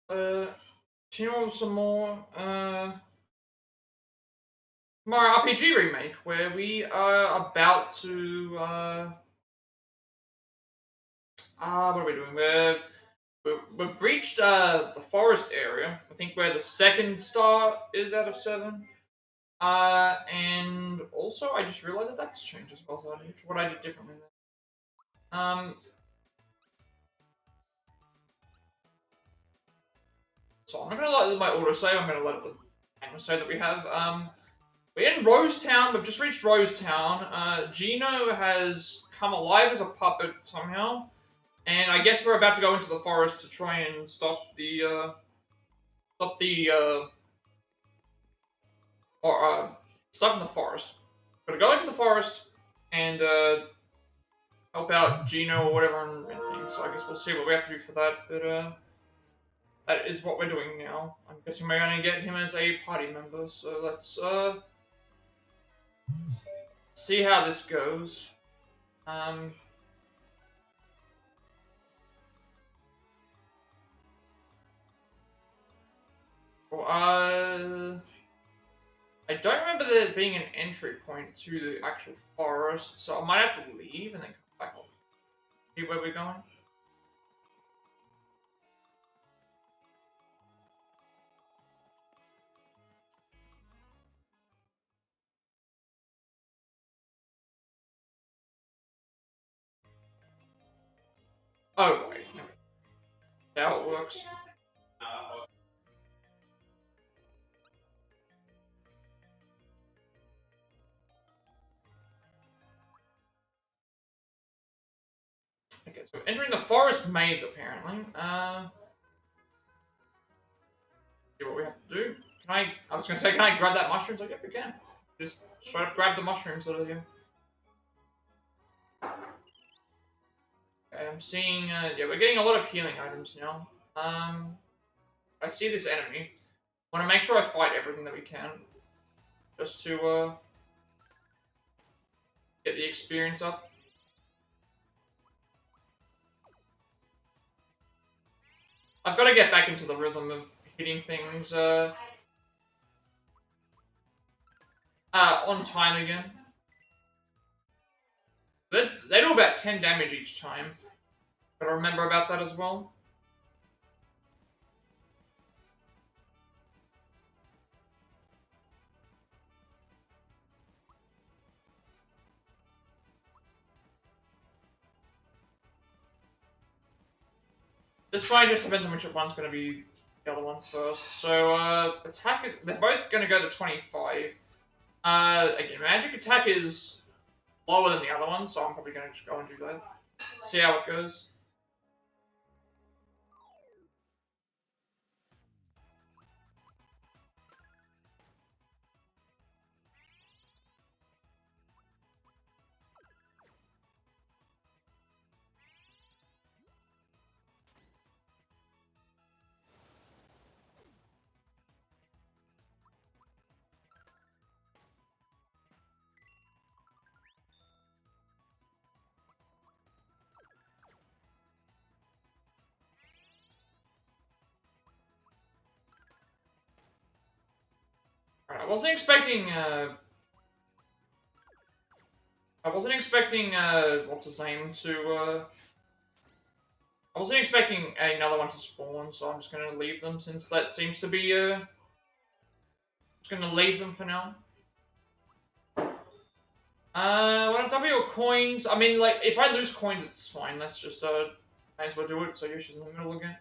continue some more RPG remake, where we are about to what are we doing? We've reached the forest area. I think where the second star is out of 7. And also I just realized that that's changed as well. So what I did differently there. So I'm not gonna let my auto save. I'm gonna let the timer say that we have. We're in Rosetown. We've just reached Rosetown. Gino has come alive as a puppet somehow, and I guess we're about to go into the forest to try and stop the stuff in the forest. We're gonna go into the forest and help out Gino or whatever and things. So I guess we'll see what we have to do for that. But that is what we're doing now. I'm guessing we're gonna get him as a party member. So let's see how this goes. Well, I don't remember there being an entry point to the actual forest, so I might have to leave and then come back up. See where we're going? Oh, wait. That's how it works. Okay, so entering the forest maze, apparently. See what we have to do. I was gonna say, can I grab that mushroom? It's like, yep, we can. Just straight up grab the mushrooms that are here. Okay, I'm seeing, yeah, we're getting a lot of healing items now. I see this enemy. I want to make sure I fight everything that we can. Just to, get the experience up. I've got to get back into the rhythm of hitting things, on time again. They do about 10 damage each time. Gotta remember about that as well. This fight just depends on which one's going to be the other one first. So, attack is... They're both going to go to 25. Again, magic attack is lower than the other one, so I'm probably going to just go and do that. See how it goes. Alright, I wasn't expecting, what's his name, to, I wasn't expecting another one to spawn, so I'm just gonna leave them since that seems to be, just gonna leave them for now. What on W coins? I mean, like, if I lose coins, it's fine. Let's just, might as well do it. So Yoshi's in the middle again.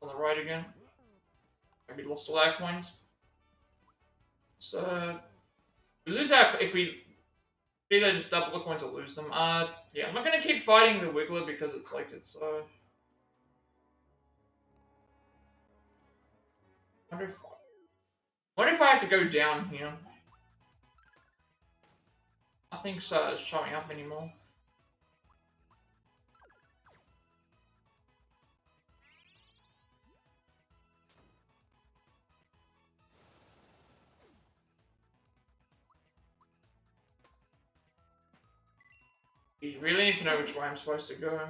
On the right again. Maybe lost all our coins. So, we lose our, if we either just double the coins or lose them. Yeah, I'm not gonna keep fighting the Wiggler because it's like, it's, wonder if I have to go down here. Nothing's showing up anymore. You really need to know which way I'm supposed to go.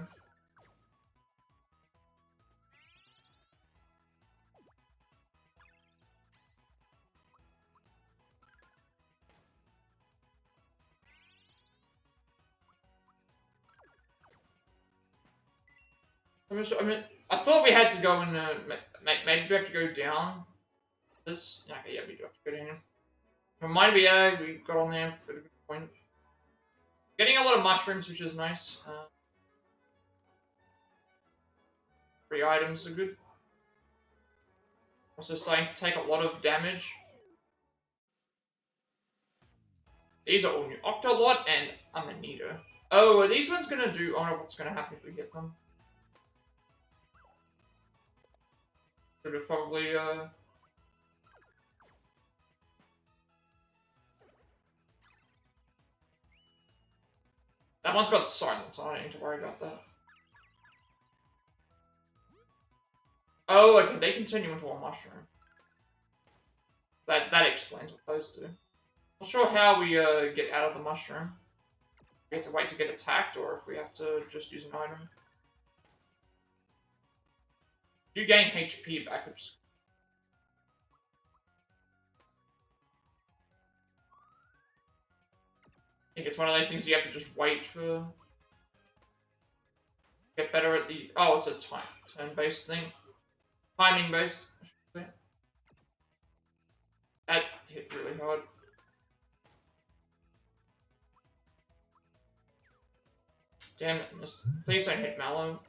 I thought we had to go in. Maybe we have to go down. This. Okay, yeah, we do have to go down. Remind me, yeah, we got on there. But a good point. Getting a lot of mushrooms, which is nice. Free items are good. Also starting to take a lot of damage. These are all new. Octolot and Amanita. Oh, are these ones gonna do? I don't know what's gonna happen if we get them. Should have probably, That one's got silence, so I don't need to worry about that. Oh, okay, they continue into a mushroom. That explains what those do. Not sure how we get out of the mushroom. We have to wait to get attacked, or if we have to just use an item. You gain HP back, which is... I think it's one of those things you have to just wait for. Get better at the... Oh, it's a turn-based thing. Timing-based, I should say. That hit really hard. Damn it, please don't hit Mallow.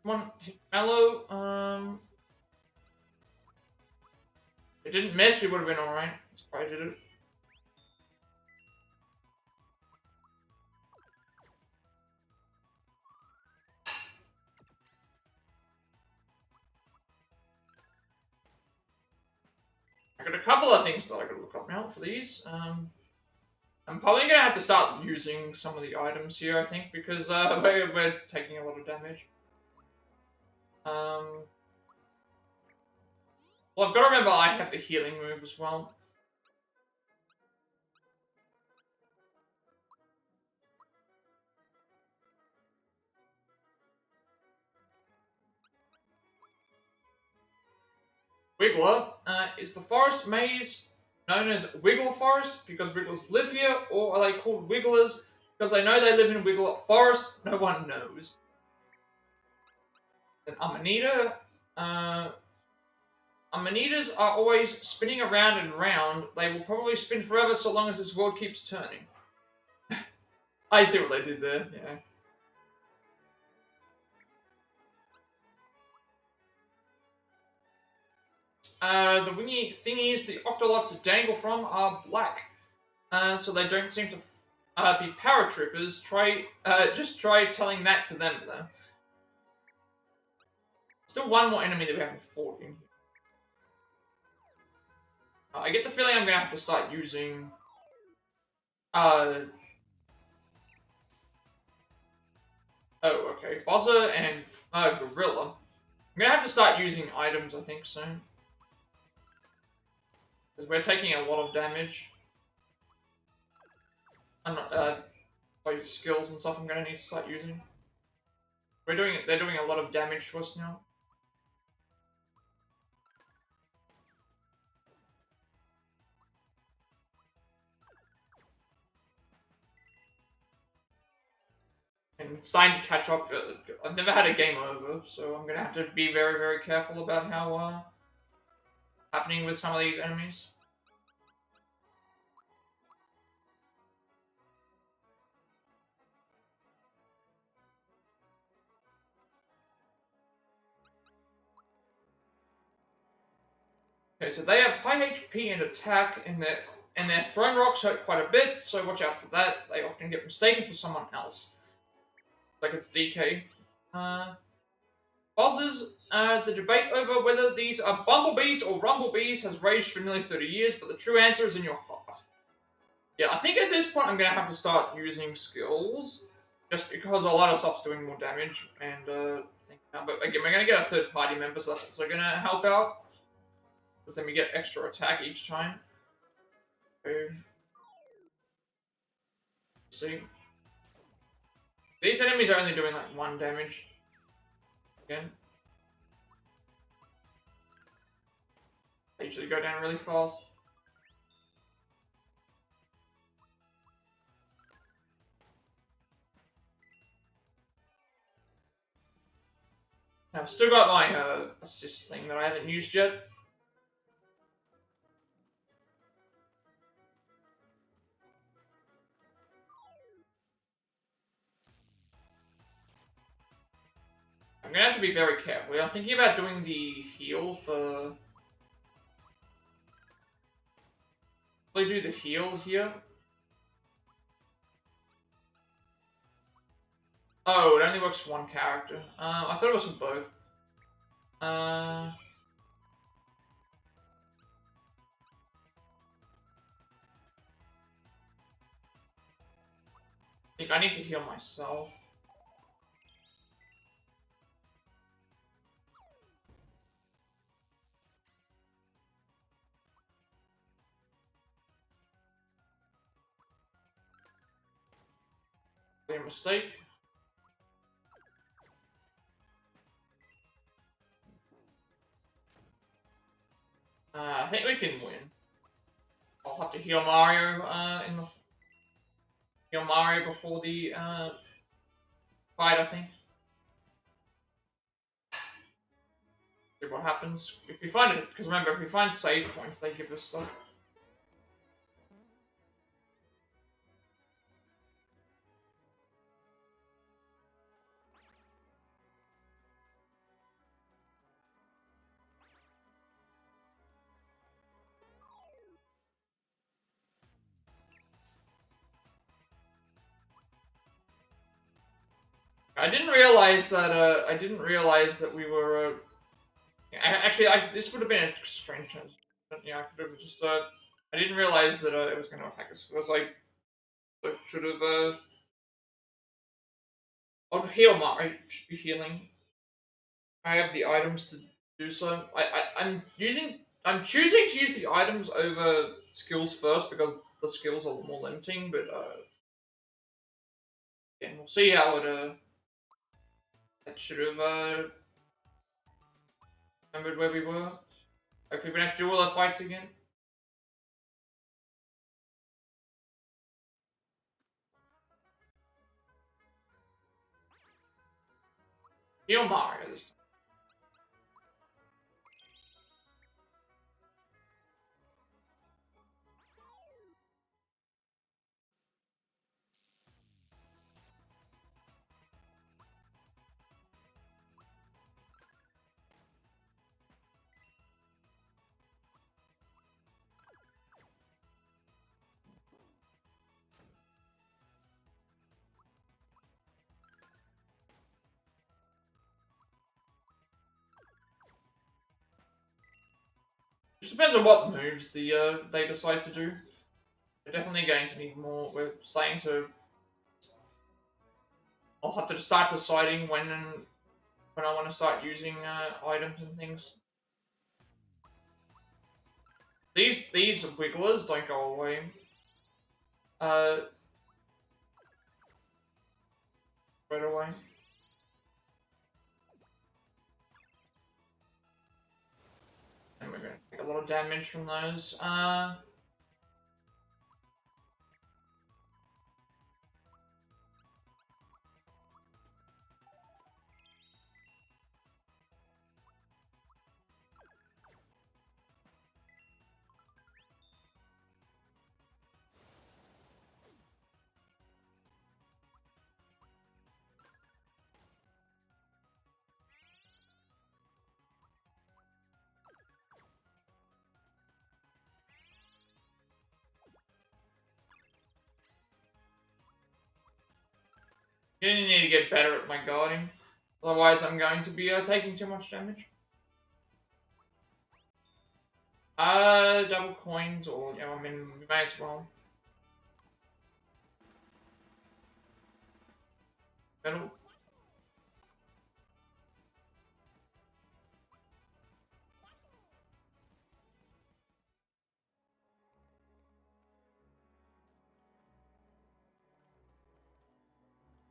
Come on, hit Mallow. If it didn't miss, we would have been alright. That's why I did it. I got a couple of things that I gotta look up now for these. I'm probably gonna have to start using some of the items here, I think, because we're taking a lot of damage. Well, I've got to remember I have the healing move as well. Wiggler is the forest maze known as Wiggle Forest because Wigglers live here, or are they called Wigglers because they know they live in Wiggler Forest? No one knows. Then Amanita. Amanitas are always spinning around and round. They will probably spin forever so long as this world keeps turning. I see what they did there, yeah. The wingy thingies the Octolots dangle from are black. So they don't seem to be paratroopers. Just try telling that to them, though. Still one more enemy that we haven't fought in here. I get the feeling I'm gonna have to start using... Oh, okay. Buzzer and Gorilla. I'm gonna have to start using items, I think, soon. Because we're taking a lot of damage. I'm not, skills and stuff I'm gonna need to start using. They're doing a lot of damage to us now. And it's starting to catch up. I've never had a game over, so I'm gonna have to be very, very careful about how, happening with some of these enemies. Okay, so they have high HP and attack, and their thrown rocks hurt quite a bit, so watch out for that. They often get mistaken for someone else. Like it's DK. Bosses, the debate over whether these are bumblebees or rumblebees has raged for nearly 30 years, but the true answer is in your heart. Yeah, I think at this point I'm gonna have to start using skills, just because a lot of stuff's doing more damage, and but again, we're gonna get a third party member, so that's also gonna help out. Because then we get extra attack each time. Okay. See? These enemies are only doing like 1 damage. Again. They usually go down really fast. I've still got my assist thing that I haven't used yet. I'm gonna have to be very careful. I'm thinking about doing the heal for. Probably do the heal here. Oh, it only works for one character. I thought it was for both. I think I need to heal myself. A mistake. I think we can win. I'll have to heal Mario heal Mario before the fight. I think. See what happens if we find it. Because remember, if we find save points, they give us stuff. I didn't realize that. I didn't realize that we were. Actually, this would have been a strange. Yeah, I could have just. I didn't realize that it was going to attack us. It was like, I should have. I'll heal Mario. Should be healing. I have the items to do so. I'm choosing to use the items over skills first because the skills are more limiting. But yeah, we'll see how it. That should have remembered where we were. Hopefully, we don't have to do all our fights again. Heal Mario this time. Just depends on what moves they decide to do. We're definitely going to need more. We're saying to. I'll have to start deciding when I want to start using items and things. These wigglers don't go away. Uh, right away. And we're gonna take a lot of damage from those. You need to get better at my guarding. Otherwise, I'm going to be taking too much damage. Double coins, or I mean, we may as well. Metal.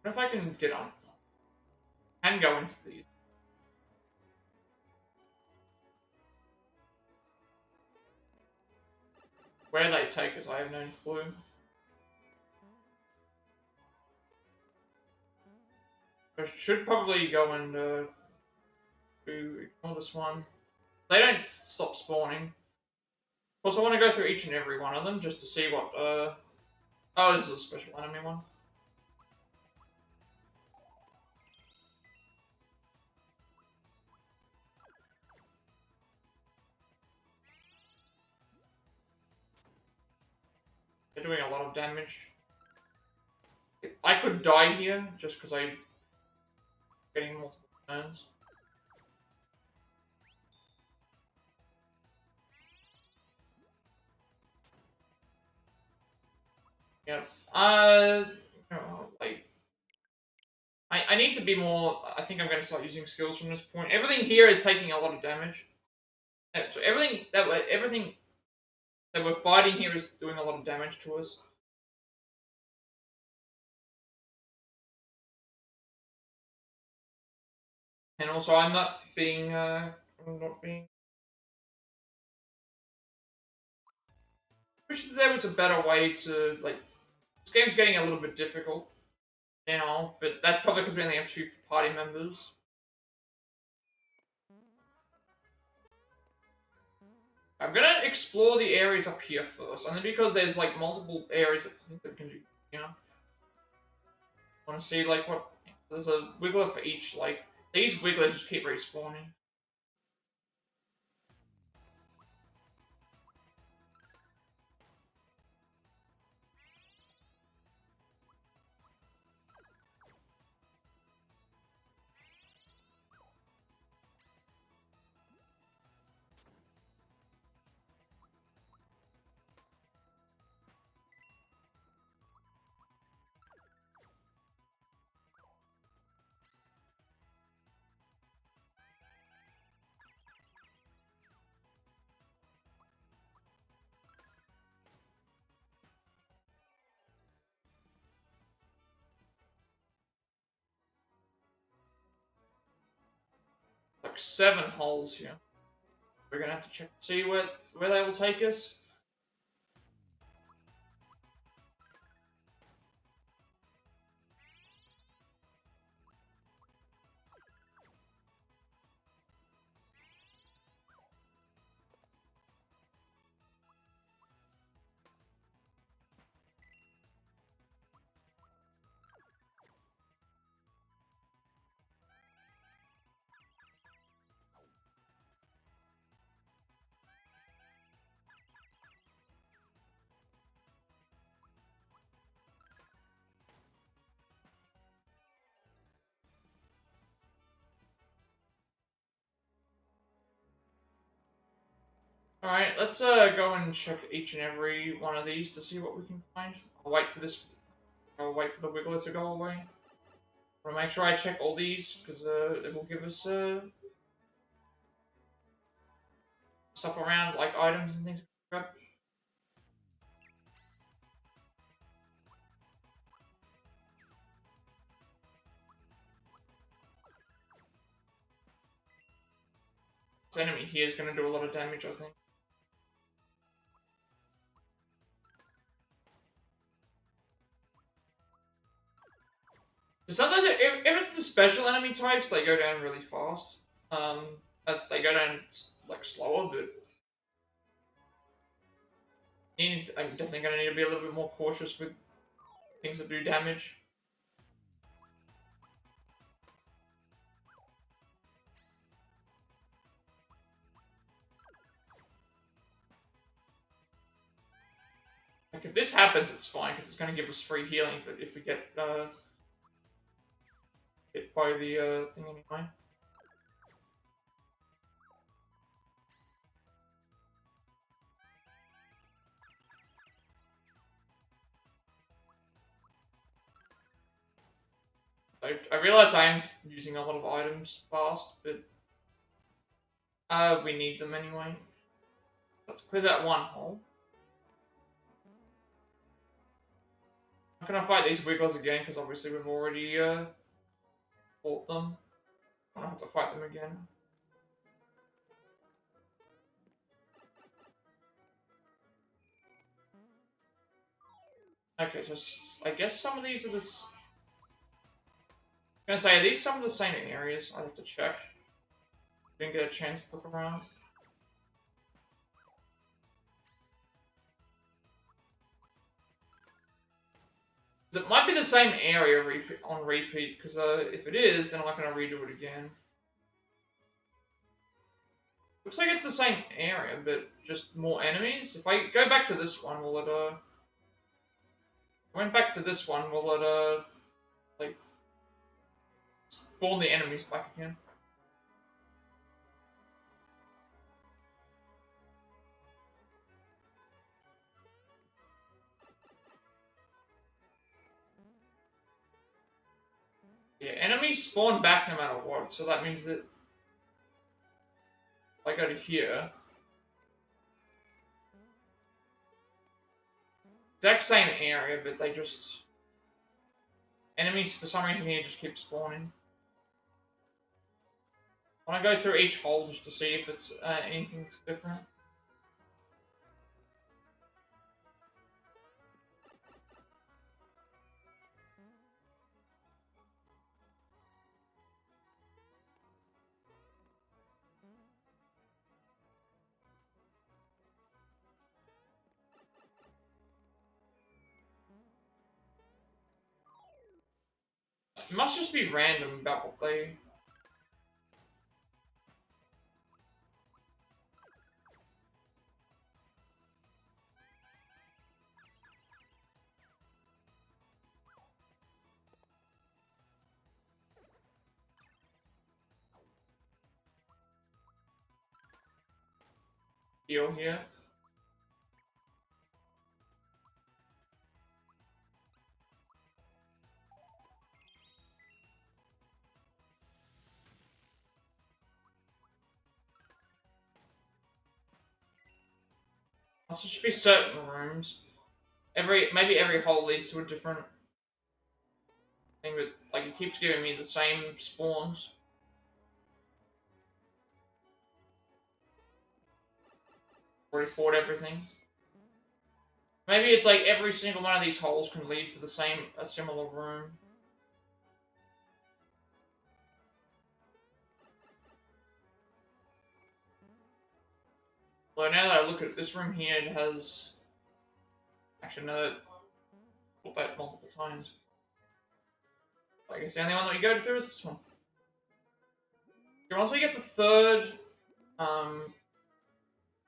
What if I can get on? And go into these. Where they take us, I have no clue. I should probably go and Ignore this one. They don't stop spawning. Of course, I want to go through each and every one of them just to see what, Oh, this is a special enemy one. They're doing a lot of damage. I could die here just because I'm getting multiple turns. Yep. Like, I need to be more. I think I'm going to start using skills from this point. Everything here is taking a lot of damage. So everything that we're fighting here is doing a lot of damage to us. And also, I'm not being. Wish there was a better way to like. This game's getting a little bit difficult now, but that's probably because we only have 2 party members. I'm gonna explore the areas up here first, only because there's like multiple areas that we can do. You know, I want to see like what. There's a wiggler for each. Like these wigglers just keep respawning. Like 7 holes here. We're gonna have to check see where they will take us. Alright, let's go and check each and every one of these to see what we can find. I'll wait for this. I'll wait for the wiggler to go away. I want to make sure I check all these because it will give us stuff around like items and things. This enemy here is going to do a lot of damage, I think. Sometimes, if it's the special enemy types, they go down really fast. They go down like slower, but I'm definitely going to need to be a little bit more cautious with things that do damage. Like if this happens, it's fine because it's going to give us free healing if we get hit by the thing anyway. I realize I am using a lot of items fast, but we need them anyway. Let's clear that one hole. I'm not gonna fight these wigglers again because obviously we've already fought them. I don't have to fight them again. Okay, so I guess some of these are this. I'm gonna say, are these some of the same areas? I have to check. Didn't get a chance to look around. It might be the same area on repeat, because if it is, then I'm not going to redo it again. Looks like it's the same area, but just more enemies. If I go back to this one, will it, went back to this one, will it, like, spawn the enemies back again? Yeah, enemies spawn back no matter what, so that means that if I go to here, exact same area, but they just... Enemies, for some reason here, just keep spawning. I want to go through each hole just to see if it's anything's different. It must just be random about what they... deal here. Must just be certain rooms. Maybe every hole leads to a different thing, but like it keeps giving me the same spawns. Already fought everything. Maybe it's like every single one of these holes can lead to a similar room. Well, now that I look at it, this room here, it has... Actually, no, put that multiple times. I guess the only one that we go through is this one. Once we get the third,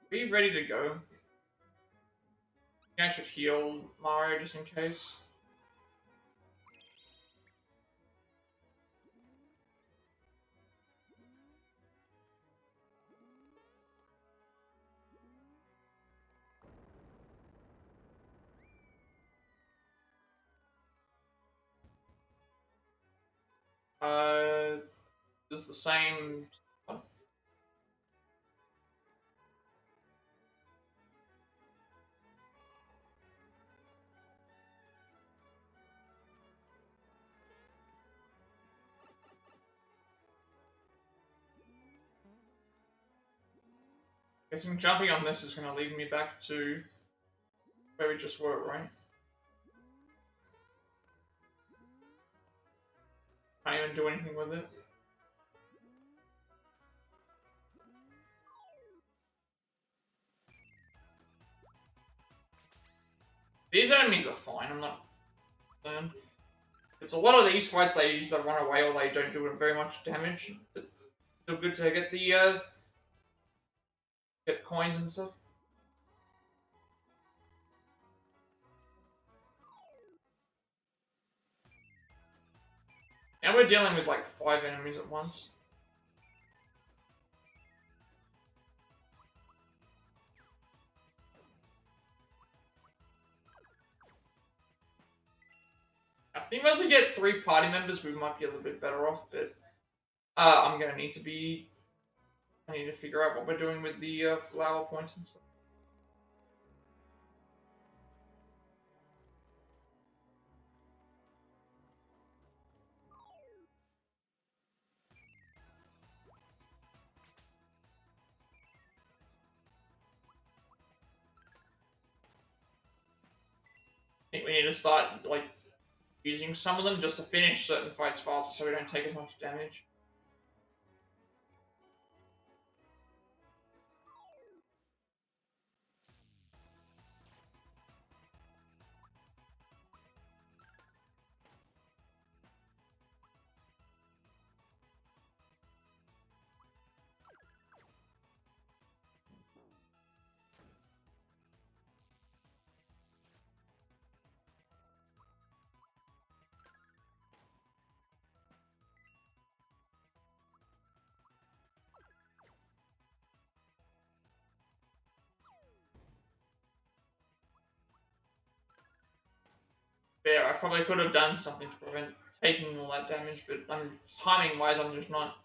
be ready to go. I should heal Mario just in case. Is the same. Guessing jumping on this is going to lead me back to where we just were, right? Can't even do anything with it. These enemies are fine, I'm not concerned. It's a lot of these fights they use that run away or they don't do very much damage. But still good to get the get coins and stuff. And we're dealing with like 5 enemies at once. I think once we get 3 party members, we might be a little bit better off, but I'm gonna need to be... I need to figure out what we're doing with the flower points and stuff. I think we need to start, like, using some of them just to finish certain fights faster so we don't take as much damage. fair. I probably could have done something to prevent taking all that damage, but timing-wise, I'm just not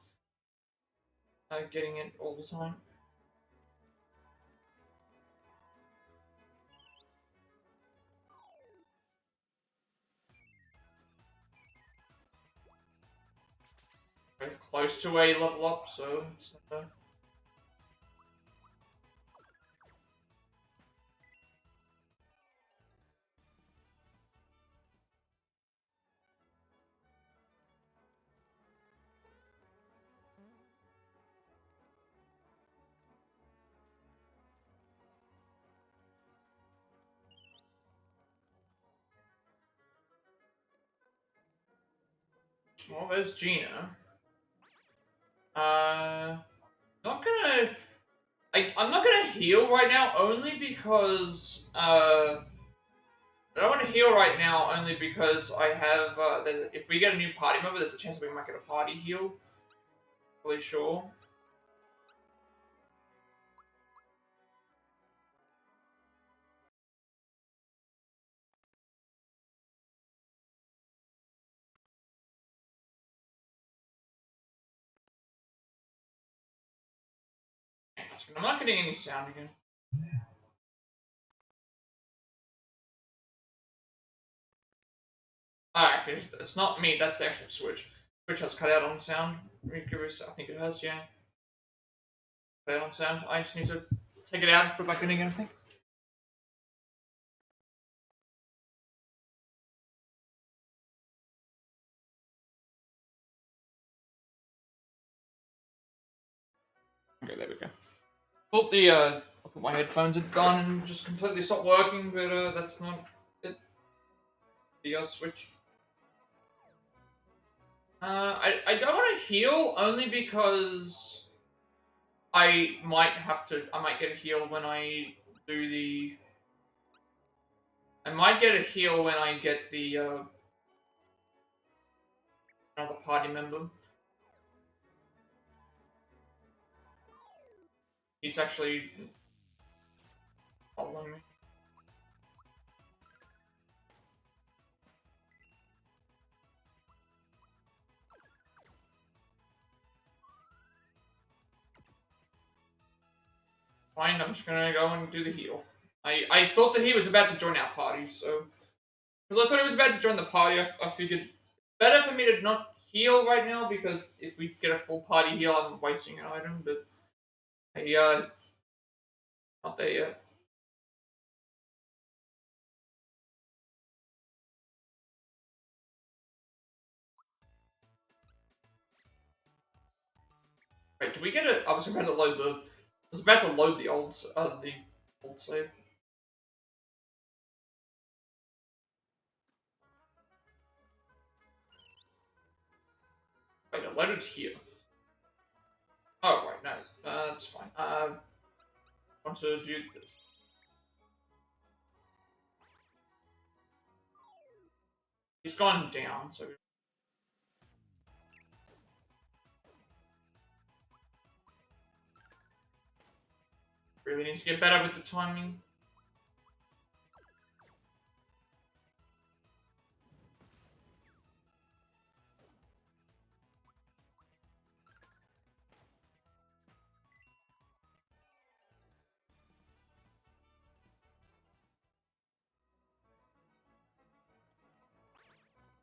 getting it all the time. We're close to a level up, so it's well, there's Gina. Not gonna. I'm not gonna heal right now, only because I don't want to heal right now, only because I have. If we get a new party member, there's a chance that we might get a party heal. Really sure. I'm not getting any sound again. Ah, okay, it's not me. That's the actual switch. Switch has cut out on sound. I think it has. Yeah, cut out on sound. I just need to take it out and put it back in again. I think. Okay, there we go. I thought my headphones had gone and just completely stopped working, but that's not it. The switch. I don't want to heal only because I might get a heal when I do the. I might get a heal when I get the another party member. He's actually following me. Fine, I'm just gonna go and do the heal. I thought that he was about to join our party, so because I thought he was about to join the party, I figured better for me to not heal right now because if we get a full party heal, I'm wasting an item. But hey, not there yet. Wait, did we get it? I was about to load the. I was about to load the old save. Wait, I loaded here. Oh right, no, that's fine. I want to do this. He's gone down, so really needs to get better with the timing.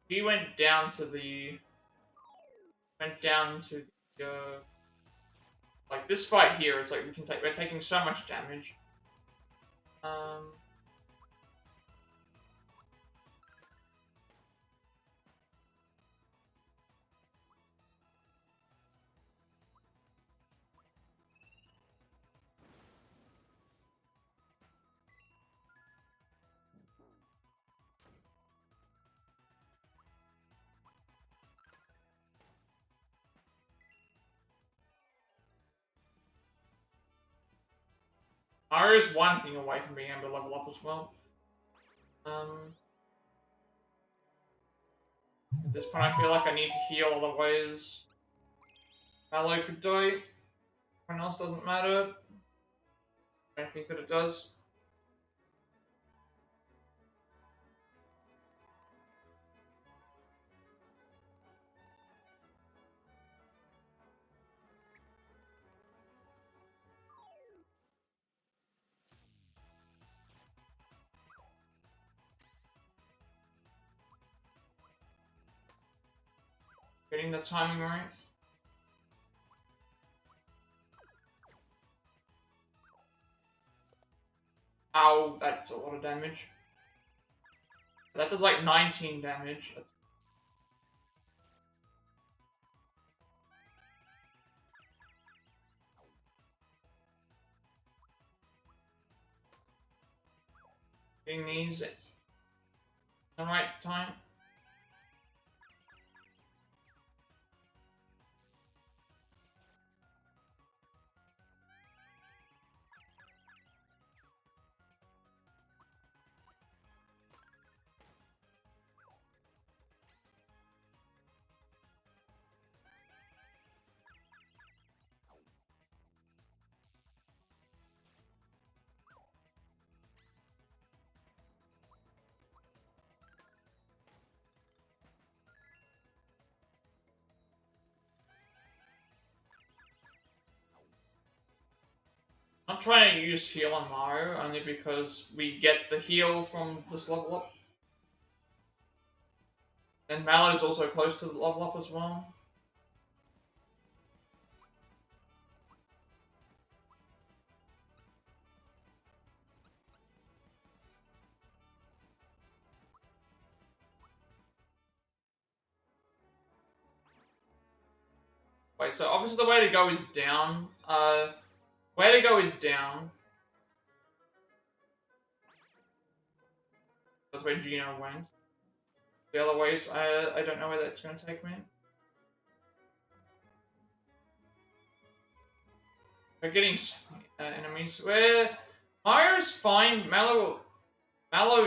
He went down to the like this fight here. It's like we're taking so much damage. Mario's one thing away from being able to level up as well. At this point, I feel like I need to heal, otherwise Mallow could die. Everyone else doesn't matter. I don't think that it does. Getting the timing right. Ow, that's a lot of damage. That does like 19 damage. That's... Getting these at the right time. I'm trying to use heal on Mario only because we get the heal from this level up. And Mallow's also close to the level up as well. Wait, so obviously the way to go is down. Way to go is down. That's where Gino went. The other ways, I don't know where that's going to take me. We're getting enemies. Where Mario's fine. Mallow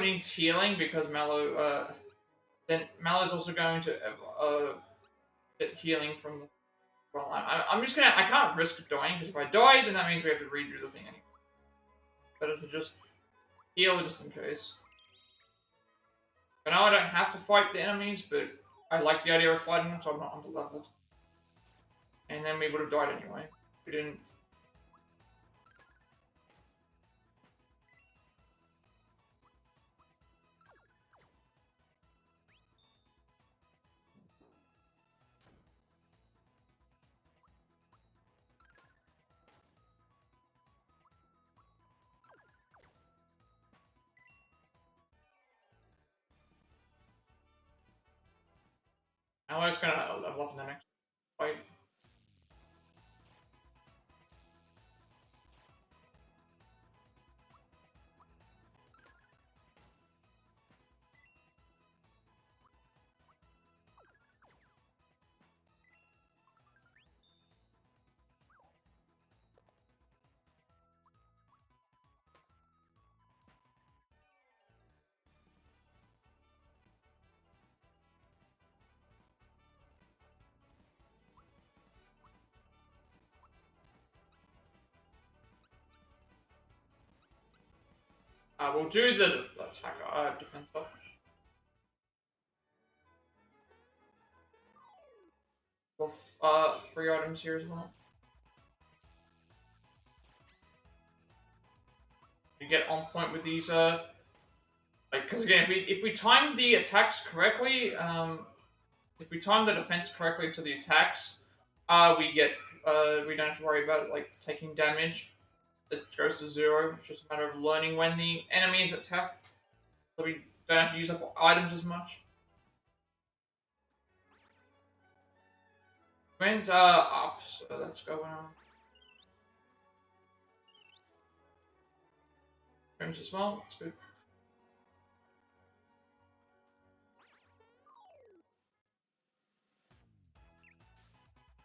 needs healing because Mallow. Then Mallow's also going to get healing from the. Well, I'm just gonna. I can't risk dying because if I die, then that means we have to redo the thing anyway. Better to just heal just in case. But now I don't have to fight the enemies, but I like the idea of fighting them, so I'm not under-leveled. And then we would have died anyway. We didn't. Now we're just gonna level up in the next fight. We'll do the attack defense up. Well, 3 items here as well. You get on point with these like, because again, if we time the attacks correctly, if we time the defense correctly to the attacks, we don't have to worry about like taking damage. It goes to 0. It's just a matter of learning when the enemies attack, so we don't have to use up items as much. Went up, so let's go on. Turns as well. That's good.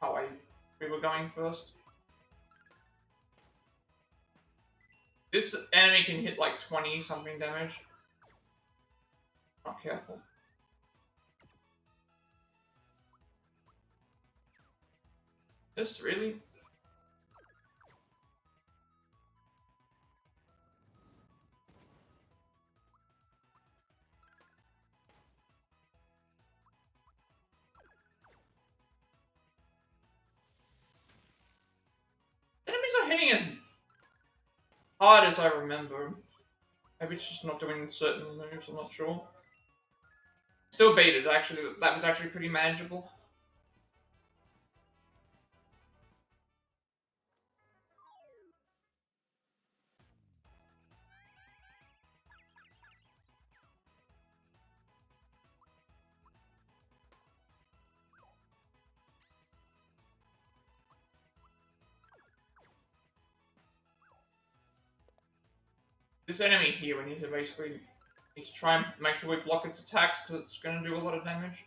Oh wait, we were going first. This enemy can hit like 20 something damage. Not careful. This really? Enemies are hitting as hard as I remember. Maybe it's just not doing certain moves, I'm not sure. Still beat it, actually. That was actually pretty manageable. This enemy here, we need to basically try and make sure we block its attacks because it's going to do a lot of damage.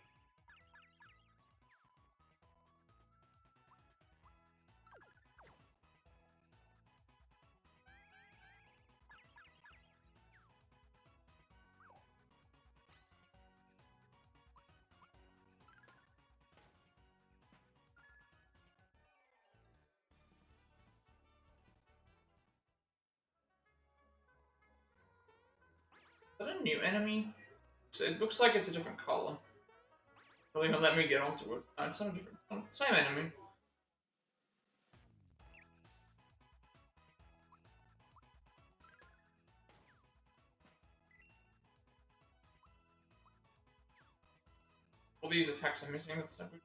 Is that a new enemy? It looks like it's a different color. Really gonna let me get onto it. No, it's not a different. Same enemy. All these attacks are missing. That's no good.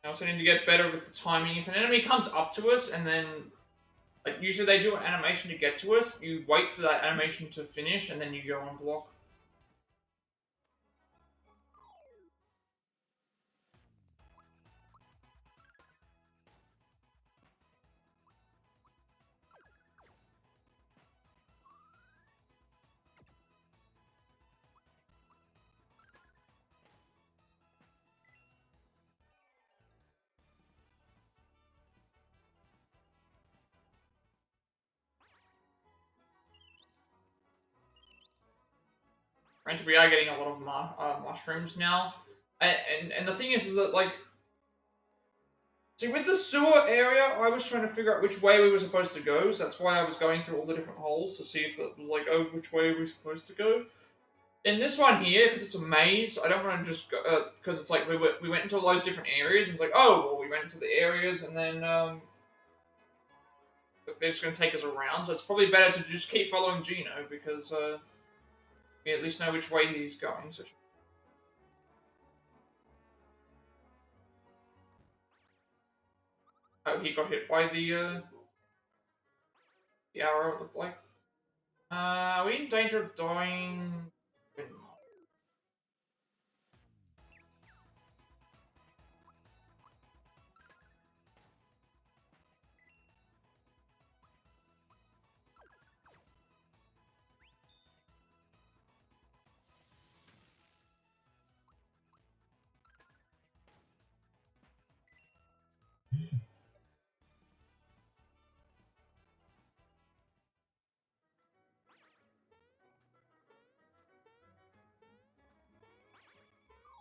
I also need to get better with the timing. If an enemy comes up to us and then, like, usually they do an animation to get to us, you wait for that animation to finish and then you go on block. Granted, we are getting a lot of mushrooms now. And the thing is that, like, see, with the sewer area, I was trying to figure out which way we were supposed to go, so that's why I was going through all the different holes to see if it was like, oh, which way are we supposed to go? In this one here, because it's a maze, I don't want to just go, because it's like we went into all those different areas, and it's like, oh, well, we went into the areas, and then, they're just going to take us around, so it's probably better to just keep following Gino, because, we at least know which way he's going, so... Oh, he got hit by the arrow, it looked like. Are we in danger of dying?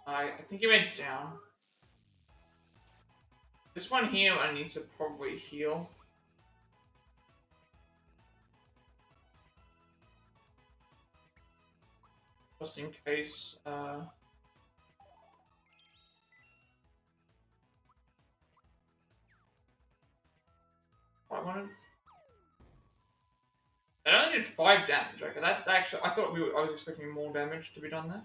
I think he went down. This one here I need to probably heal. Just in case, I wanted... That only did 5 damage. Okay, that actually... I thought I was expecting more damage to be done there.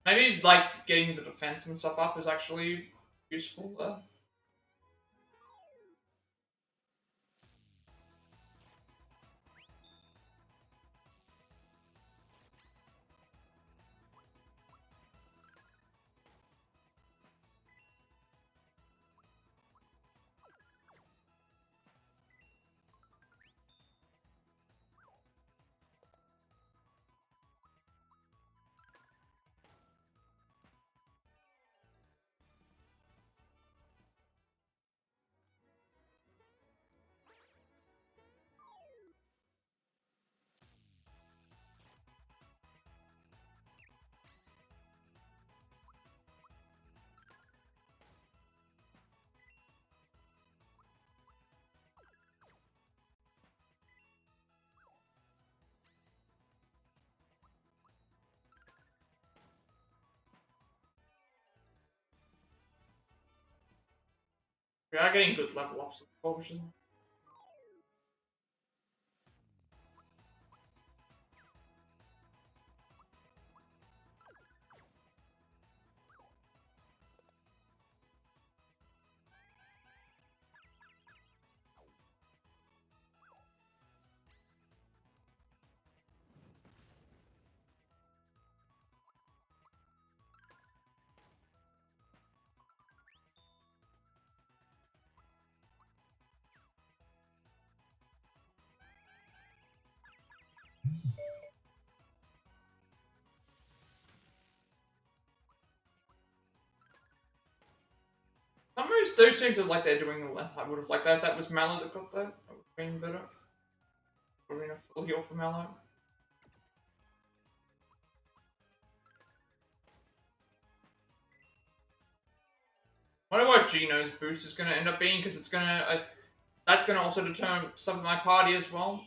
Maybe, like, getting the defense and stuff up is actually useful there. We are getting good level ups, which is... Some moves do seem to like they're doing the left. I would have liked that if that was Mallow that got that. That would have been better. Would have been a full heal for Mallow. I wonder what Gino's boost is going to end up being, because it's going to... that's going to also determine some of my party as well.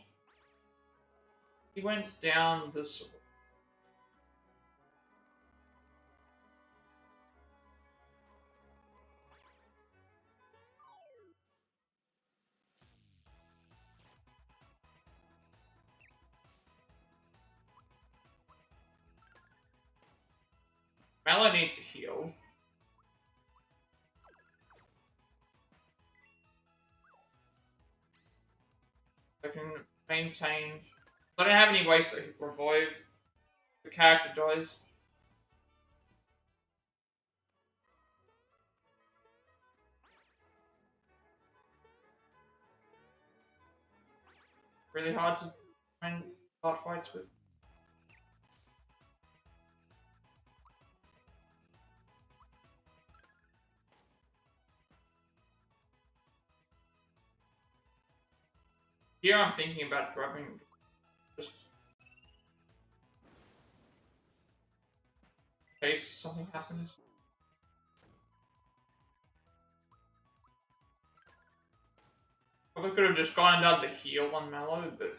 He went down this... Mallow needs a heal. I can maintain... I don't have any ways to revive. The character dies. Really hard to try and start fights with. Here I'm thinking about grabbing just in case something happens. Probably could have just gone and done the heal on Mallow, but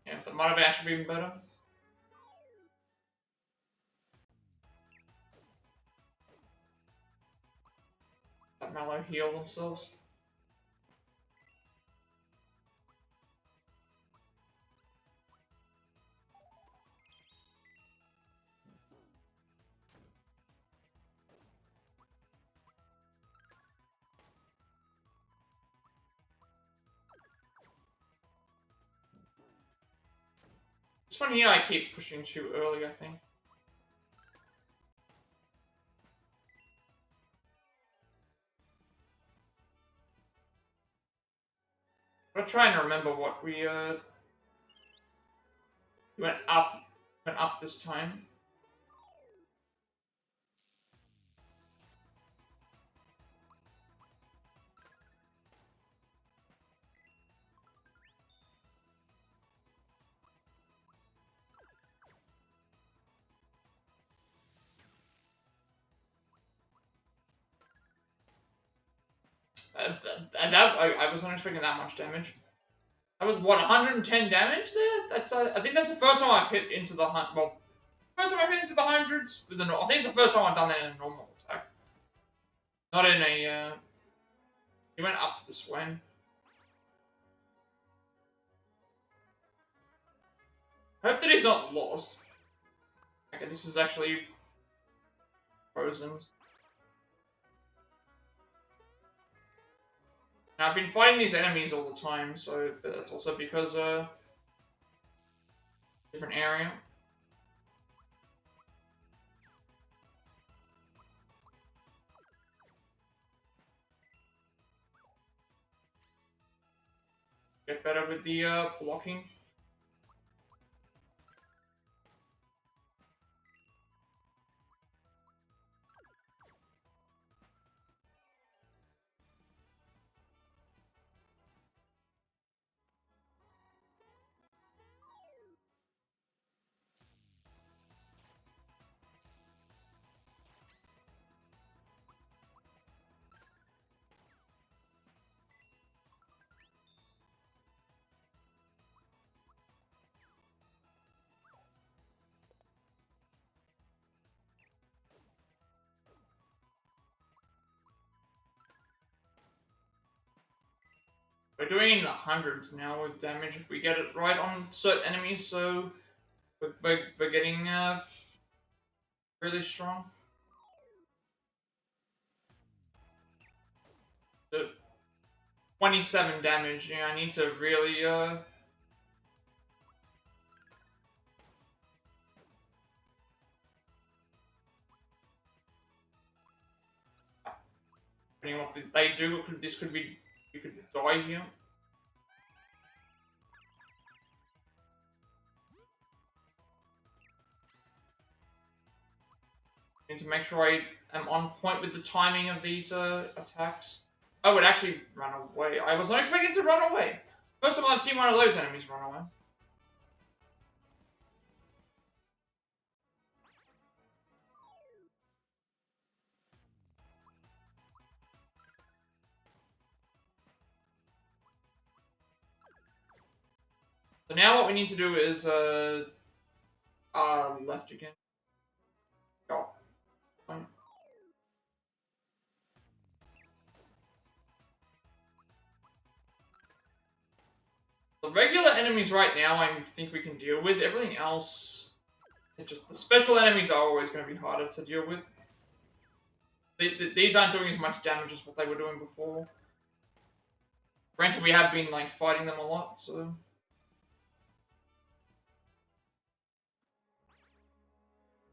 yeah, that might have actually been better. Let Mallow heal themselves. This one here I keep pushing too early, I think. I'm trying to remember what we went up this time. I wasn't expecting that much damage. That was what, 110 damage there? That's I think that's the first time I've hit into the first time I've hit into the hundreds with the I think it's the first time I've done that in a normal attack. Not in a he went up this way. I hope that he's not lost. Okay, this is actually frozen. Now, I've been fighting these enemies all the time, so that's also because different area. Get better with the blocking. We're doing in the hundreds now with damage if we get it right on certain enemies, so we're getting really strong. So 27 damage, yeah, I need to really depending on what they do, this could be, you could die here. Need to make sure I am on point with the timing of these attacks. Oh, it actually ran away. I was not expecting it to run away. First time I've seen one of those enemies run away. So now what we need to do is left again. Oh. The regular enemies right now I think we can deal with. Everything else, the special enemies are always going to be harder to deal with. These aren't doing as much damage as what they were doing before. Granted, we have been like fighting them a lot, so.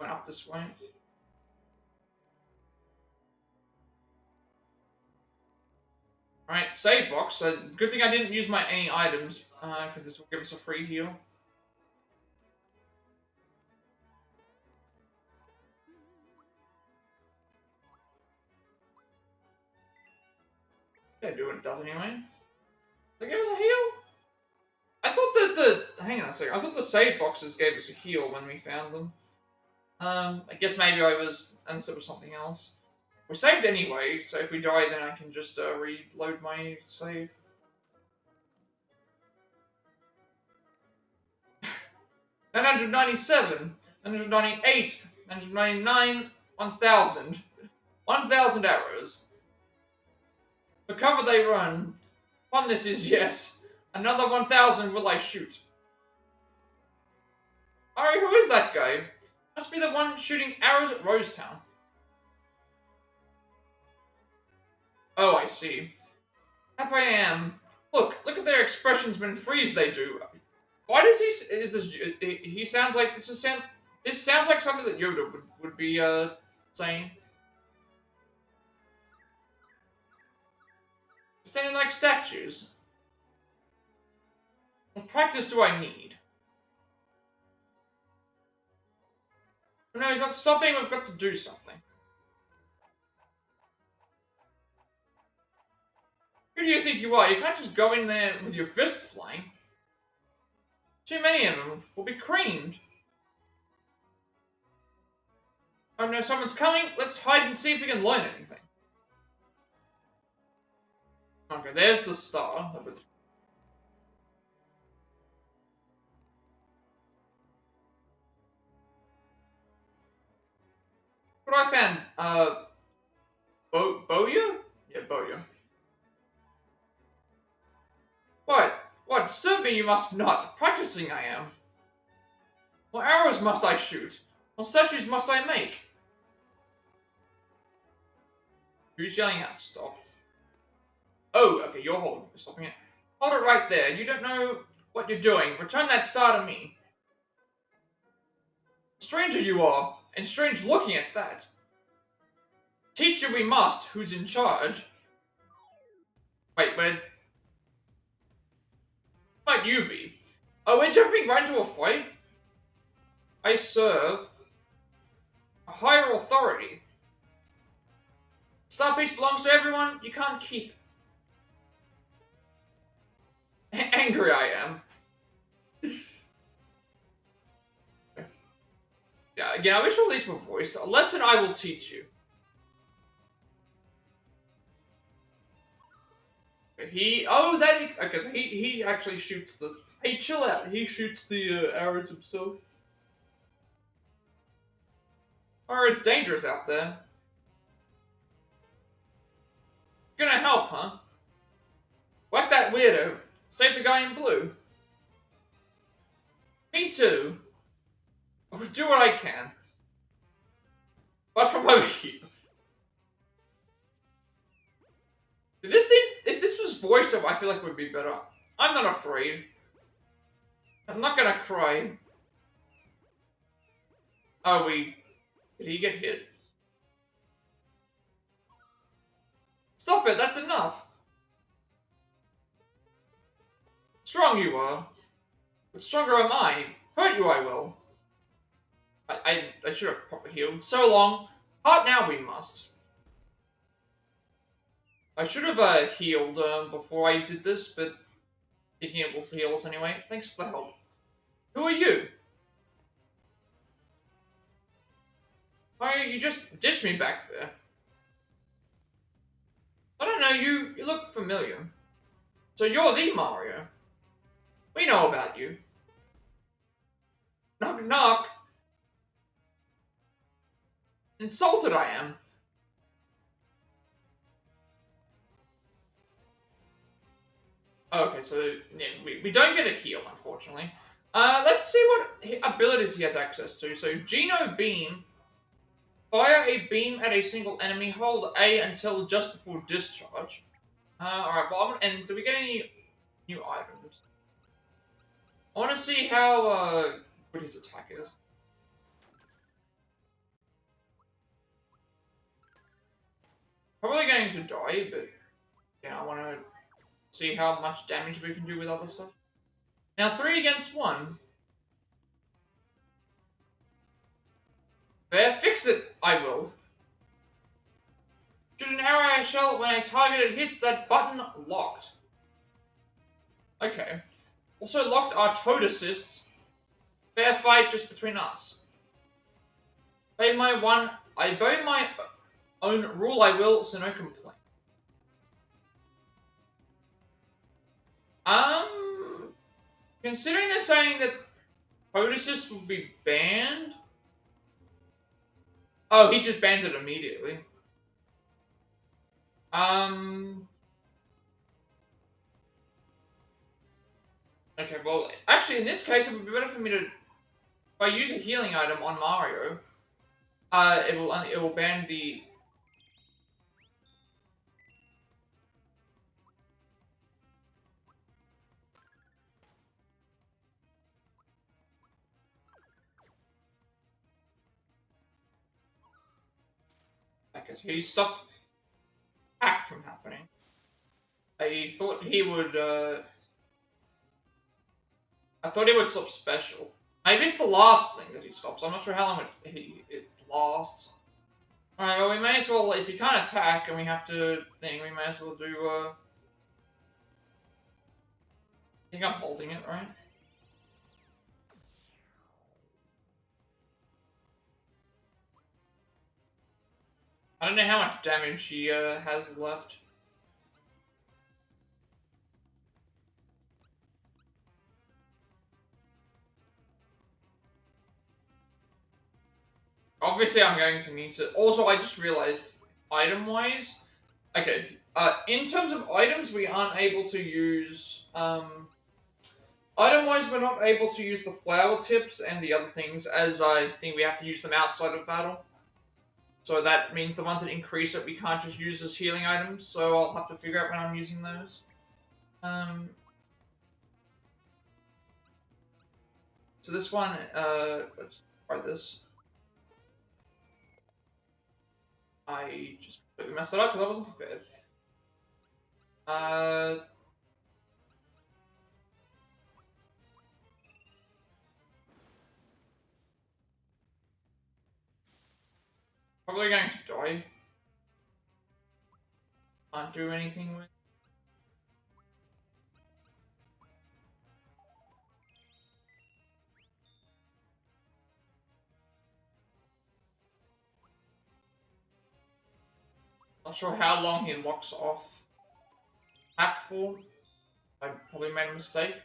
Went up this way. Alright, save box. So good thing I didn't use my any items, because this will give us a free heal. Yeah, do what it does anyway. They give us a heal? I thought that hang on a second. I thought the save boxes gave us a heal when we found them. I guess maybe I was unless it was something else. We're saved anyway, so if we die, then I can just reload my save. Nine 997, 998, 999, 1,000. 1,000 arrows. The cover they run. One this is yes. Another 1,000 will I shoot. Alright, who is that guy? Must be the one shooting arrows at Rosetown. Oh, I see. Half I am. Look at their expressions when freeze they do. Why does he sounds like this sounds like something that Yoda would be saying. Standing like statues. What practice do I need? No, he's not stopping, we've got to do something. Who do you think you are? You can't just go in there with your fist flying. Too many of them will be creamed. Oh no, someone's coming. Let's hide and see if we can learn anything. Okay, there's the star. What I found? Boya? Yeah, Boya. What? What? Disturb me you must not. Practicing I am. What arrows must I shoot? What statues must I make? Who's yelling out? Stop. Oh, okay, you're stopping it. Hold it right there. You don't know what you're doing. Return that star to me. Stranger you are, and strange looking at that. Teach you we must, who's in charge. Wait, where might you be? Oh, we're jumping right into a fight? I serve a higher authority. Star piece belongs to everyone, you can't keep it. Angry I am. Yeah, again, I wish all these were voiced. A lesson I will teach you. Okay, so he actually shoots the, hey, chill out, he shoots the arrows himself. Or it's dangerous out there. Gonna help, huh? Whack that weirdo. Save the guy in blue. Me too. I'll do what I can. But from over here. This thing, if this was voiced up, I feel like it would be better. I'm not afraid. I'm not gonna cry. Oh, did he get hit? Stop it, that's enough. Strong you are. But stronger am I. Hurt you I will. I should have proper healed. So long. Part now we must. I should have healed before I did this, but thinking it will heal us anyway. Thanks for the help. Who are you? You just dished me back there. I don't know, you look familiar. So you're the Mario. We know about you. Knock knock. Insulted I am. Okay, so yeah, we don't get a heal, unfortunately. Let's see what abilities he has access to. So, Geno Beam. Fire a beam at a single enemy. Hold A until just before discharge. Alright, well, and do we get any new items? I want to see how good his attack is. Probably going to die, but yeah, I want to see how much damage we can do with other stuff. Now, 3 against 1. There, fix it, I will. Shoot an arrow at a shell when a target hits that button locked. Okay. Also locked are toad assists. Fair fight just between us. I obey my own rule I will, so no complaint. Considering they're saying that toad assist will be banned. Oh, he just bans it immediately. Okay, well, actually, in this case, it would be better for me to, if I use a healing item on Mario, it will ban the. Okay, so he stopped hack from happening. I thought he would. I thought he would stop special. Maybe it's the last thing that he stops. I'm not sure how long it lasts. Alright, well, we may as well, if he can't attack and we have to think, we may as well do, I think I'm holding it, right? I don't know how much damage he has left. Obviously, I'm going to need to. Also, I just realized, item-wise, okay. In terms of items, we aren't able to use. Item-wise, we're not able to use the flower tips and the other things, as I think we have to use them outside of battle. So that means the ones that increase it, we can't just use as healing items. So I'll have to figure out when I'm using those. So this one, let's try this. I just completely messed it up because I wasn't prepared. Probably going to die. Can't do anything with. Not sure how long he locks off hack for. I probably made a mistake.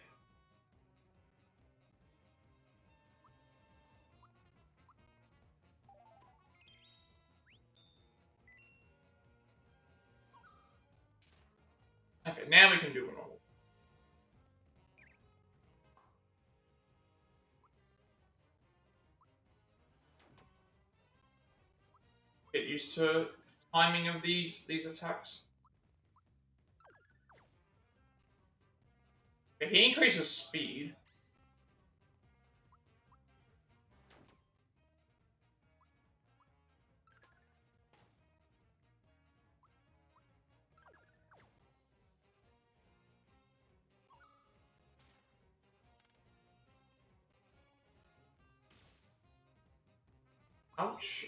Okay, now we can do a normal. Get used to timing of these attacks. Okay, he increases speed. Ouch.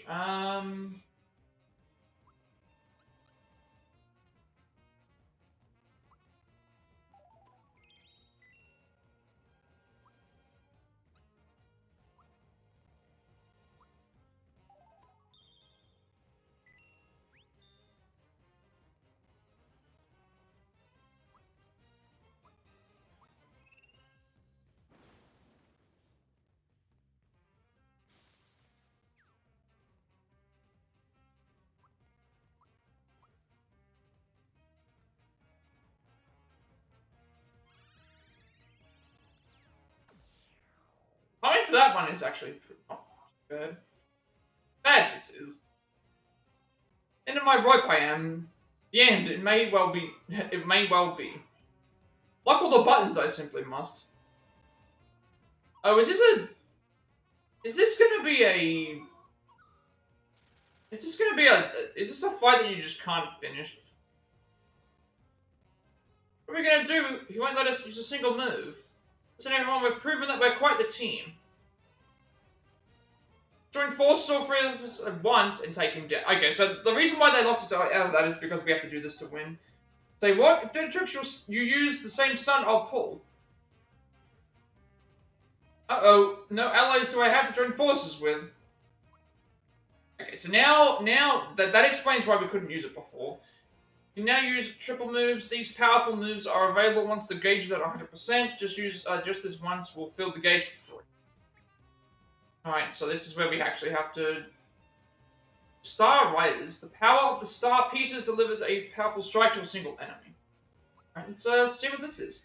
for that one is actually not bad. Bad this is. End of my rope I am. The end, it may well be. It may well be. Like all the buttons, I simply must. Oh, is this a... Is this gonna be a... Is this gonna be a... Is this a fight that you just can't finish? What are we gonna do? He won't let us use a single move. Listen everyone, we've proven that we're quite the team. Join forces all three of us at once and take him down. Okay, so the reason why they locked us out of that is because we have to do this to win. Say what? If that tricks you use the same stunt I'll pull. Uh-oh. No allies do I have to join forces with. Okay, so now that explains why we couldn't use it before. You now use triple moves. These powerful moves are available once the gauge is at 100%. Just use just this once. We'll fill the gauge for free. Alright, so this is where we actually have to... Star Riders. The power of the star pieces delivers a powerful strike to a single enemy. Alright, let's see what this is.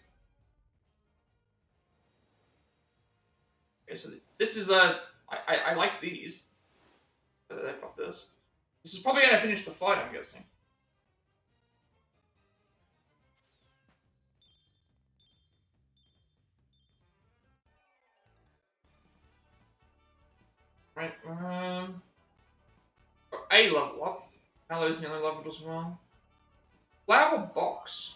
Okay, so this is I like these. They've got this. This is probably gonna finish the fight, I'm guessing. Right, A level up. Hello's nearly leveled as well. Flower box.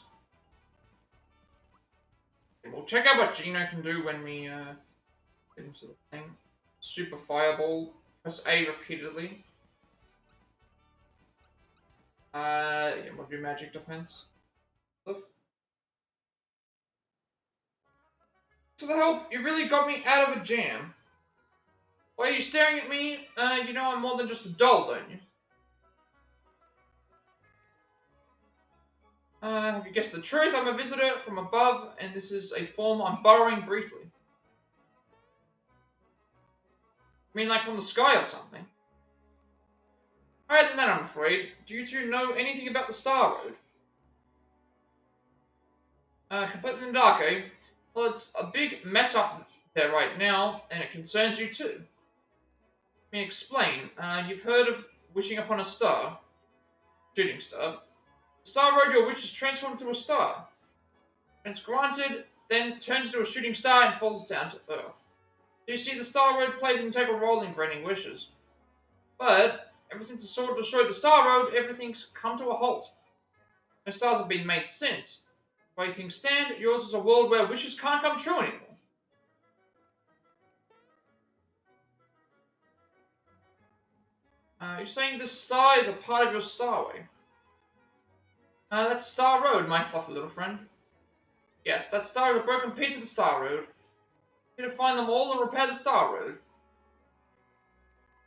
Okay, we'll check out what Gino can do when we get into the thing. Super Fireball. Press A repeatedly. Yeah, we'll do magic defense. Stuff. For the help, you really got me out of a jam. Why are you staring at me? You know I'm more than just a doll, don't you? Have you guessed the truth? I'm a visitor from above, and this is a form I'm borrowing briefly. I mean, like from the sky or something. Alright, then that I'm afraid. Do you two know anything about the Star Road? Completely in the dark, eh? Well, it's a big mess up there right now, and it concerns you too. Let me explain. You've heard of wishing upon a star. Shooting star. The Star Road, your wish is transformed into a star. When it's granted, then turns into a shooting star and falls down to Earth. So you see, the Star Road plays an integral role in granting wishes. But, ever since the sword destroyed the Star Road, everything's come to a halt. No stars have been made since. The way things stand, yours is a world where wishes can't come true anymore. You're saying this star is a part of your starway? That's Star Road, my fluffy little friend. Yes, that star is a broken piece of the Star Road. You need to find them all and repair the Star Road.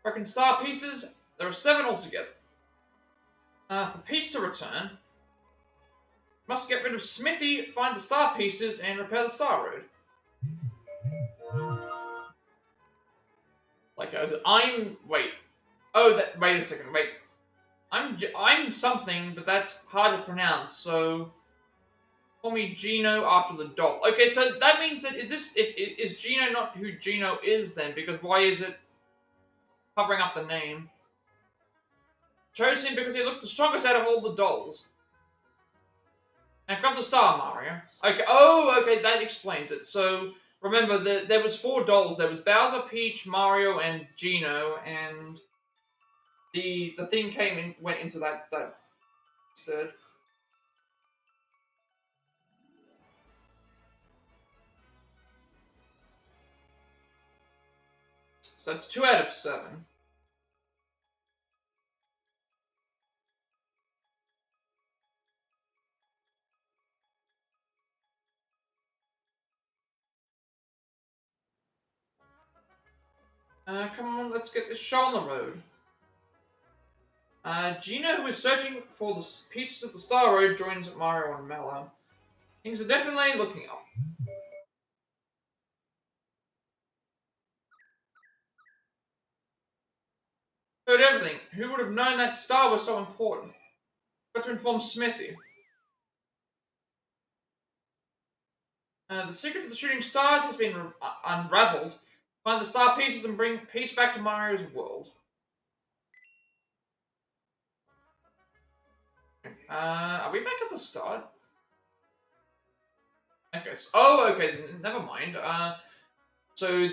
Broken star pieces, there are 7 altogether. For peace to return, must get rid of Smithy, find the star pieces, and repair the Star Road. Like, I'm... Wait. Oh, wait a second, wait. I'm something, but that's hard to pronounce, so... Call me Gino after the doll. Okay, so that means that, is Gino not who Gino is then? Because why is it covering up the name? Chose him because he looked the strongest out of all the dolls. Now grab the star, Mario. Okay, okay, that explains it. So, remember, there was 4 dolls. There was Bowser, Peach, Mario, and Gino, and the thing went into that instead. So that's 2 out of 7. Come on, let's get this show on the road. Gino, who is searching for the pieces of the Star Road, joins Mario and Mallow. Things are definitely looking up. Heard everything. Who would have known that star was so important? Got to inform Smithy. The secret of the shooting stars has been unraveled. Find the star pieces and bring peace back to Mario's world. Are we back at the start? Okay. Okay. Never mind. So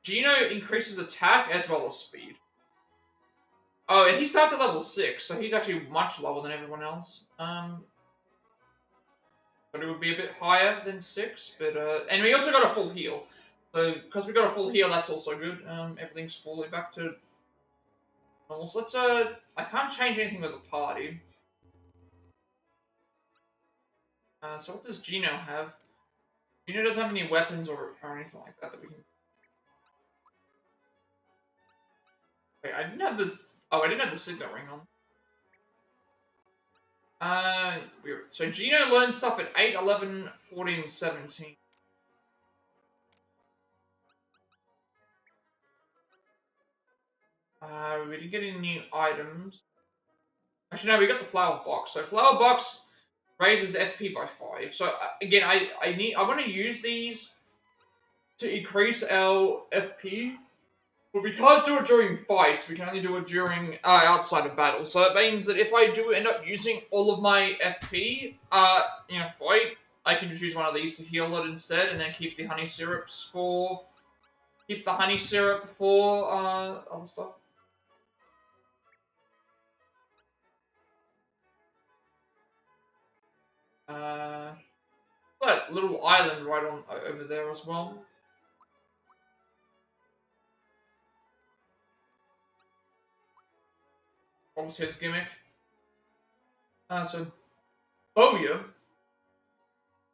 Gino increases attack as well as speed. Oh, and he starts at level 6, so he's actually much lower than everyone else. But it would be a bit higher than 6, but, and we also got a full heal. So, because we got a full heal, that's also good. Everything's fully back to normal. So let's, I can't change anything with the party. So what does Gino have? Gino doesn't have any weapons or anything like that we can... Wait, I didn't have the... Oh, I didn't have the signet ring on. Weird. So Gino learns stuff at 8, 11, 14, 17. We didn't get any new items. Actually, no, we got the flower box. So flower box raises FP by 5. So again, I want to use these to increase our FP, but we can't do it during fights. We can only do it during outside of battle. So it means that if I do end up using all of my FP in a fight, I can just use one of these to heal it instead, and then keep the honey syrups for other stuff. That little island right on over there as well. What was his gimmick? So Bowyer.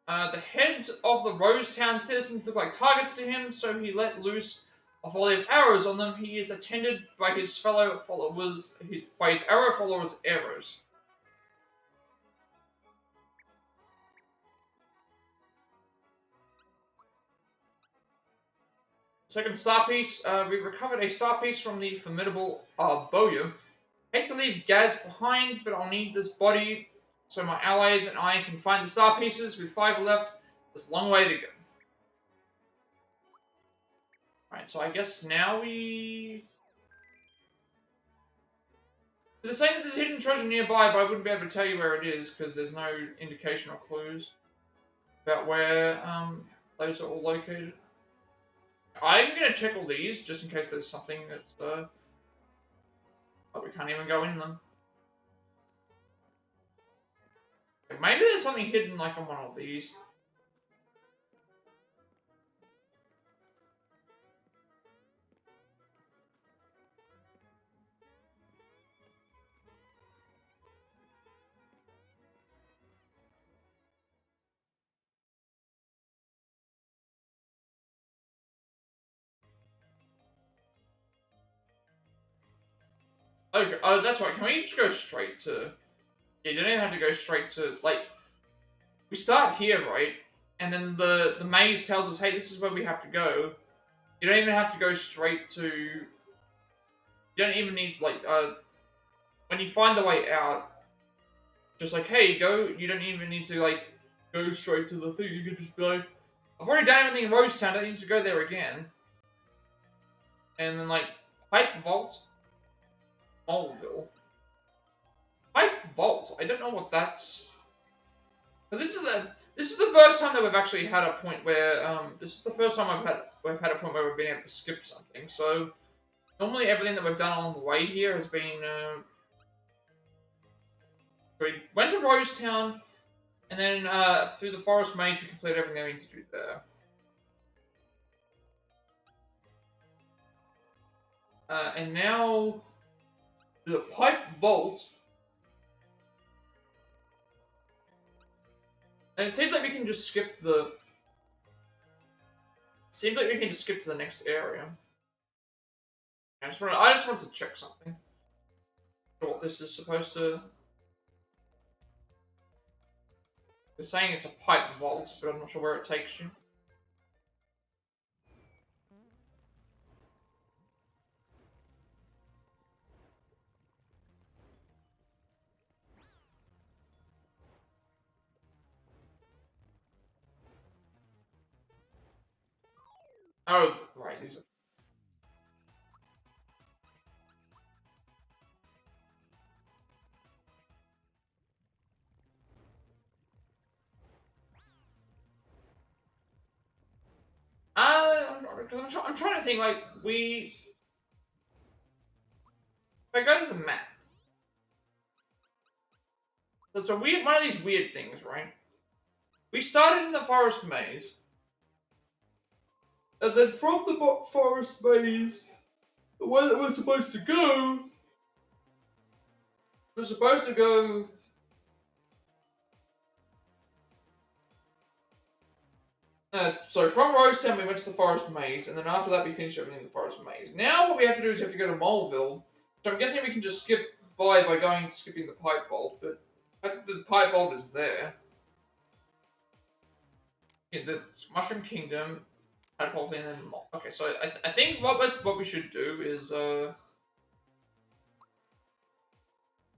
The heads of the Rosetown citizens look like targets to him, so he let loose a volley of arrows on them. He is attended by his fellow followers, by his arrow followers' arrows. Second star piece. We recovered a star piece from the formidable Bowyer. Hate to leave Gaz behind, but I'll need this body so my allies and I can find the star pieces. With 5 left, there's a long way to go. Alright, so I guess now we... They're saying that there's a hidden treasure nearby, but I wouldn't be able to tell you where it is, because there's no indication or clues about where those are all located. I'm going to check all these, just in case there's something that's... but we can't even go in them. Maybe there's something hidden, like, on one of these. Okay, oh, that's right. Can we just go straight to... Yeah, you don't even have to go straight to, like... We start here, right? And then the maze tells us, hey, this is where we have to go. You don't even have to go straight to... You don't even need, like, when you find the way out, just like, hey, go... You don't even need to, like, go straight to the thing. You can just be like, I've already done everything in Rosetown, I don't need to go there again. And then, like, Pipe Vault... Moleville. Pipe Vault? I don't know what that's... But this is the first time that we've actually had a point where this is the first time we've had a point where we've been able to skip something. So normally everything that we've done along the way here has been we went to Rosetown, and then through the forest maze we completed everything we need to do there. And now the Pipe Vault. And it seems like we can just skip the... Seems like we can just skip to the next area. I just want to check something. What this is supposed to... They're saying it's a pipe vault, but I'm not sure where it takes you. Oh, right, these are... Because I'm trying to think, like, if I go to the map, so it's a weird, one of these weird things, right? We started in the forest maze, and then from the forest maze, the way that we're supposed to go, we're supposed to go... so from Rosetown we went to the forest maze, and then after that we finished everything in the forest maze. Now what we have to do is we have to go to Moleville, so I'm guessing we can just skip by skipping the pipe vault, but the pipe vault is there. Yeah, the Mushroom Kingdom, Tadpole thing, and then okay. So I think what we should do is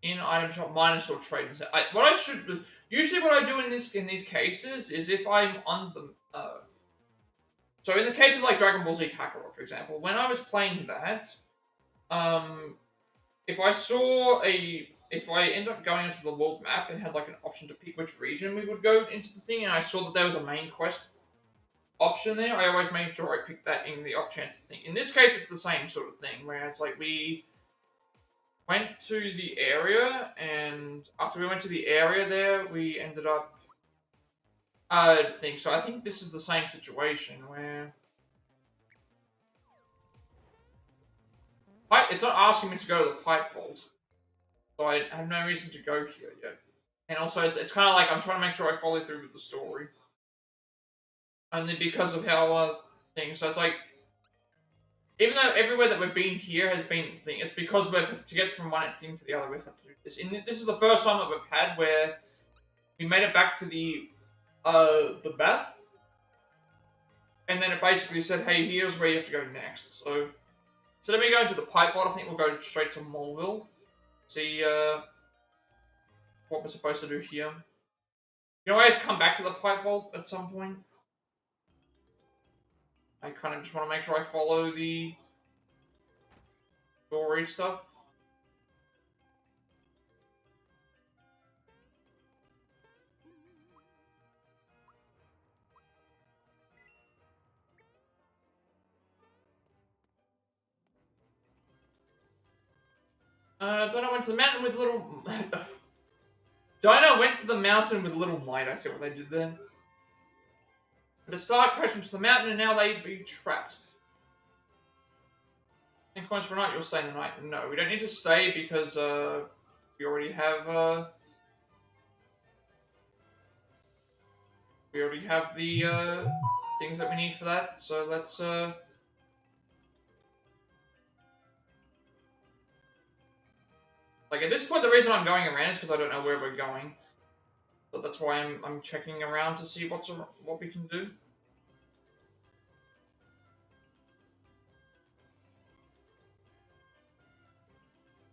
in item shop minus or trade. What I should usually what I do in these cases is if I'm on the so in the case of like Dragon Ball Z Kakarot, for example, when I was playing that, if I end up going into the world map and had like an option to pick which region we would go into the thing, and I saw that there was a main quest option there, I always made sure I picked that in the off chance thing. In this case, it's the same sort of thing, where it's like we went to the area, and after we went to the area there, we ended up thing. So I think this is the same situation where it's not asking me to go to the pipe vault, so I have no reason to go here yet. And also, it's kind of like I'm trying to make sure I follow through with the story, only because of how things. So it's like, even though everywhere that we've been here has been thing, it's because we've to get from one thing to the other. We've had to do this. This is the first time that we've had where we made it back to the map, and then it basically said, "Hey, here's where you have to go next." So instead of me going to the pipe vault, I think we'll go straight to Moleville. See what we're supposed to do here. You know, always come back to the pipe vault at some point. I kind of just want to make sure I follow the story stuff. Dino went to the mountain with little... Dino went to the mountain with little might. I see what they did there. But a star crashed into the mountain and now they'd be trapped. 10 coins for a night, you'll stay the night. No, we don't need to stay because we already have the things that we need for that. So let's like at this point the reason I'm going around is because I don't know where we're going. So that's why I'm checking around to see what we can do.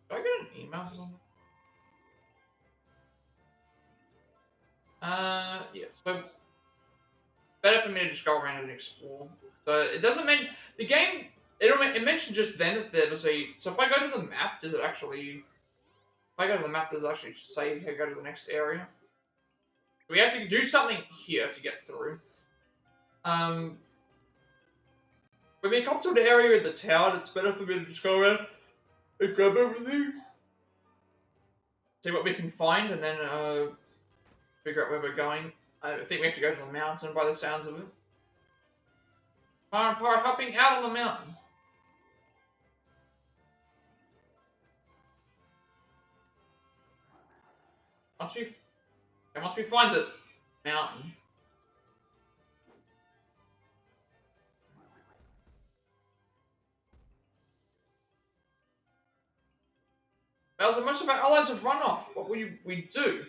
Did I get an email or something? Yeah, so better for me to just go around and explore. So it doesn't mean the game. It mentioned just then that there was a. So if I go to the map, does it actually? If I go to the map, does it actually say okay, go to the next area? We have to do something here to get through. When we come to an area in the town, it's better for me to just go around and grab everything, see what we can find, and then figure out where we're going. I think we have to go to the mountain by the sounds of it. Fire hopping out on the mountain. Once we find the mountain. Bowser, most of our allies have run off. What will we do?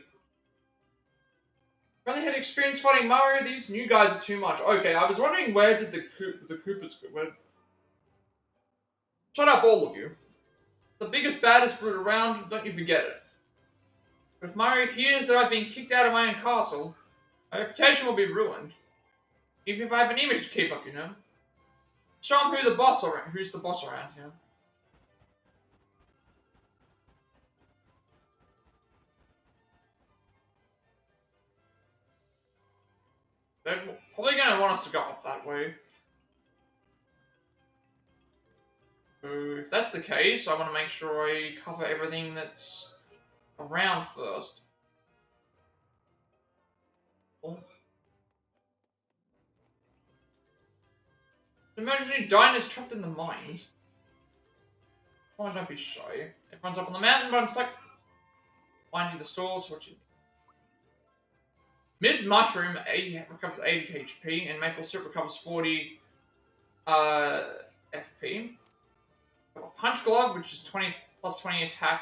We only had experience fighting Mario. These new guys are too much. Okay, I was wondering where did the Koopas go? Shut up, all of you. The biggest, baddest brute around, don't you forget it. If Mario hears that I've been kicked out of my own castle, my reputation will be ruined. Even if I have an image to keep up, you know. Show them who's the boss around here. They're probably going to want us to go up that way. So if that's the case, I want to make sure I cover everything that's around first. Oh. Emergency diners trapped in the mines. Oh, don't be shy. Everyone's up on the mountain, but I'm stuck. Find you the stores, what you need. Mid mushroom recovers 80 HP, and maple syrup recovers 40 FP. A punch glove, which is 20 plus 20 attack.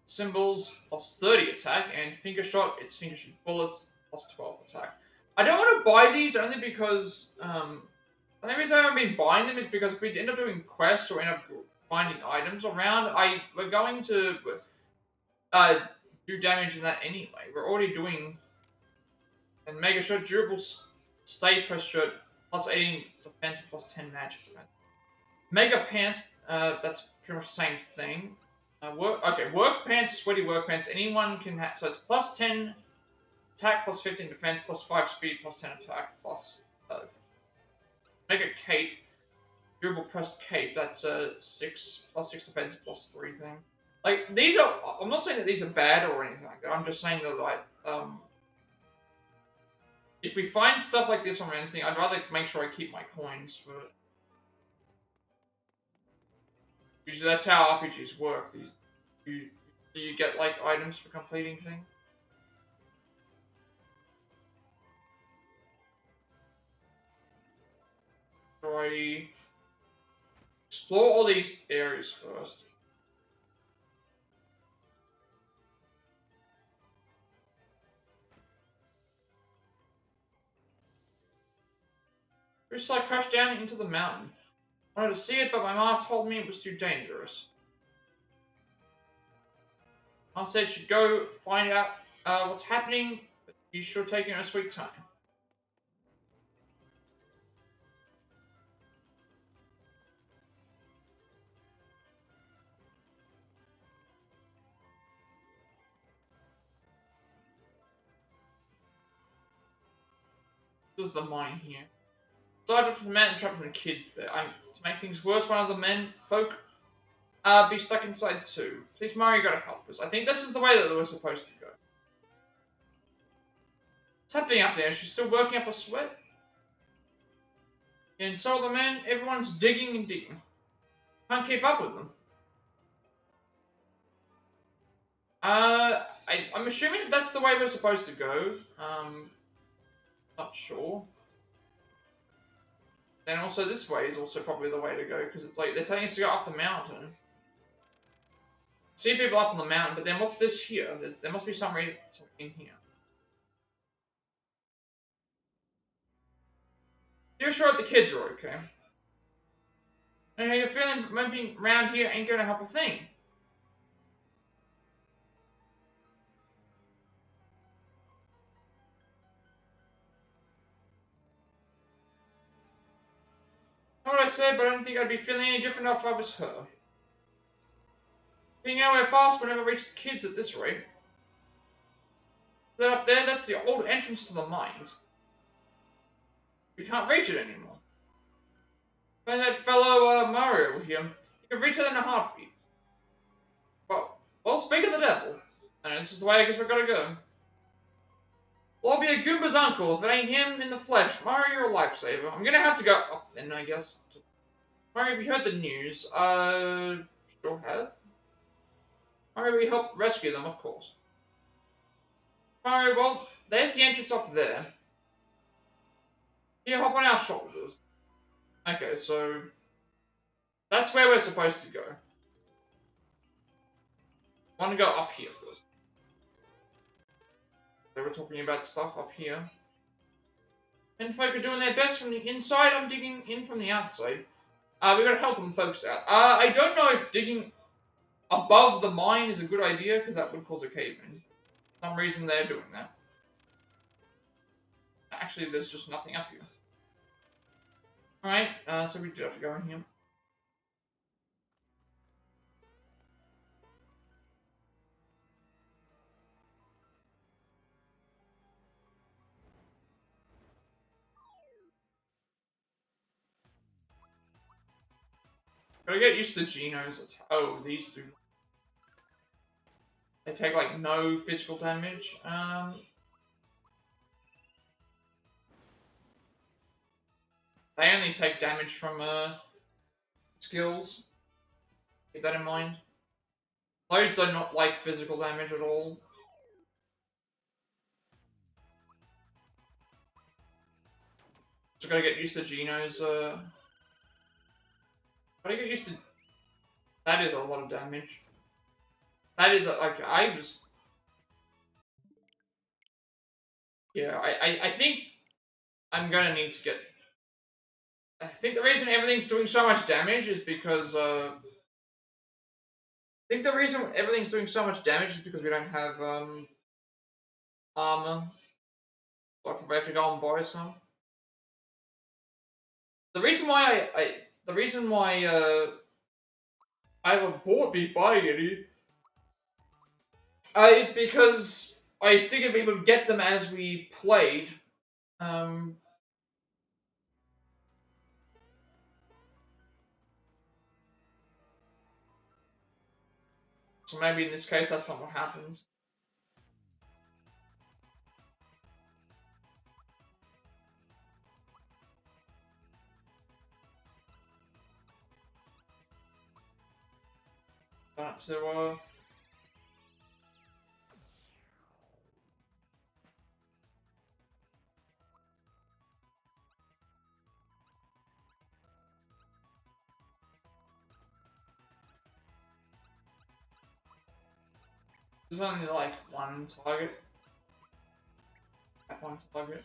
Symbols plus 30 attack, and finger shot, it's finger shoot bullets plus 12 attack. I don't want to buy these only because the only reason I haven't been buying them is because if we end up doing quests or end up finding items around, we're going to do damage in that anyway. We're already doing and mega shot durable stay press shot plus 18 defense plus 10 magic defense. Mega pants, that's pretty much the same thing. Work pants, sweaty work pants. Anyone can have, so it's plus 10 attack, plus 15 defense, plus 5 speed, plus 10 attack, plus mega cape, durable pressed cape. That's 6 plus 6 defense, plus 3 thing. Like these are. I'm not saying that these are bad or anything like that. I'm just saying that like if we find stuff like this on anything, I'd rather make sure I keep my coins for. Usually that's how RPGs work. You get like items for completing things. Try explore all these areas first. First, I crashed down into the mountain. I wanted to see it, but my mom told me it was too dangerous. I said she'd go find out what's happening, but she's sure taking her sweet time. This is the mine here. So I dropped to the mountain and trapped from the kids there. To make things worse, one of the men folk be stuck inside too. Please, Mario, you gotta help us. I think this is the way that we're supposed to go. What's happening up there? She's still working up a sweat? And so are the men, everyone's digging and digging. Can't keep up with them. I'm assuming that's the way we're supposed to go. Not sure. And also this way is also probably the way to go, because it's like, they're telling us to go up the mountain. See people up on the mountain, but then what's this here? There must be some reason in here. You're sure that the kids are okay? And how you're feeling maybe around here ain't gonna help a thing. Know what I said, but I don't think I'd be feeling any different if I was her. Being anywhere fast would never reach the kids at this rate. That up there, that's the old entrance to the mines. We can't reach it anymore. And that fellow Mario here, you can reach it in a heartbeat. Well, speak of the devil. And this is the way I guess we're gonna go. Well, I'll be a Goomba's uncle. If it ain't him in the flesh, Mario, you're a lifesaver. I'm gonna have to go up then, I guess. Mario, have you heard the news? Sure have. Mario, we helped rescue them, of course. Mario, well, there's the entrance up there. Here, hop on our shoulders. Okay, so that's where we're supposed to go. I want to go up here first. So we're talking about stuff up here. And folk are doing their best from the inside. I'm digging in from the outside. We gotta help them folks out. I don't know if digging above the mine is a good idea, because that would cause a cave-in. For some reason they're doing that. Actually, there's just nothing up here. Alright, so we do have to go in here. Gotta get used to Geno's. Oh, these do. They take like no physical damage. They only take damage from skills. Keep that in mind. Those do not like physical damage at all. So gotta get used to Geno's. Gotta get used to. That is a lot of damage. That is like I was. Yeah, I think I'm gonna need to get. I think the reason everything's doing so much damage is because I think the reason everything's doing so much damage is because we don't have armor. So I probably have to go and buy some. The reason why the reason why I haven't bought me buying any is because I figured we would get them as we played. Um, so maybe in this case that's not what happens. But so there's only like one target. One target.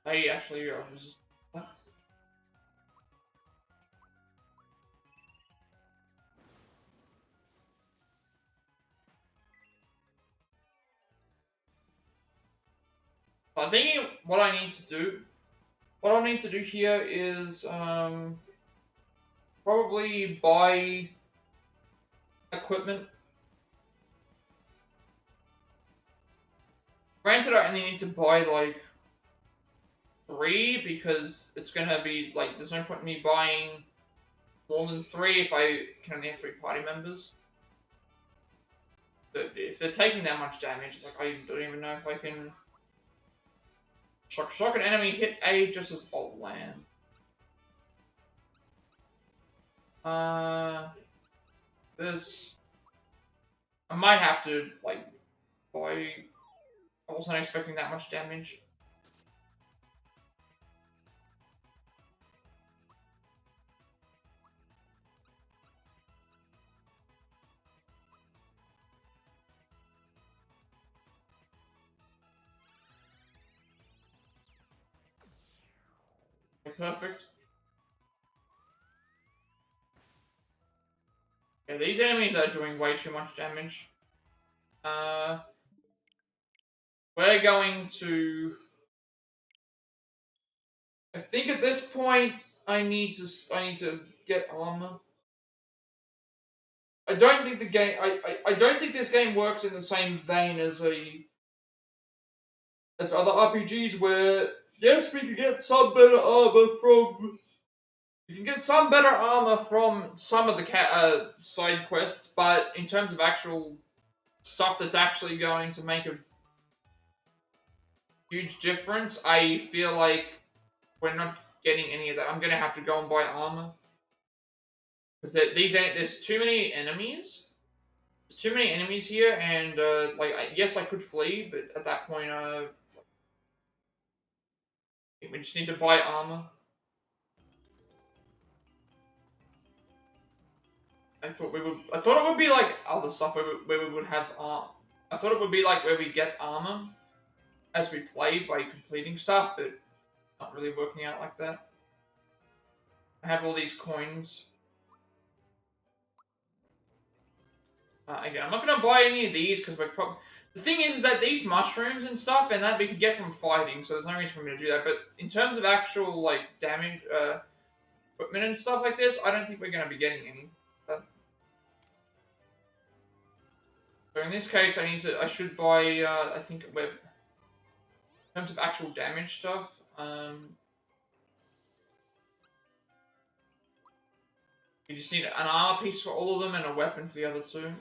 They actually are resistant. I think what I need to do here is probably buy equipment. Granted, I only need to buy like 3 because it's gonna be like there's no point in me buying more than 3 if I can only have 3 party members. But if they're taking that much damage, it's like I don't even know if I can shock an enemy, hit A just as alt land. This I might have to like buy. I wasn't expecting that much damage. Okay, perfect. Yeah, these enemies are doing way too much damage. We're going to. I think at this point I need to get armor. I don't think the game. I don't think this game works in the same vein as other RPGs where yes we can get some better armor from. You can get some better armor from some of the side quests, but in terms of actual stuff that's actually going to make a huge difference, I feel like we're not getting any of that. I'm gonna have to go and buy armor because there's too many enemies. There's too many enemies here, and like yes, I could flee, but at that point, we just need to buy armor. I thought it would be like other stuff where we would have armor. I thought it would be like where we get armor as we play by completing stuff, but it's not really working out like that. I have all these coins. Again, I'm not gonna buy any of these because The thing is that these mushrooms and stuff, and that we could get from fighting, so there's no reason for me to do that. But in terms of actual like damage, equipment and stuff like this, I don't think we're going to be getting anything. So in this case, I should buy, I think, in terms of actual damage stuff, you just need an armor piece for all of them and a weapon for the other two.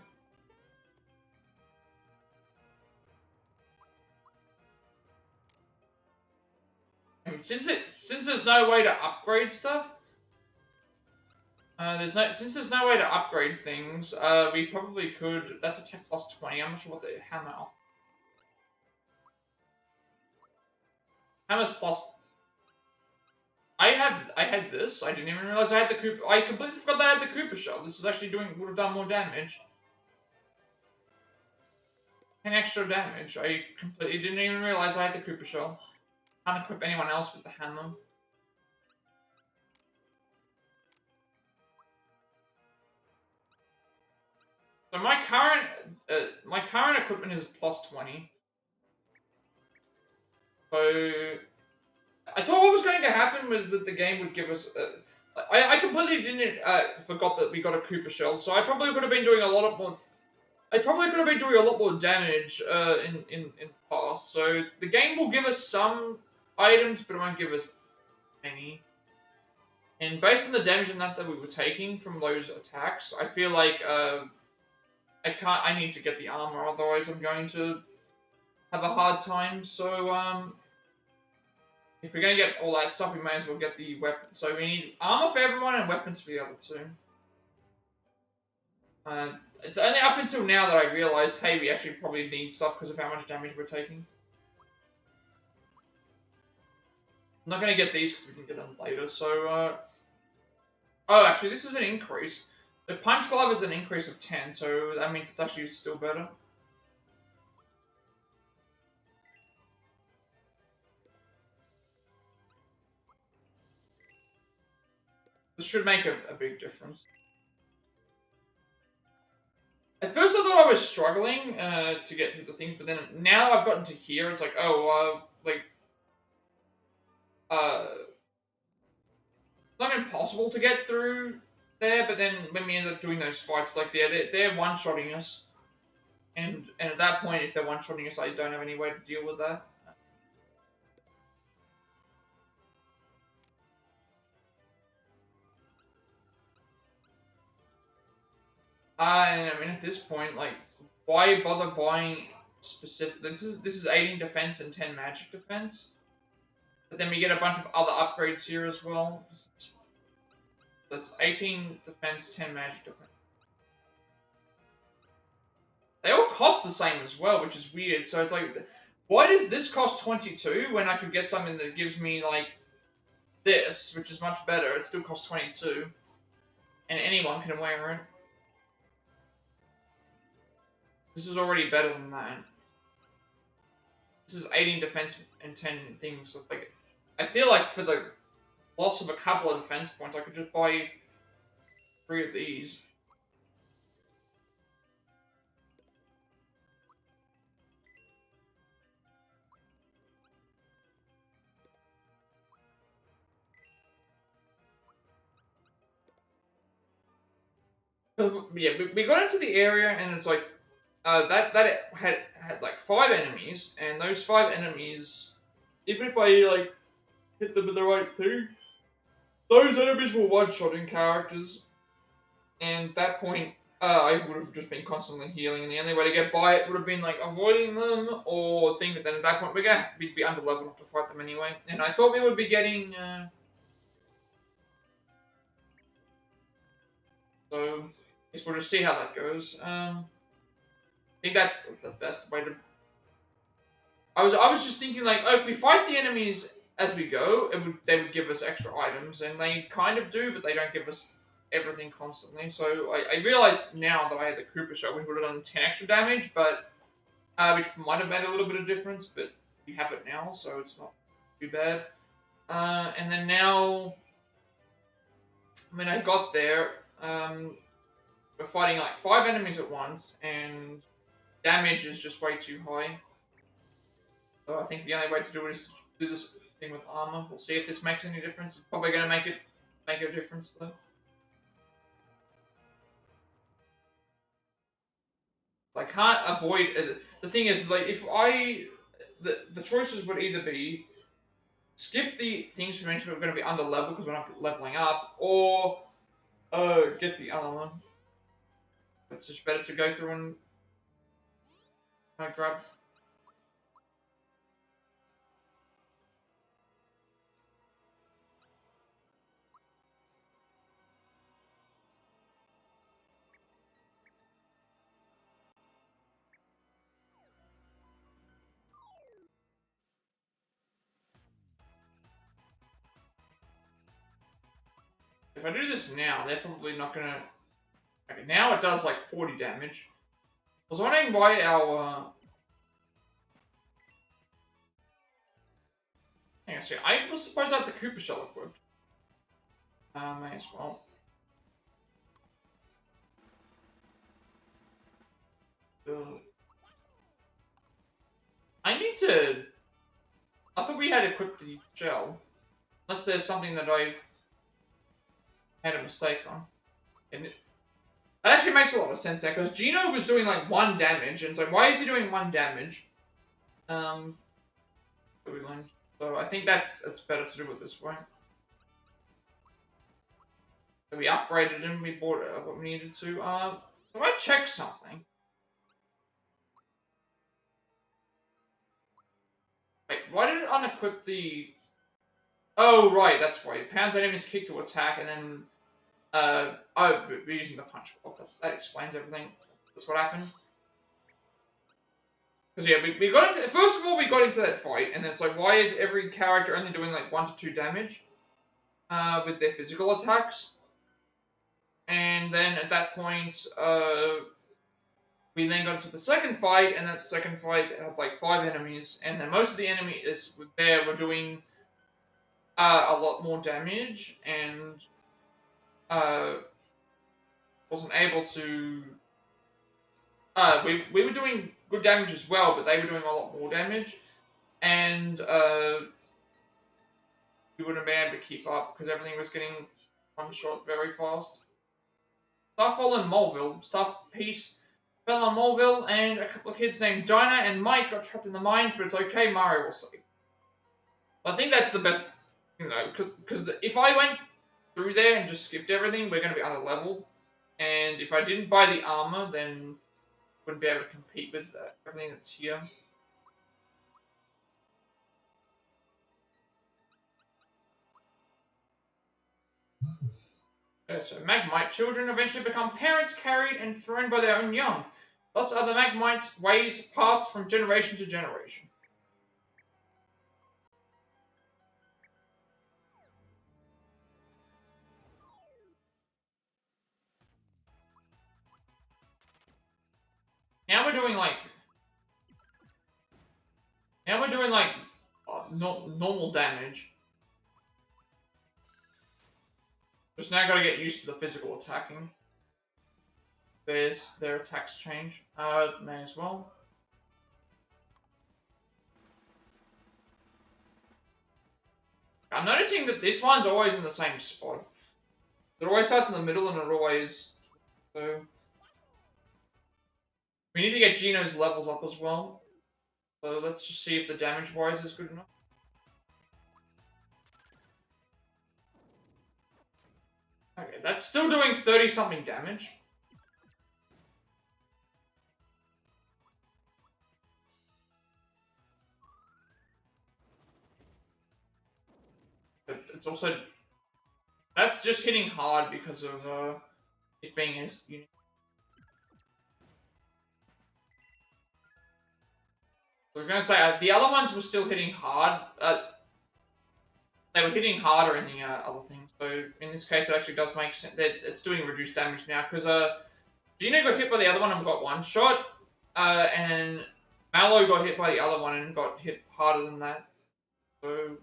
And since there's no way to upgrade stuff, since there's no way to upgrade things, we probably could. That's attack plus 20. I'm not sure what the hammer off. Hammer's plus. I had this. I didn't even realize I had the Cooper. I completely forgot that I had the Cooper shell. This is actually would have done more damage. 10 extra damage. I completely didn't even realize I had the Cooper shell. Can't equip anyone else with the hammer. So my current equipment is plus 20. So I thought what was going to happen was that the game would give us. I completely didn't forgot that we got a Cooper shell, so I probably could have been doing a lot more. I probably could have been doing a lot more damage in past. So the game will give us some items, but it won't give us any. And based on the damage and that we were taking from those attacks, I feel like I need to get the armor, otherwise I'm going to have a hard time. So if we're going to get all that stuff, we may as well get the weapon. So we need armor for everyone and weapons for the other two. It's only up until now that I realized, hey, we actually probably need stuff because of how much damage we're taking. I'm not going to get these because we can get them later, so... Oh, actually, this is an increase. The punch glove is an increase of 10, so that means it's actually still better. This should make a big difference. At first I thought I was struggling to get through the things, but then now I've gotten to here, it's like, oh, it's not impossible to get through there, but then when we end up doing those fights, like they're one-shotting us. And at that point, if they're one-shotting us, I don't have any way to deal with that. And I mean, at this point, like, why bother buying specific? This is 18 defense and 10 magic defense. But then we get a bunch of other upgrades here as well. That's 18 defense, 10 magic defense. They all cost the same as well, which is weird. So it's like, why does this cost 22 when I could get something that gives me, like, this, which is much better? It still costs 22. And anyone can wear it. This is already better than that. This is 18 defense and 10 things. So like, I feel like for the loss of a couple of defense points, I could just buy 3 of these. Yeah, we got into the area and it's like, that it had like 5 enemies, and those 5 enemies, even if I like hit them with the right thing, those enemies were one-shotting characters, and at that point, I would have just been constantly healing, and the only way to get by it would have been like avoiding them or thing. But then at that point, we'd be under leveled to fight them anyway, and I thought we would be getting. So, I guess we'll just see how that goes. I think that's the best way to. I was just thinking like, oh, if we fight the enemies as we go, they would give us extra items, and they kind of do, but they don't give us everything constantly. So I realized now that I had the Cooper shell, which would have done 10 extra damage, but which might have made a little bit of difference, but we have it now, so it's not too bad. And then now, I mean, I got there. We're fighting like 5 enemies at once, and damage is just way too high. So I think the only way to do it is to do this thing with armor. We'll see if this makes any difference. It's probably going to make a difference though. I can't avoid the thing is like if the choices would either be skip the things we mentioned we're going to be under level because we're not leveling up, or get the other one. It's just better to go through and grab. If I do this now, they're probably not going to. Okay, now it does like 40 damage. I was wondering why our. Hang on, see, I was supposed to have the Cooper Shell equipped. May as well. I need to. I thought we had equipped the shell. Unless there's something that I've had a mistake on. And that actually makes a lot of sense there, because Gino was doing like 1 damage, and so why is he doing 1 damage? So we learned. So I think that's better to do it this way. So we upgraded him, we bought what we needed to. So I check something. Wait, why did it unequip the... Oh, right, that's why. It pounds enemies kick to attack, and then... oh, we're using the punch block. That explains everything. That's what happened. Because, yeah, we got into... First of all, we got into that fight, and then it's like, why is every character only doing, like, 1 to 2 damage? With their physical attacks. And then, at that point, we then got to the second fight, and that second fight had, like, 5 enemies, and then most of the enemies there were doing... a lot more damage, and wasn't able to. We were doing good damage as well, but they were doing a lot more damage, and we wouldn't have been able to keep up because everything was getting one shot very fast. Stuff all in Moleville. Stuff Peace fell on Moleville, and a couple of kids named Dinah and Mike got trapped in the mines, but it's okay. Mario will save. I think that's the best. You know, because if I went through there and just skipped everything, we're going to be under leveled. And if I didn't buy the armor, then wouldn't be able to compete with everything that's here. So Magmite children eventually become parents carried and thrown by their own young. Thus are the Magmite's ways passed from generation to generation. Now we're doing like normal damage. Just now got to get used to the physical attacking. Their attacks change. May as well. I'm noticing that this one's always in the same spot. It always starts in the middle, and it always... So... We need to get Gino's levels up as well. So let's just see if the damage-wise is good enough. Okay, that's still doing 30-something damage. But it's also... That's just hitting hard because of it being a unit. So we're going to say the other ones were still hitting hard. They were hitting harder in the other thing. So in this case, it actually does make sense. It's doing reduced damage now because Gino got hit by the other one and got 1 shot, and Mallow got hit by the other one and got hit harder than that. So.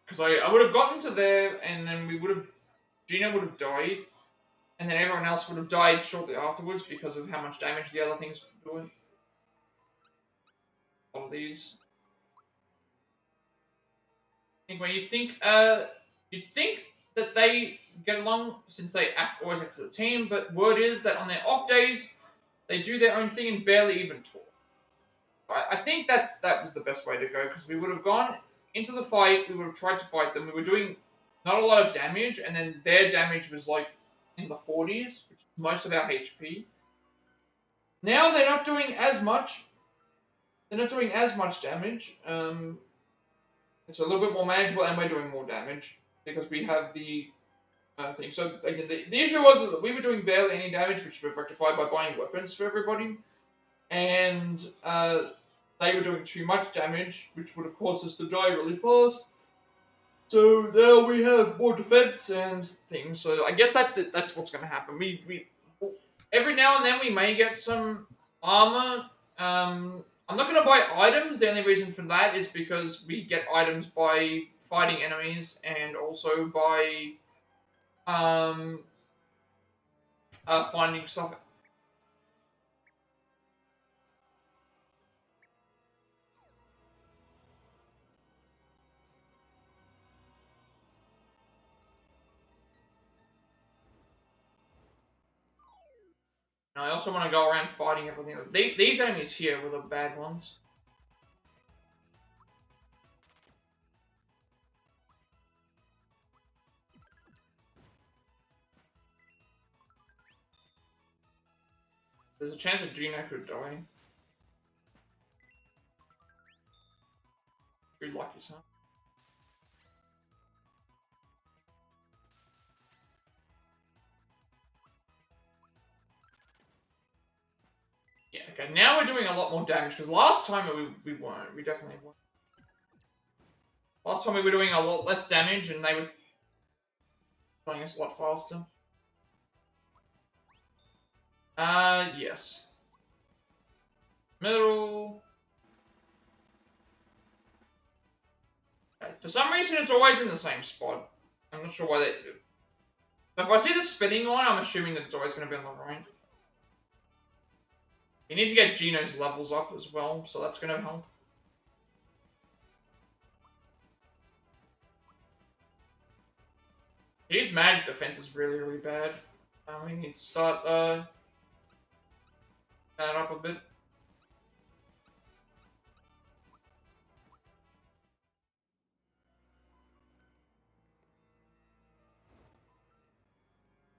Because I would have gotten to there, and then Gino would have died, and then everyone else would have died shortly afterwards because of how much damage the other things were doing. All of these. I think when you'd think that they get along since they always act as a team, but word is that on their off days, they do their own thing and barely even talk. I think that was the best way to go, because we would have gone into the fight, we would have tried to fight them, we were doing not a lot of damage, and then their damage was like in the 40s, which is most of our HP. Now they're not doing as much. They're not doing as much damage. It's a little bit more manageable, and we're doing more damage because we have the thing. So again, the issue was that we were doing barely any damage, which we've rectified by buying weapons for everybody, and they were doing too much damage, which would have caused us to die really fast. So now we have more defense and things. So I guess that's what's going to happen. We every now and then we may get some armor. I'm not going to buy items. The only reason for that is because we get items by fighting enemies and also by finding stuff. And I also want to go around fighting everything. These enemies here were the bad ones. There's a chance that Gino could die. Pretty lucky, son. Yeah, okay, now we're doing a lot more damage, because last time we weren't. We definitely weren't. Last time we were doing a lot less damage, and they were killing us a lot faster. Yes. Middle. Okay. For some reason, it's always in the same spot. I'm not sure why they... But if I see the spinning line, I'm assuming that it's always going to be on the right. You need to get Gino's levels up as well, so that's going to help. His magic defense is really, really bad. We need to start that up a bit.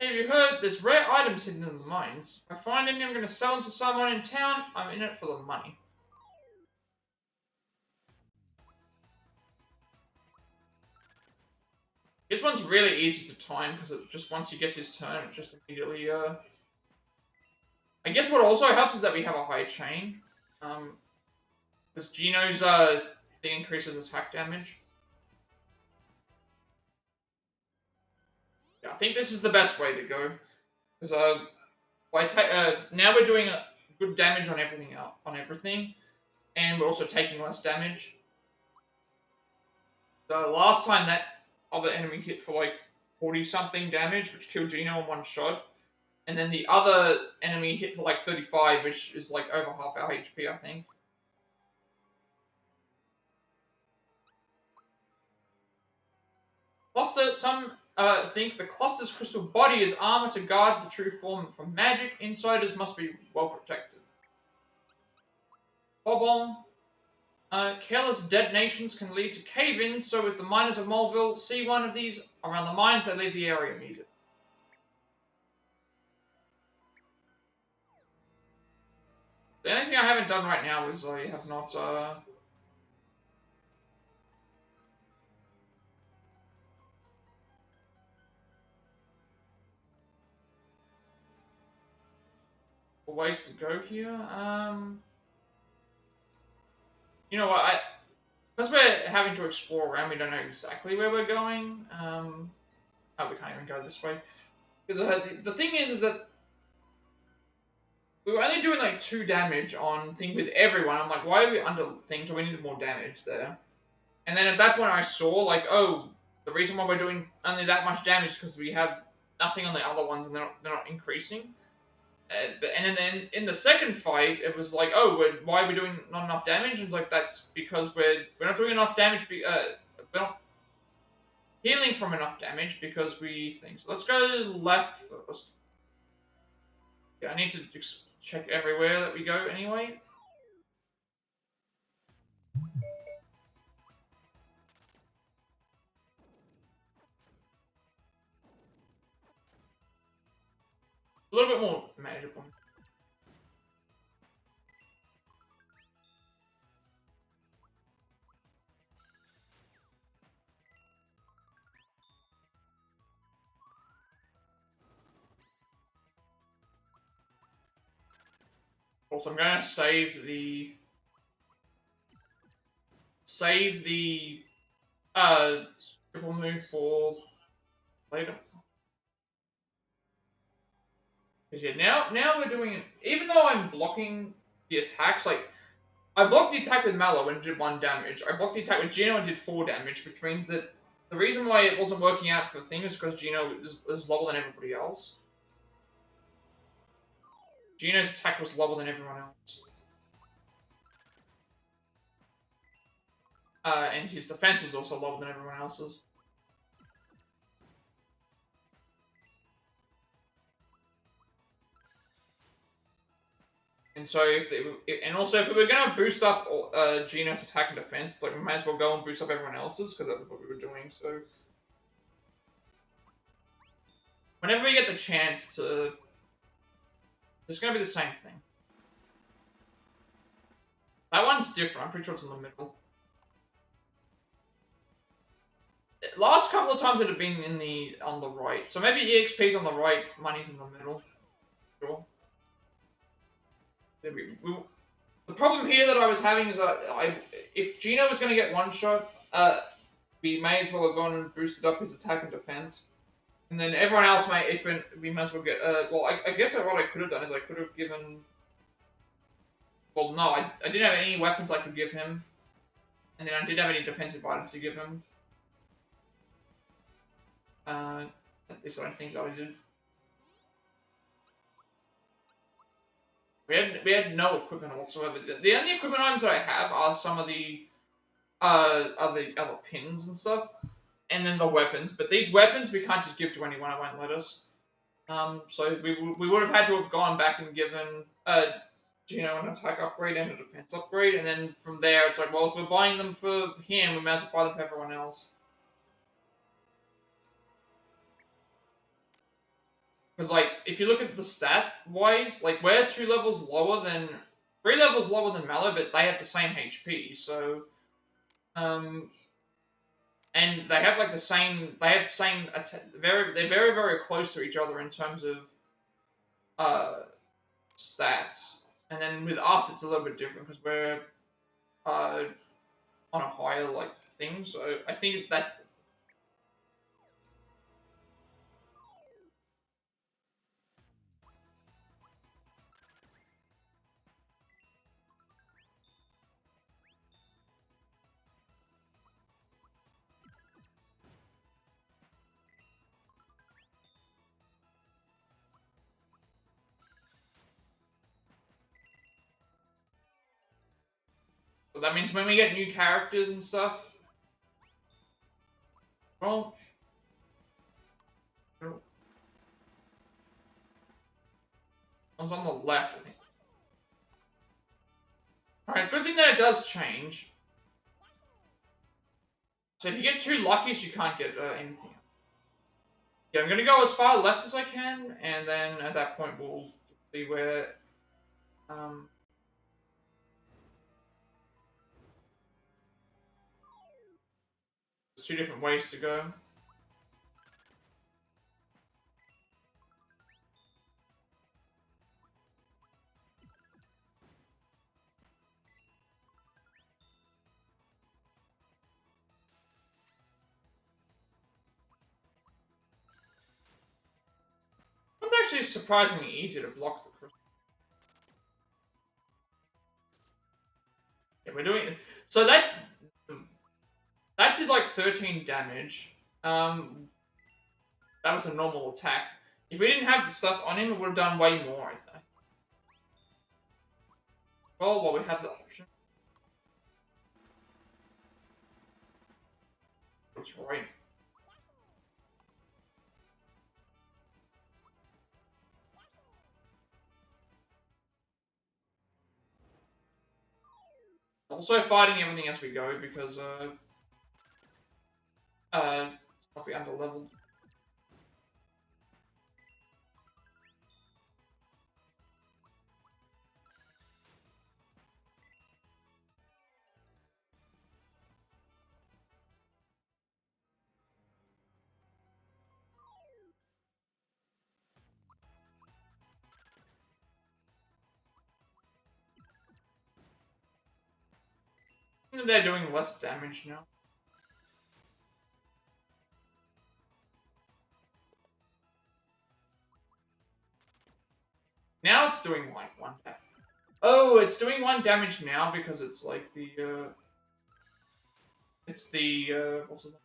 Have you heard? There's rare items hidden in the mines. If I find any, I'm going to sell them to someone in town. I'm in it for the money. This one's really easy to time, because it just once he gets his turn, it just immediately, I guess what also helps is that we have a high chain. Because Gino's, thing increases attack damage. Yeah, I think this is the best way to go. Because, now we're doing good damage on everything, and we're also taking less damage. So last time that other enemy hit for like 40-something damage, which killed Gino in one shot. And then the other enemy hit for like 35, which is like over half our HP, I think. Cluster, some think the Cluster's crystal body is armor to guard the true form from magic. Insiders must be well protected. Bomb. Careless detonations can lead to cave-ins, so if the miners of Moleville see one of these around the mines, they leave the area immediately. The only thing I haven't done right now is I have not, ways to go here. You know what, because we're having to explore around, we don't know exactly where we're going. Oh, we can't even go this way. Because the thing is that we were only doing like 2 damage on thing with everyone. I'm like, why are we under thing? So we needed more damage there. And then at that point I saw like, oh, the reason why we're doing only that much damage is because we have nothing on the other ones, and they're not increasing. And then in the second fight, it was like, oh, why are we doing not enough damage? And it's like, that's because we're not doing enough damage. We're not healing from enough damage because we think. So let's go left first. Yeah, I need to check everywhere that we go anyway. A little bit more manageable. Also, I'm gonna save the triple move for later. Because yeah, now we're doing it. Even though I'm blocking the attacks, like I blocked the attack with Mallow and did 1 damage. I blocked the attack with Gino and did 4 damage, which means that the reason why it wasn't working out for the thing is because Gino is lower than everybody else. Gino's attack was lower than everyone else. And his defense was also lower than everyone else's. And so if we were gonna boost up Gino's attack and defense, it's like we might as well go and boost up everyone else's because that's what we were doing. So whenever we get the chance to, it's gonna be the same thing. That one's different. I'm pretty sure it's in the middle. Last couple of times it had been on the right. So maybe EXP's on the right, money's in the middle. Sure. The problem here that I was having is that if Gino was going to get one shot, we may as well have gone and boosted up his attack and defense. And then everyone else we might as well get, well, I guess what I could have done is I could have given, well, no, I didn't have any weapons I could give him. And then I didn't have any defensive items to give him. At least I don't think that I did. We had no equipment whatsoever. The only equipment items that I have are some of the other pins and stuff, and then the weapons. But these weapons we can't just give to anyone. It won't let us. So we would have had to have gone back and given Gino an attack upgrade and a defense upgrade, and then from there it's like, well, if we're buying them for him, we might as well buy them for everyone else. Because, like, if you look at the stat-wise, like, we're 3 levels lower than Mallow, but they have the same HP, so, and they have, like, they're very, very close to each other in terms of, stats. And then with us, it's a little bit different, because we're, on a higher, like, thing, so I think that. So that means when we get new characters and stuff, well, one's on the left, I think. Alright, good thing that it does change. So if you get 2 luckies, you can't get anything. Yeah, I'm gonna go as far left as I can, and then at that point we'll see where. There's 2 different ways to go. It's actually surprisingly easy to block the crystal. Yeah, we're doing so that did like 13 damage. that was a normal attack. If we didn't have the stuff on him, it would have done way more, I think. Well, we have the option. That's right. Also fighting everything as we go because it's not be under leveled. They're doing less damage now. Now it's doing like 1 damage. Oh, it's doing 1 damage now because it's like the it's the what's his name?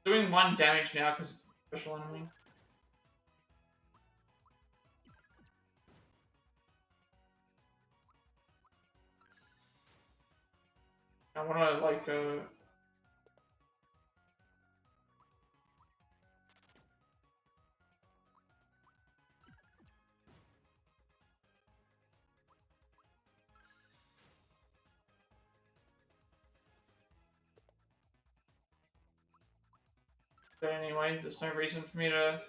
Doing 1 damage now because it's the special enemy. I wanna like but anyway, there's no reason for me to.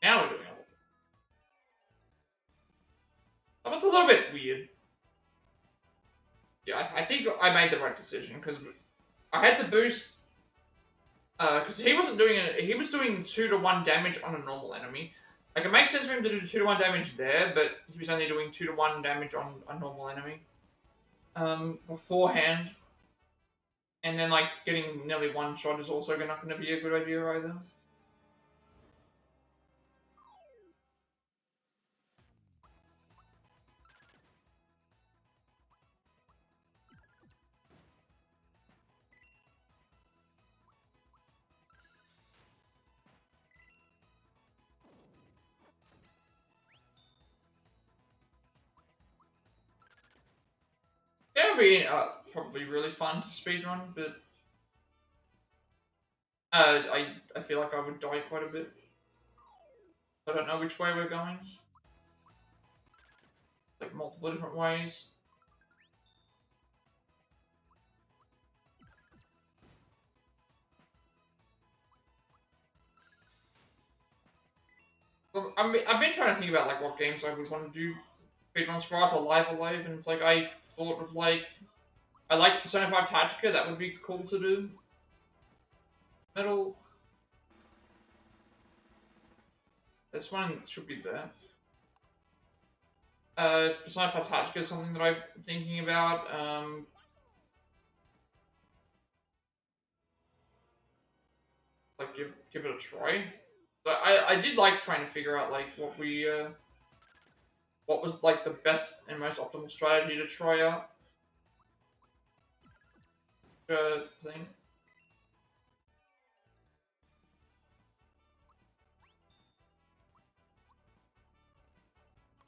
Now we're doing it. Oh, it's a little bit weird. Yeah, I think I made the right decision because I had to boost. Because he wasn't doing it. He was doing 2-to-1 damage on a normal enemy. Like it makes sense for him to do 2-to-1 damage there, but he was only doing 2-to-1 damage on a normal enemy. Beforehand, and then like getting nearly 1 shot is also not going to be a good idea either. It would be probably really fun to speedrun, but I feel like I would die quite a bit. I don't know which way we're going. Like multiple different ways. So, I've been trying to think about like what games I would want to do speedruns for after Live Alive, and it's like I thought of like I liked Persona 5 Tactica. That would be cool to do. Metal. This one should be there. Persona 5 Tactica is something that I'm thinking about. Like give it a try. But I did like trying to figure out like what was like the best and most optimal strategy to try out. Things.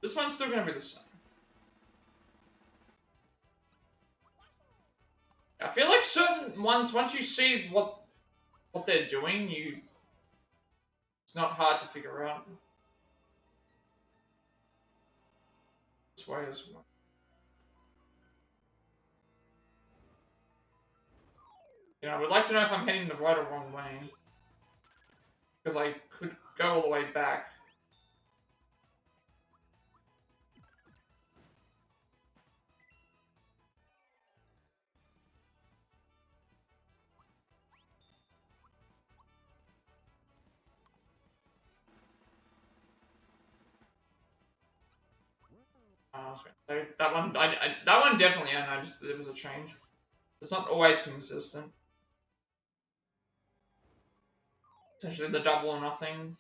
This one's still gonna be the same. I feel like certain ones, once you see what they're doing, it's not hard to figure out. This way as well. You know, I would like to know if I'm heading the right or wrong way. Because I could go all the way back. So that one, that one definitely I noticed that there was a change. It's not always consistent. Essentially the double or nothing.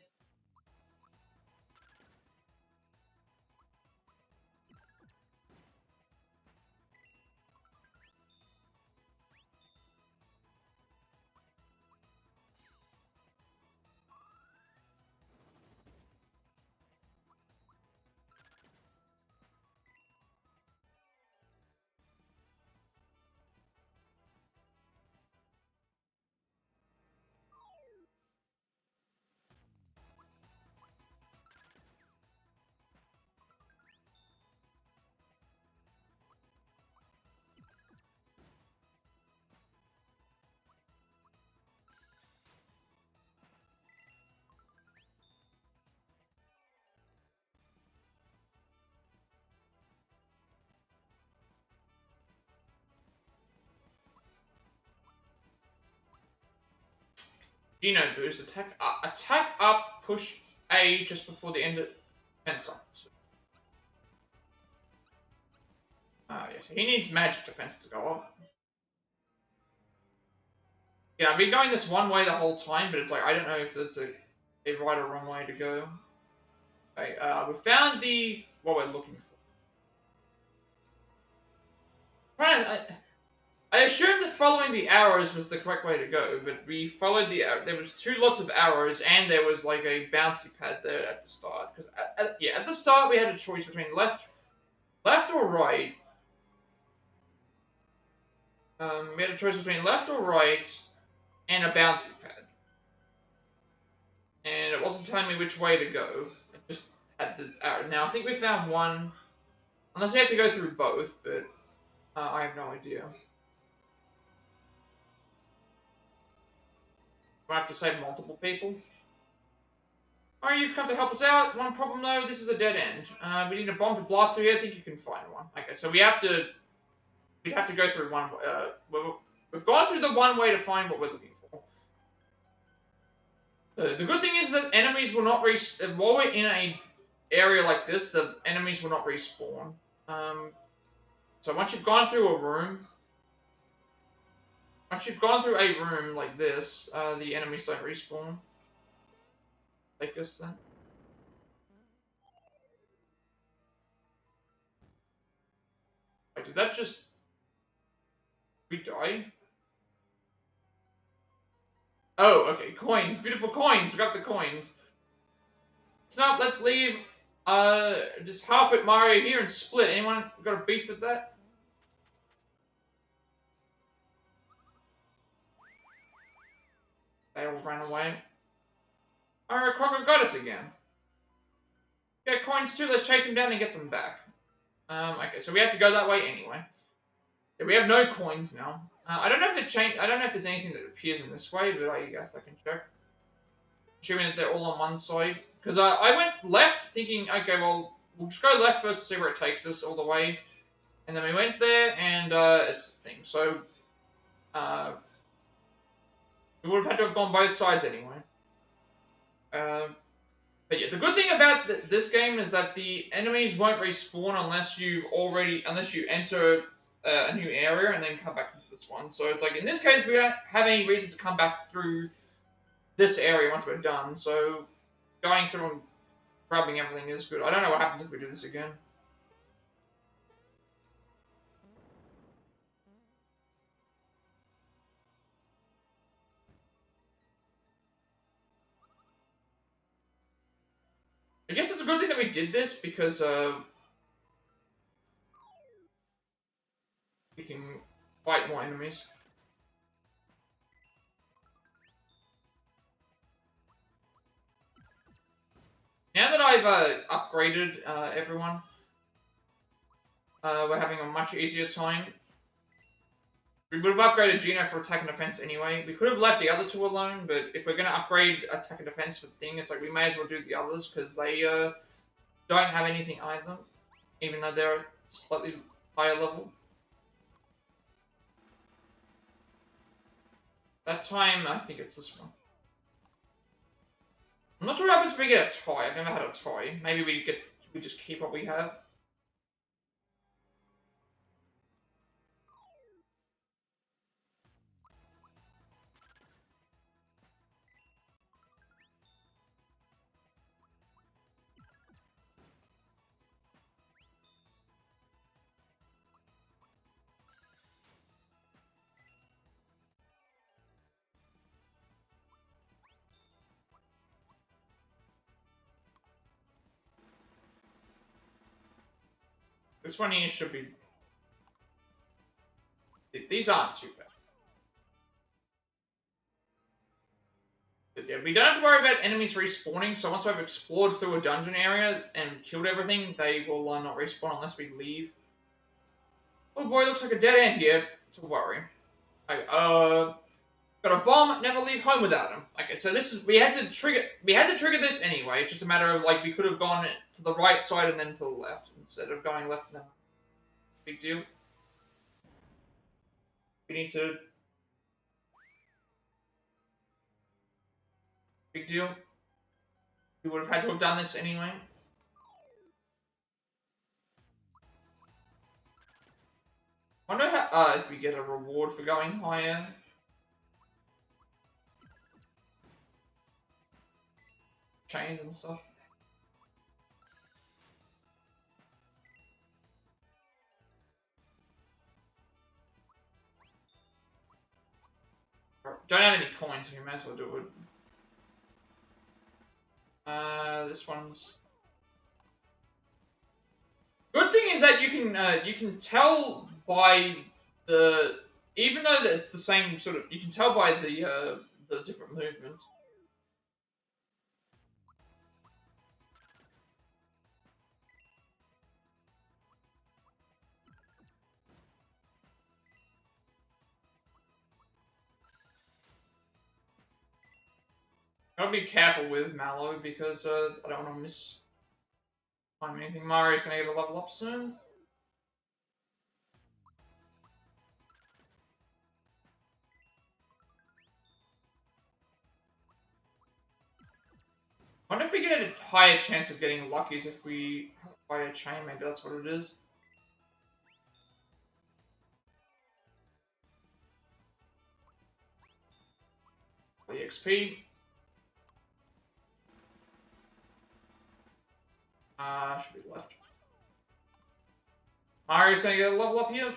Geno boost, attack up, push A just before the end of defense cycles. Ah, yes, he needs magic defense to go up. Yeah, I've been going this one way the whole time, but it's like, I don't know if it's a right or wrong way to go. Okay, we found what we're looking for. I assumed that following the arrows was the correct way to go, but we followed there was two lots of arrows, and there was like a bouncy pad there at the start. Because at the start we had a choice between left or right. We had a choice between left or right, and a bouncy pad. And it wasn't telling me which way to go. It just had the arrow. Now I think we found one, unless we have to go through both, but I have no idea. Do I have to save multiple people? Alright, you've come to help us out. One problem though, this is a dead end. We need a bomb to blast through here. I think you can find one. Okay, so we'd have to go through one. We've gone through the one way to find what we're looking for. The good thing is that enemies will not while we're in a area like this, the enemies will not respawn. So once you've gone through a room, like this, the enemies don't respawn. Take this then. Wait, did that just... we die? Oh, okay, coins. Beautiful coins. Got the coins. So let's leave just half with Mario here and split. Anyone got a beef with that? They all ran away. Alright, Crocker got us again. Get coins too, let's chase him down and get them back. Okay, so we have to go that way anyway. Yeah, we have no coins now. I don't know if it changed. I don't know if there's anything that appears in this way, but I guess I can check. Assuming that they're all on one side. Because I went left thinking, okay, well, we'll just go left first to see where it takes us all the way. And then we went there, and it's the thing. So, we would have had to have gone both sides anyway. But yeah, the good thing about this game is that the enemies won't respawn unless you enter a new area and then come back into this one. So it's like, in this case, we don't have any reason to come back through this area once we're done. So going through and grabbing everything is good. I don't know what happens if we do this again. I guess it's a good thing that we did this because we can fight more enemies. Now that I've upgraded everyone, we're having a much easier time. We would have upgraded Geno for attack and defense anyway. We could have left the other two alone, but if we're going to upgrade attack and defense for the thing, it's like we may as well do the others because they don't have anything either, even though they're slightly higher level. That time, I think it's this one. I'm not sure what happens if we get a tie. I've never had a tie. Maybe we just keep what we have. This one here should be... These aren't too bad. But yeah, we don't have to worry about enemies respawning, so once I've explored through a dungeon area and killed everything, they will not respawn unless we leave. Oh boy, looks like a dead end here. To worry. Got a bomb, never leave home without him. Okay, so this is... We had to trigger this anyway, it's just a matter of, like, we could have gone to the right side and then to the left, instead of going left and then... Big deal. We need to... Big deal. We would have had to have done this anyway. Wonder how, if we get a reward for going higher. Chains and stuff. Don't have any coins, so you may as well do it. This one's... Good thing is that you can tell by the... Even though it's the same sort of... You can tell by the different movements. Gotta be careful with Mallow because I don't want to find anything. Mario's gonna get a level up soon. I wonder if we get a higher chance of getting luckies if we buy a chain. Maybe that's what it is. The XP. Should be left. Mario's gonna get a level up here.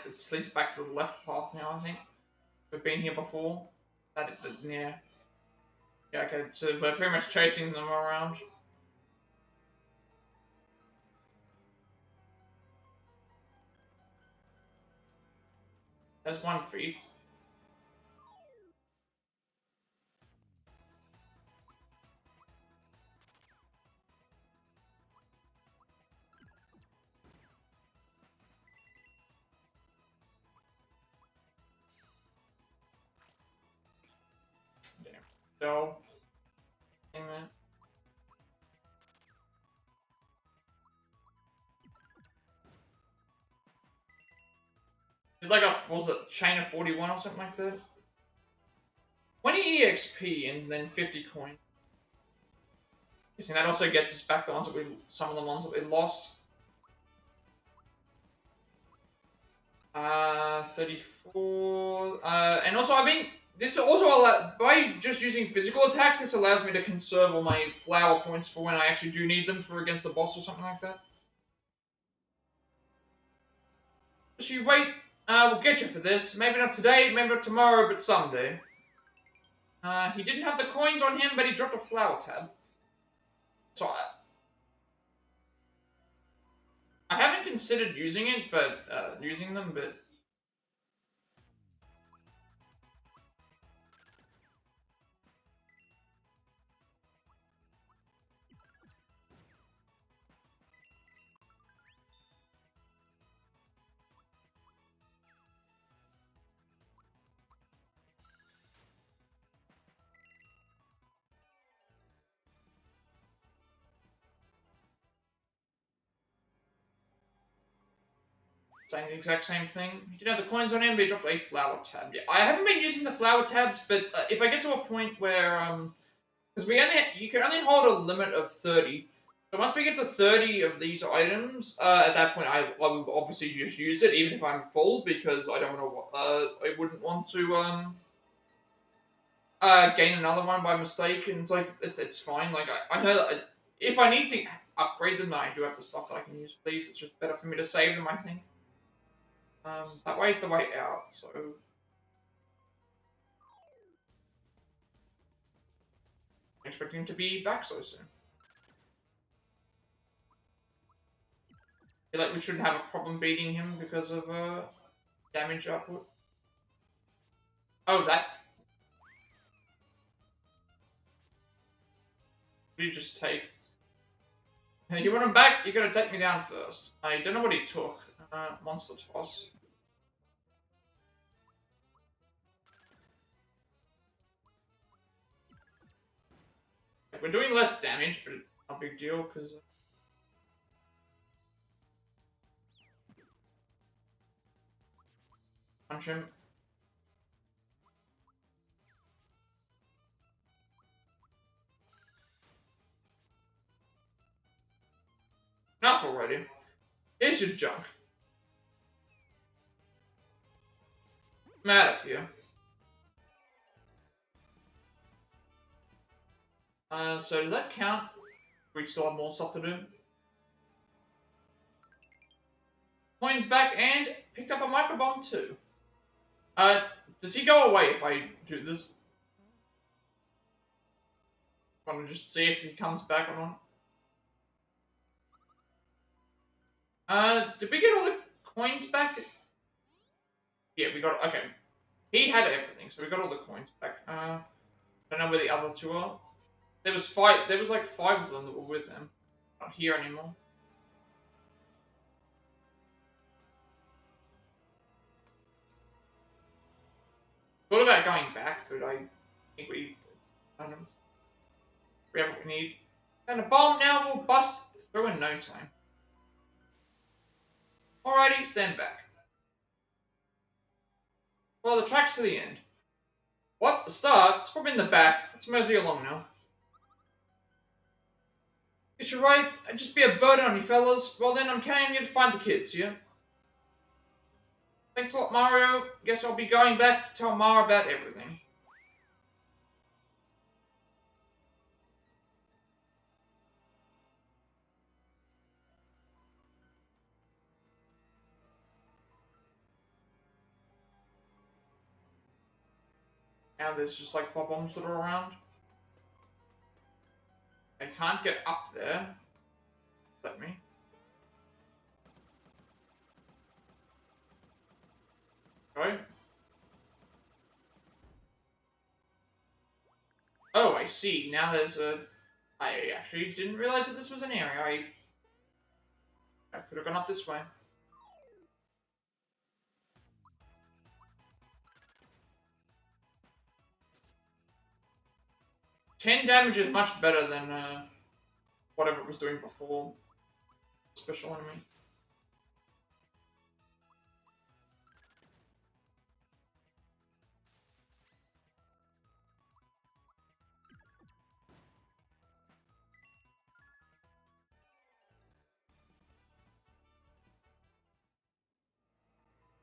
It leads back to the left path now, I think. We've been here before. Yeah. Yeah, okay, so we're pretty much chasing them around. There's one thief. So, amen. Like what was it, chain of 41 or something like that? 20 EXP and then 50 coin. And that also gets us back the ones that some of the ones that we lost. 34. And also, I mean, this also by just using physical attacks, this allows me to conserve all my flower points for when I actually do need them for against the boss or something like that. So you wait, we'll get you for this. Maybe not today, maybe not tomorrow, but someday. He didn't have the coins on him, but he dropped a flower tab. So I haven't considered using it, but using them, but. Saying the exact same thing. He didn't have the coins on him, but he dropped a flower tab. Yeah, I haven't been using the flower tabs, but if I get to a point where, because you can only hold a limit of 30. So once we get to 30 of these items, at that point I will obviously just use it, even if I'm full, because I don't want to, I wouldn't want to, gain another one by mistake, and it's like it's fine. Like I know that if I need to upgrade them, then I do have the stuff that I can use for these. It's just better for me to save them, I think. That way's the way out. So I'm expecting him to be back so soon. I feel like we shouldn't have a problem beating him because of damage output. Oh, that. You just take. If you want him back, you gotta take me down first. I don't know what he took. Monster toss. We're doing less damage, but it's not a big deal because. Punch him. Enough already. Here's your junk. I'm out of here. So does that count? We still have more stuff to do. Coins back and picked up a microbomb too. Does he go away if I do this? I want to just see if he comes back or not. Did we get all the coins back? Yeah, we got. Okay, he had everything, so we got all the coins back. I don't know where the other two are. There was five. There was like 5 of them that were with him. Not here anymore. Thought about going back, but I think we don't know. We have what we need. And a bomb now will bust through in no time. Alrighty, stand back. Well, the track's to the end. What? The start? It's probably in the back. Let's mosey along now. Guess you're right. I'd just be a burden on you fellas. Well then, I'm carrying you to find the kids, yeah? Thanks a lot, Mario. Guess I'll be going back to tell Ma about everything. Now there's just like pop-bombs that are around. I can't get up there. Let me. Right? Oh, I see. Now there's a... I actually didn't realize that this was an area. I could have gone up this way. $10 damage is much better than whatever it was doing before. Special enemy.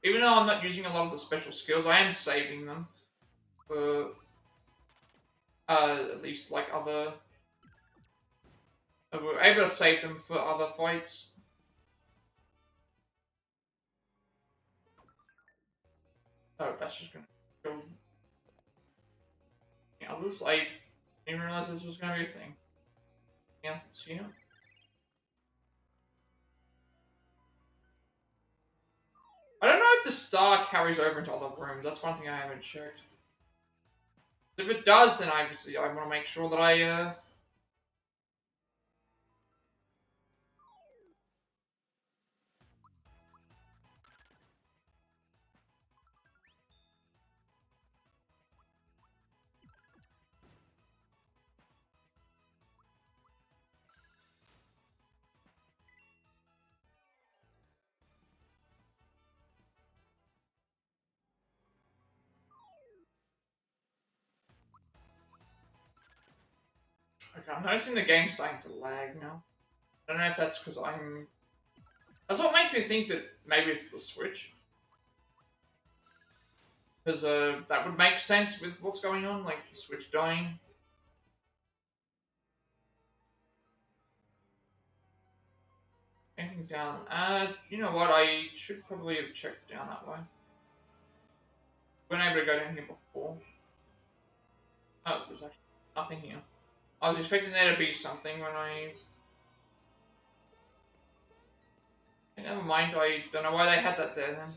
Even though I'm not using a lot of the special skills, I am saving them for at least like other. We're able to save them for other fights. Oh, that's just gonna go. The others, I didn't realize this was gonna be a thing. Anything else that's here? I don't know if the star carries over into other rooms. That's one thing I haven't checked. If it does, then obviously I want to make sure that I Okay, I'm noticing the game starting to lag now. I don't know if that's because I'm... That's what makes me think that maybe it's the Switch. because that would make sense with what's going on, like the Switch dying. Anything down? You know what? I should probably have checked down that way. We're able to go down here before. Oh, there's actually nothing here. I was expecting there to be something when I... Never mind, I don't know why they had that there then.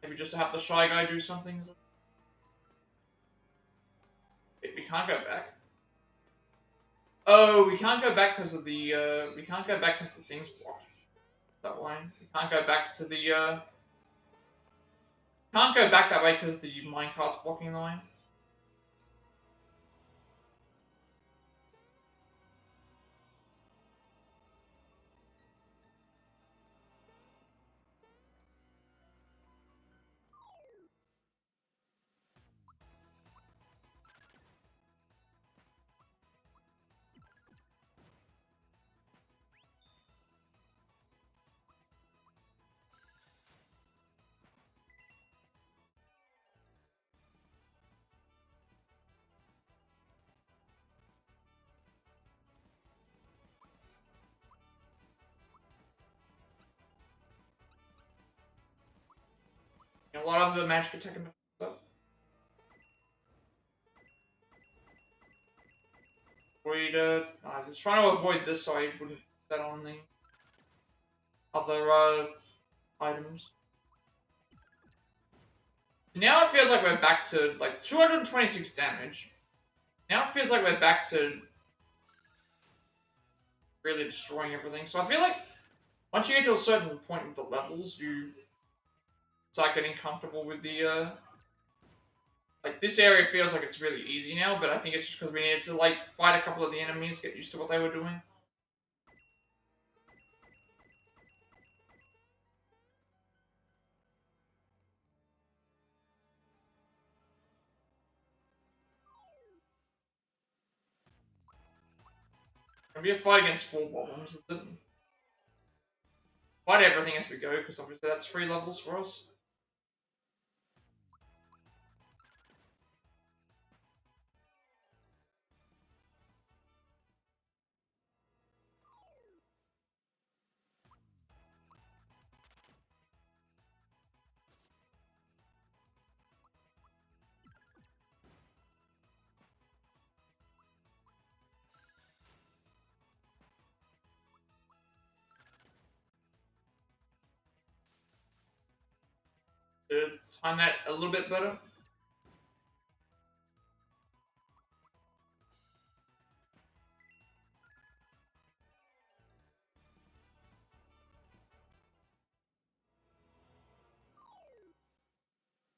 Maybe just to have the Shy Guy do something? Wait, we can't go back. Oh, we can't go back because of the, we can't go back because the thing's blocked. That way. We can't go back to the, Can't go back that way because the minecart's blocking the way. A lot of the magic attack and stuff. I was trying to avoid this so I wouldn't set on the other items. Now it feels like we're back to like 226 damage. Now it feels like we're back to really destroying everything. So I feel like once you get to a certain point with the levels, you start getting comfortable with the like this area feels like it's really easy now, but I think it's just because we needed to like fight a couple of the enemies, get used to what they were doing. It'll be a fight against 4 bombs. Fight everything as we go, because obviously that's 3 levels for us. To time that a little bit better.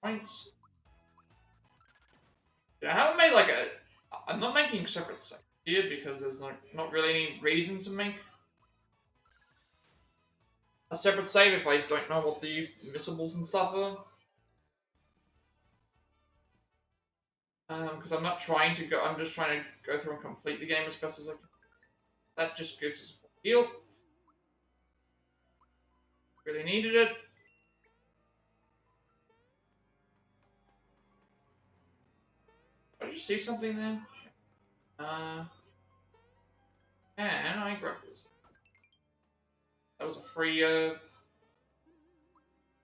Points. Yeah, I haven't made like a... I'm not making separate sections here because there's like not really any reason to make a separate save if I don't know what the missables and stuff are. Because I'm not trying to go, I'm just trying to go through and complete the game as best as I can. That just gives us a full heal. Really needed it. Did you see something there? And I grabbed this. That was a free,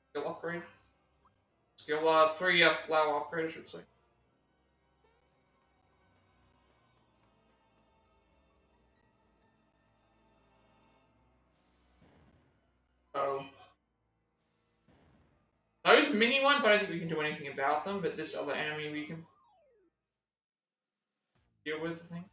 skill upgrade. Free, flower upgrade, I should say. Oh. Those mini ones, I don't think we can do anything about them, but this other enemy we can deal with, I think.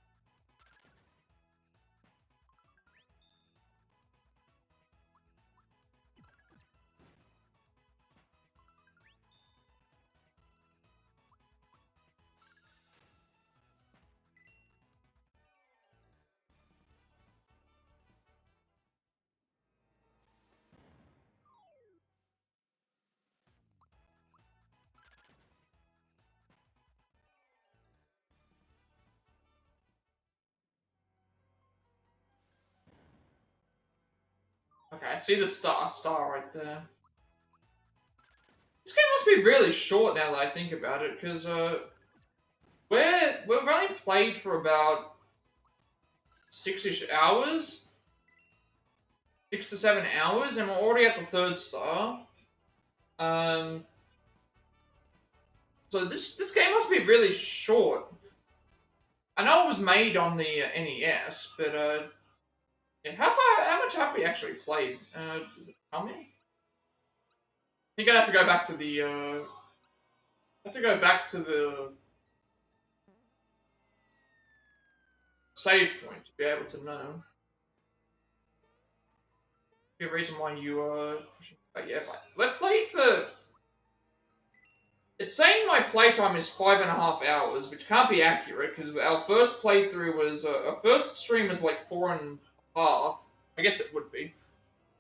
Okay, I see the star right there. This game must be really short now that I think about it, because we've only played for about 6-ish hours, 6 to 7 hours, and we're already at the 3rd star. So this game must be really short. I know it was made on the NES, but yeah, how much have we actually played? Does it tell me? I think I'd have to go back to the save point to be able to know. Be a reason why you pushing. But yeah, we've played for. It's saying my playtime is 5.5 hours, which can't be accurate because our first playthrough was our first stream was like 4.5. I guess it would be.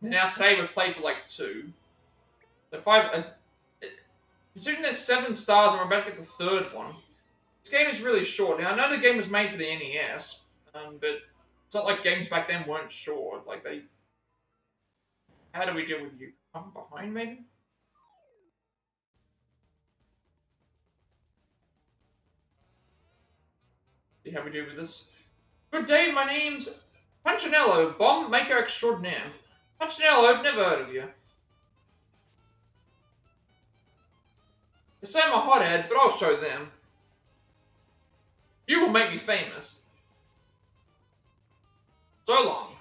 And now today we've played for like 2. So 5. Considering there's 7 stars and we're about to get the 3rd one, this game is really short. Now I know the game was made for the NES, but it's not like games back then weren't short. Like they. How do we deal with you? From behind, maybe. See how we do with this. Good day, my name's Punchinello, bomb maker extraordinaire. Punchinello, I've never heard of you. They say I'm a hothead, but I'll show them. You will make me famous. So long.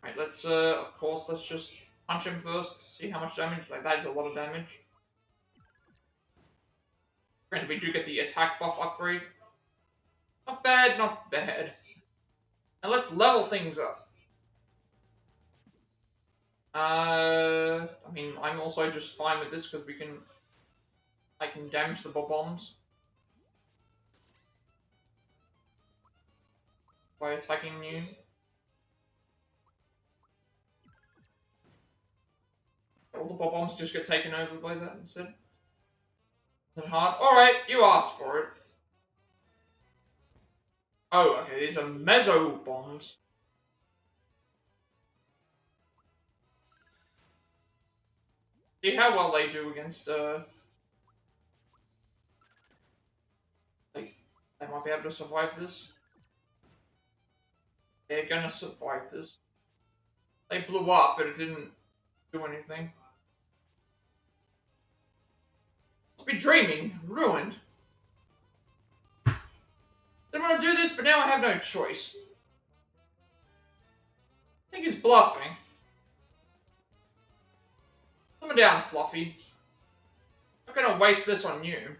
Right, let's, of course, let's just punch him first, see how much damage. Like, that is a lot of damage. Granted, we do get the attack buff upgrade. Not bad, not bad. Now let's level things up. I mean, I'm also just fine with this because I can damage the bombs by attacking you. All the bombs just get taken over by that instead. Isn't hard? Alright, you asked for it. Oh, okay, these are meso bombs. See how well they do against, like, they might be able to survive this. They're gonna survive this. They blew up, but it didn't do anything. Must be dreaming. Ruined. Didn't want to do this, but now I have no choice. I think he's bluffing. Come down, Fluffy. I'm not gonna waste this on you.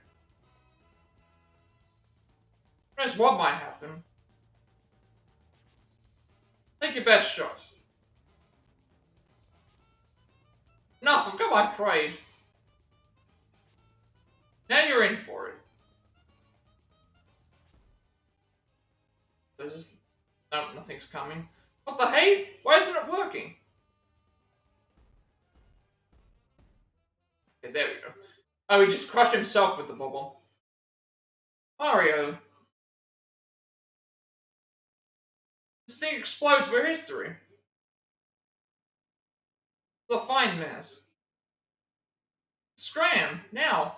Who knows what might happen? Take your best shot. Enough, I've got my pride. Now you're in for it. There's just... No, nothing's coming. What the hey? Why isn't it working? Okay, there we go. Oh, he just crushed himself with the bubble. Mario. This thing explodes, we're history. It's a fine mess. Scram, now.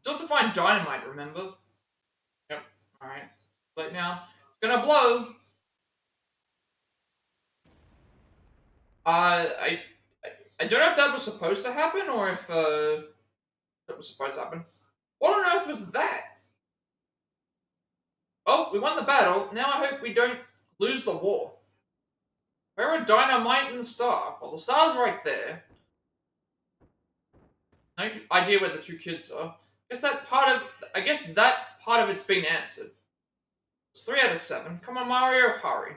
Still have to find dynamite, remember? Yep, alright. But now, it's gonna blow. I don't know if that was supposed to happen, or if, that was supposed to happen. What on earth was that? Oh, we won the battle. Now I hope we don't lose the war. Where are dynamite and the star? Well, the star's right there. No idea where the 2 kids are. I guess that part of it's been answered. It's 3 out of 7. Come on, Mario, hurry.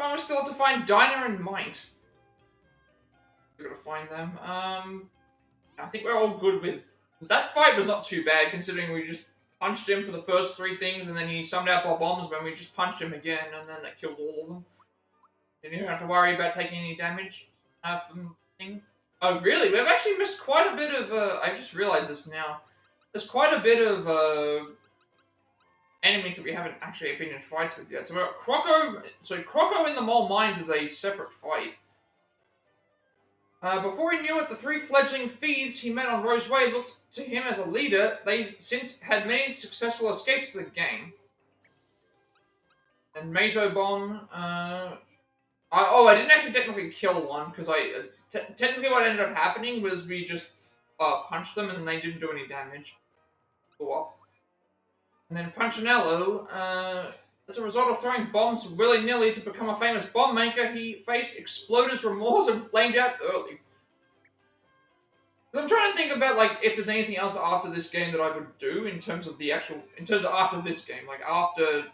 Oh, we still have to find Diner and Might. We're gonna find them. I think we're all good with... That fight was not too bad, considering we just punched him for the first 3 things, and then he summoned out our bombs when we just punched him again, and then that killed all of them. Didn't even have to worry about taking any damage from the thing. Oh, really? We've actually missed quite a bit of... I just realized this now. There's quite a bit of enemies that we haven't actually been in fights with yet. So we're at Croco... So Croco in the Mole Mines is a separate fight. Before he knew it, the 3 fledgling thieves he met on Rose Way looked to him as a leader. They since had many successful escapes to the gang. And Mazo Bomb, I didn't actually technically kill one, because technically what ended up happening was we just punched them and they didn't do any damage. Go up. And then Punchinello, as a result of throwing bombs willy-nilly to become a famous bomb maker, he faced exploder's remorse and flamed out early. I'm trying to think about, like, if there's anything else after this game that I would do in terms of after this game, like, after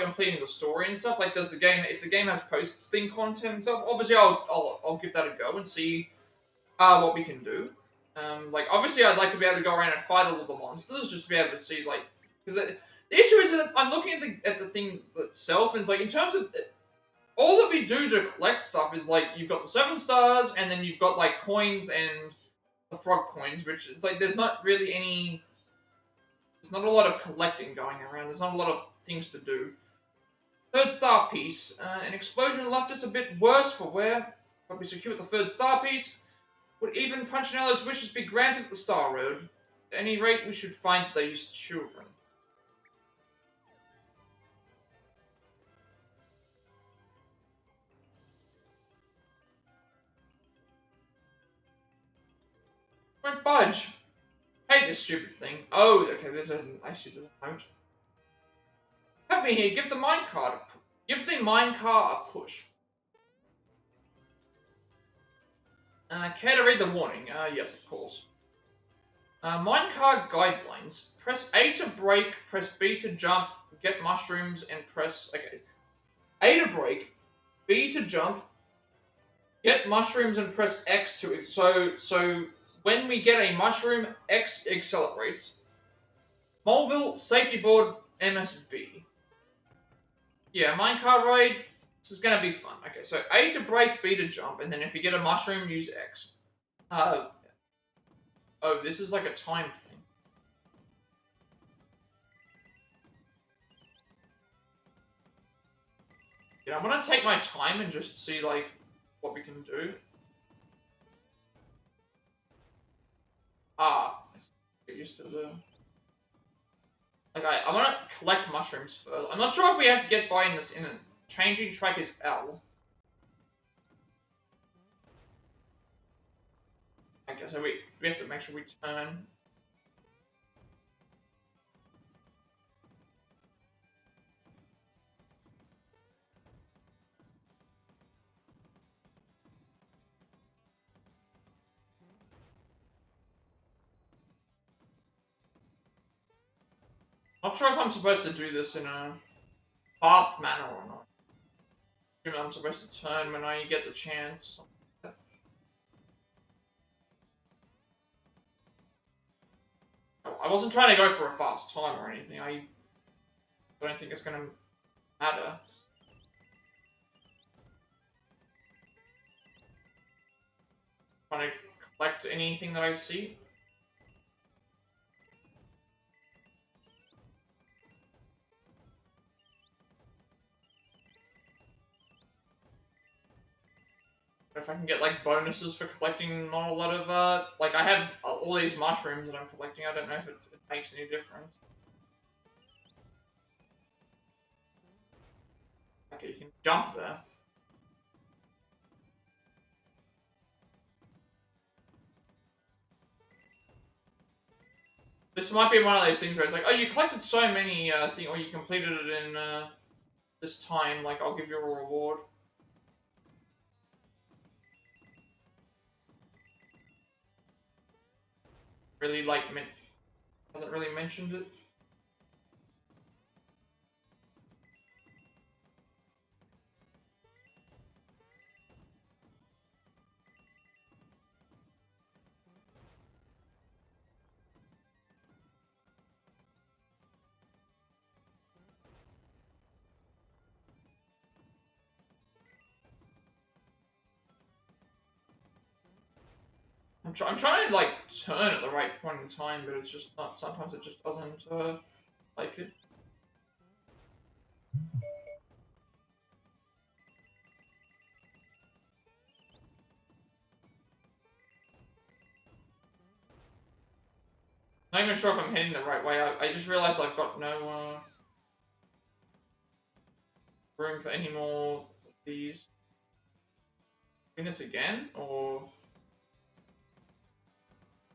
completing the story and stuff. Like, if the game has post-thing content and stuff, obviously I'll give that a go and see what we can do. Like, obviously I'd like to be able to go around and fight all of the monsters, just to be able to see, like, because the issue is that I'm looking at the thing itself, and it's like, in terms of all that we do to collect stuff is, like, you've got the 7 stars, and then you've got, like, coins and the frog coins, which it's like there's not a lot of collecting going around. There's not a lot of things to do. 3rd star piece. An explosion left us a bit worse for wear, but we secured the 3rd star piece. Would even Punchinello's wishes be granted at the Star Road? At any rate, we should find these children. Won't budge. Hate this stupid thing. Oh, okay, I see there's a note. Help me here, give the minecart a push. Care to read the warning? Yes, of course. Minecart guidelines. Press A to brake, press B to jump, get mushrooms, and press... Okay. A to brake, B to jump, get mushrooms, and press X to... So when we get a mushroom, X accelerates. Moleville, safety board, MSB. Yeah, minecart ride. This is gonna be fun. Okay, so A to brake, B to jump, and then if you get a mushroom, use X. Oh, this is like a timed thing. Yeah, I'm gonna take my time and just see, like, what we can do. Let's get used to the... Okay, I want to collect mushrooms first. I'm not sure if we have to get by in this. Changing track is L. Okay, so we have to make sure we turn. Not sure if I'm supposed to do this in a fast manner or not. I'm supposed to turn when I get the chance or something like that. I wasn't trying to go for a fast time or anything. I don't think it's going to matter. Trying to collect anything that I see. If I can get, like, bonuses for collecting not a lot of, like, I have all these mushrooms that I'm collecting. I don't know if it makes any difference. Okay, you can jump there. This might be one of those things where it's like, oh, you collected so many, or you completed it in, this time, like, I'll give you a reward. Really, like, hasn't really mentioned it. I'm trying to, like, turn at the right point in time, but it's just not. Sometimes it just doesn't, like it. Not even sure if I'm heading the right way. I just realized I've got no, room for any more of these. Doing this again? Or...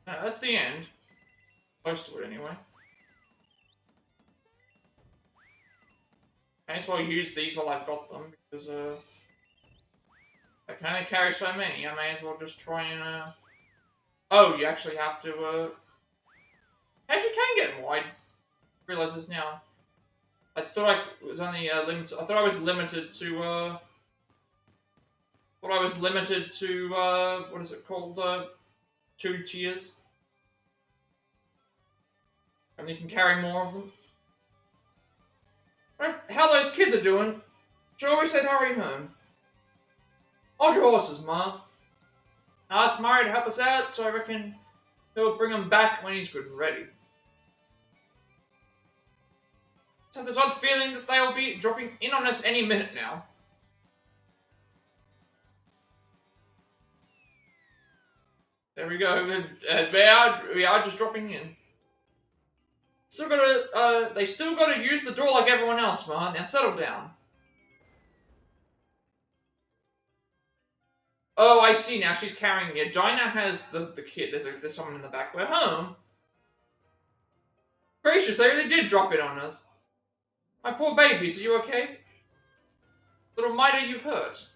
No, that's the end. Close to it, anyway. May as well use these while I've got them, because, I can only carry so many. I may as well just try and, Oh, you actually have to, Actually, can get more. I realize this now. I thought I was only, limited... I thought I was limited to, what is it called? 2 tiers. And you can carry more of them. How those kids are doing? She always said hurry home. Hold your horses, Ma. I asked Mario to help us out, so I reckon he'll bring them back when he's good and ready. So there's odd feeling that they'll be dropping in on us any minute now. There we go. We are just dropping in. Still gotta, they still gotta use the door like everyone else, man. Now settle down. Oh, I see now. She's carrying it. Dinah has the kid. There's someone in the back. We're home. Gracious, they really did drop it on us. My poor babies, are you okay? Little miter, you hurt.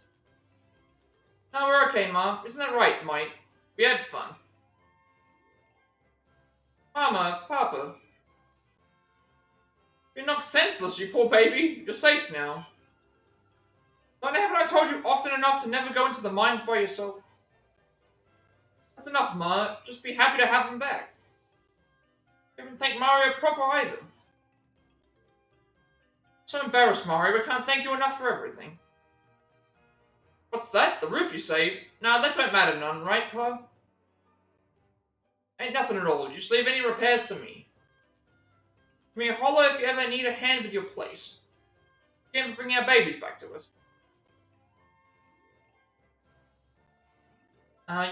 No, we're okay, Mom. Isn't that right, Mike? We had fun. Mama, Papa. You're knocked senseless, you poor baby. You're safe now. Haven't I told you often enough to never go into the mines by yourself? That's enough, Ma. Just be happy to have them back. You haven't thanked Mario proper either. So embarrassed, Mario. We can't thank you enough for everything. What's that? The roof, you say? Nah, that don't matter none, right, Pa? Ain't nothing at all. Just leave any repairs to me. Give me a holler if you ever need a hand with your place. You ever bring our babies back to us.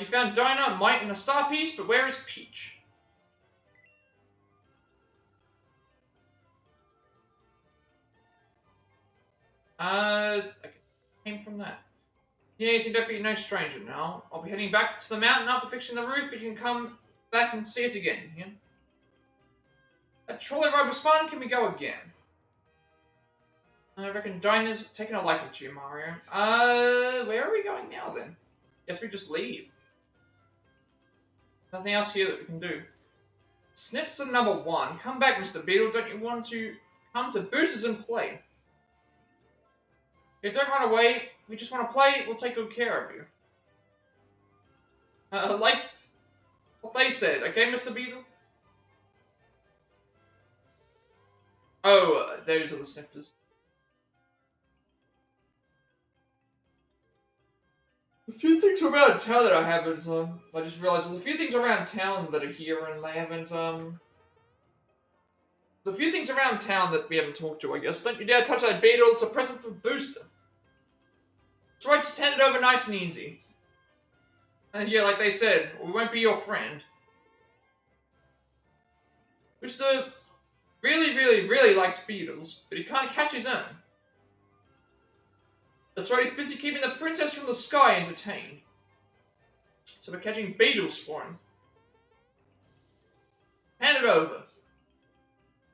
You found Dinah, Mike, and a star piece, but where is Peach? I came from that. You need anything, don't be no stranger now. I'll be heading back to the mountain after fixing the roof, but you can come back and see us again, yeah? That trolley ride was fun, can we go again? I reckon Dinah's taking a liking to you, Mario. Where are we going now, then? Guess we just leave. Nothing else here that we can do. Sniffs are number 1. Come back, Mr. Beetle. Don't you want to come to Boosters and play? Yeah, don't run away. We just want to play. We'll take good care of you. Like what they said, okay, Mr. Beetle? Oh, those are the snifters. A few things around town that I haven't, I just realized there's a few things around town that are here and they haven't, there's a few things around town that we haven't talked to, I guess. Don't you dare touch that beetle, it's a present for Booster. That's right, just hand it over nice and easy. And yeah, like they said, we won't be your friend. Booster really likes beetles, but he can't catch his own. That's right, he's busy keeping the princess from the sky entertained. So we're catching beetles for him. Hand it over.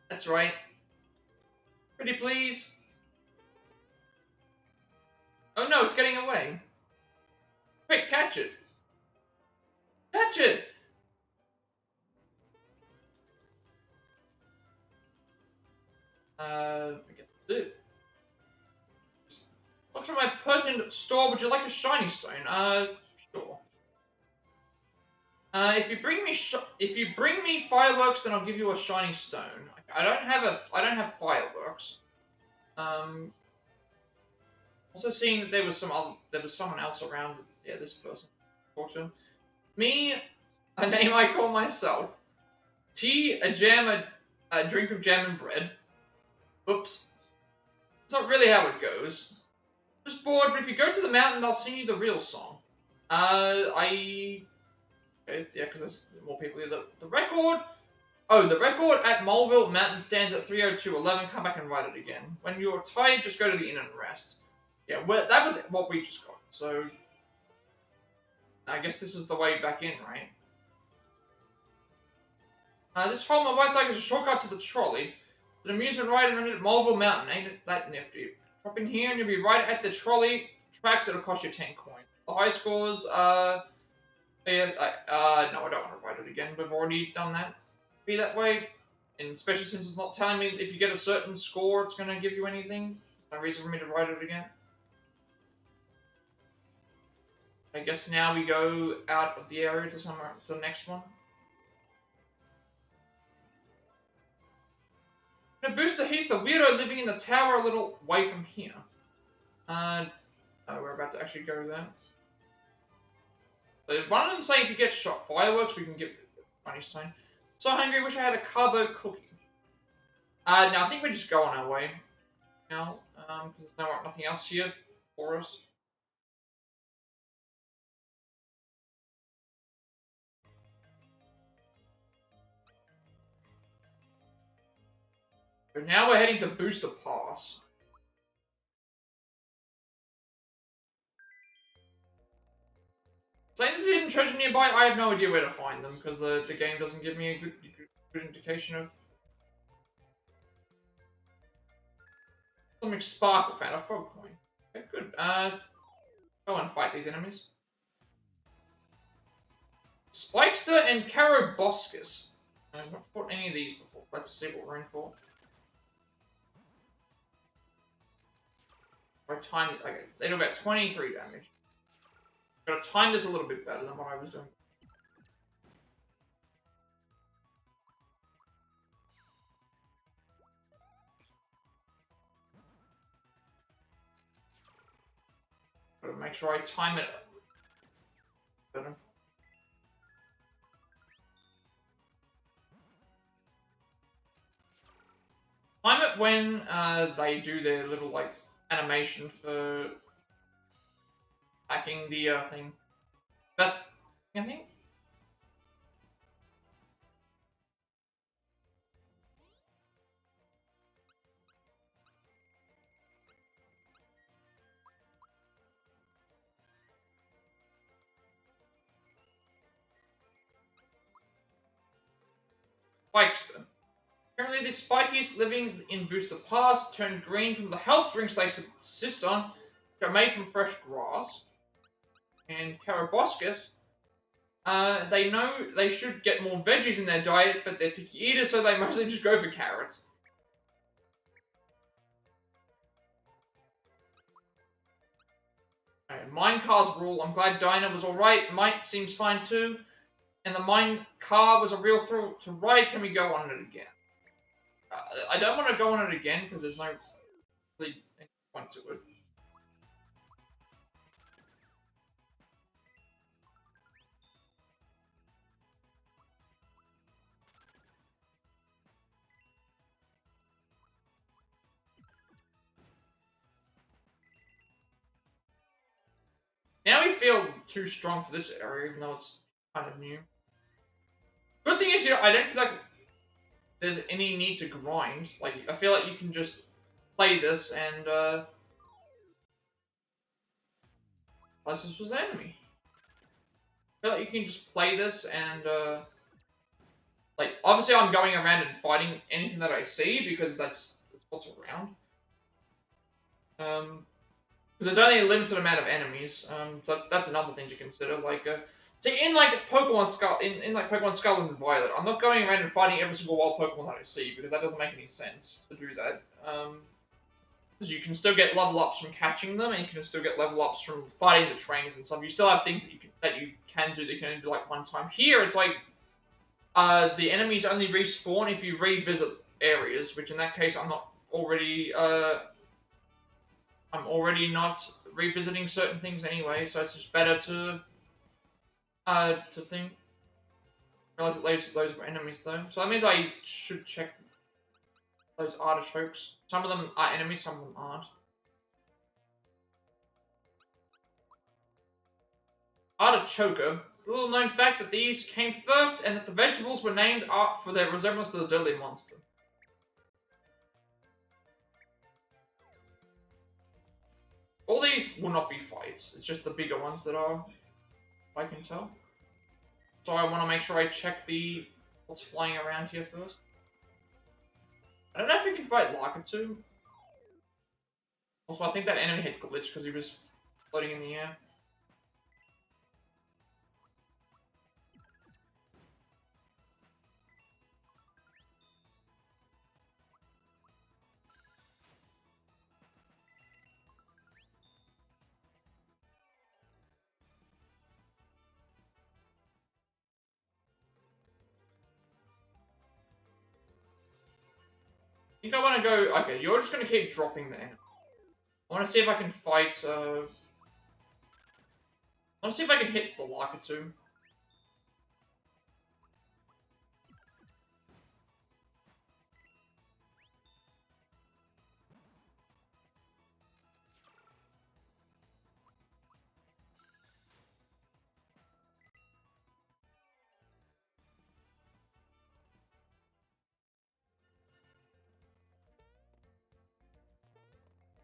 That's right. Pretty please. Oh no, it's getting away. Quick, catch it. Catch it! I guess that's it. Look from my Persian store, would you like a shiny stone? Sure. If you bring me fireworks, then I'll give you a shiny stone. I don't have fireworks. Also seeing that there was someone else around. Yeah, this person. Talk to him. Me, A name I call myself. Tea, a jam, a drink of jam and bread. Oops. It's not really how it goes. Just bored, but if you go to the mountain, I'll sing you the real song. Okay, yeah, because there's more people here. The record... Oh, the record at Mulville Mountain stands at 3:02:11. Come back and write it again. When you're tired, just go to the inn and rest. Yeah, well, that was what we just got. So, I guess this is the way back in, right? This hole my wife like is a shortcut to the trolley. It's an amusement ride at Mulville Mountain. Ain't it that nifty? Drop in here and you'll be right at the trolley tracks. It'll cost you 10 coins. The high scores, yeah, no, I don't want to write it again. We've already done that. Be that way. And especially since it's not telling me if you get a certain score, it's going to give you anything. There's no reason for me to write it again. I guess now we go out of the area to somewhere to the next one. The booster, he's the weirdo living in the tower a little way from here. We're about to actually go there. So one of them say if you get shot fireworks, we can give money stone. So hungry, wish I had a carbo cookie. No, I think we just go on our way now, because there's nothing else here for us. So now we're heading to Booster Pass. Saying there's a hidden treasure nearby, I have no idea where to find them, because the game doesn't give me a good indication of... Some Sparkle found a frog coin. Okay, good. Go and fight these enemies. Spikester and Caroboscus. I've not fought any of these before. Let's see what we're in for. By time, okay, they do about 23 damage. Gotta time this a little bit better than what I was doing. Gotta make sure I time it better. Time it when they do their little like animation for hacking the thing. Best, I think. Spikester. Currently, the Spikies living in Booster Pass turned green from the health drinks they subsist on, which are made from fresh grass. And Caraboscus, they know they should get more veggies in their diet, but they're picky eaters, so they mostly just go for carrots. Mine cars rule. I'm glad Dinah was alright. Mike seems fine too. And the mine car was a real thrill to ride. Can we go on it again? I don't want to go on it again because there's no really point to it. Now we feel too strong for this area, even though it's kind of new. Good thing is, I don't feel like there's any need to grind. Like, I feel like you can just play this and, unless this was an enemy. I feel like you can just play this and, like, obviously I'm going around and fighting anything that I see because that's what's around. Because there's only a limited amount of enemies, so that's another thing to consider. Like, see, in like Pokemon Scarlet and Violet, I'm not going around and fighting every single wild Pokemon that I see because that doesn't make any sense to do that. Because you can still get level ups from catching them, and you can still get level ups from fighting the trainers and stuff. You still have things that you can do that you can only do like one time. Here, it's like the enemies only respawn if you revisit areas, which in that case I'm not already. I'm already not revisiting certain things anyway, so it's just better to think. realize that those were enemies though. So that means I should check those artichokes. Some of them are enemies, some of them aren't. Artichoke. It's a little known fact that these came first and that the vegetables were named for their resemblance to the deadly monster. All these will not be fights. It's just the bigger ones that are, I can tell. So I want to make sure I check what's flying around here first. I don't know if we can fight Lakitu. Also, I think that enemy had glitched because he was floating in the air. I think I want to go... Okay, you're just going to keep dropping the enemy. I want to see if I can fight... I want to see if I can hit the Lakitu.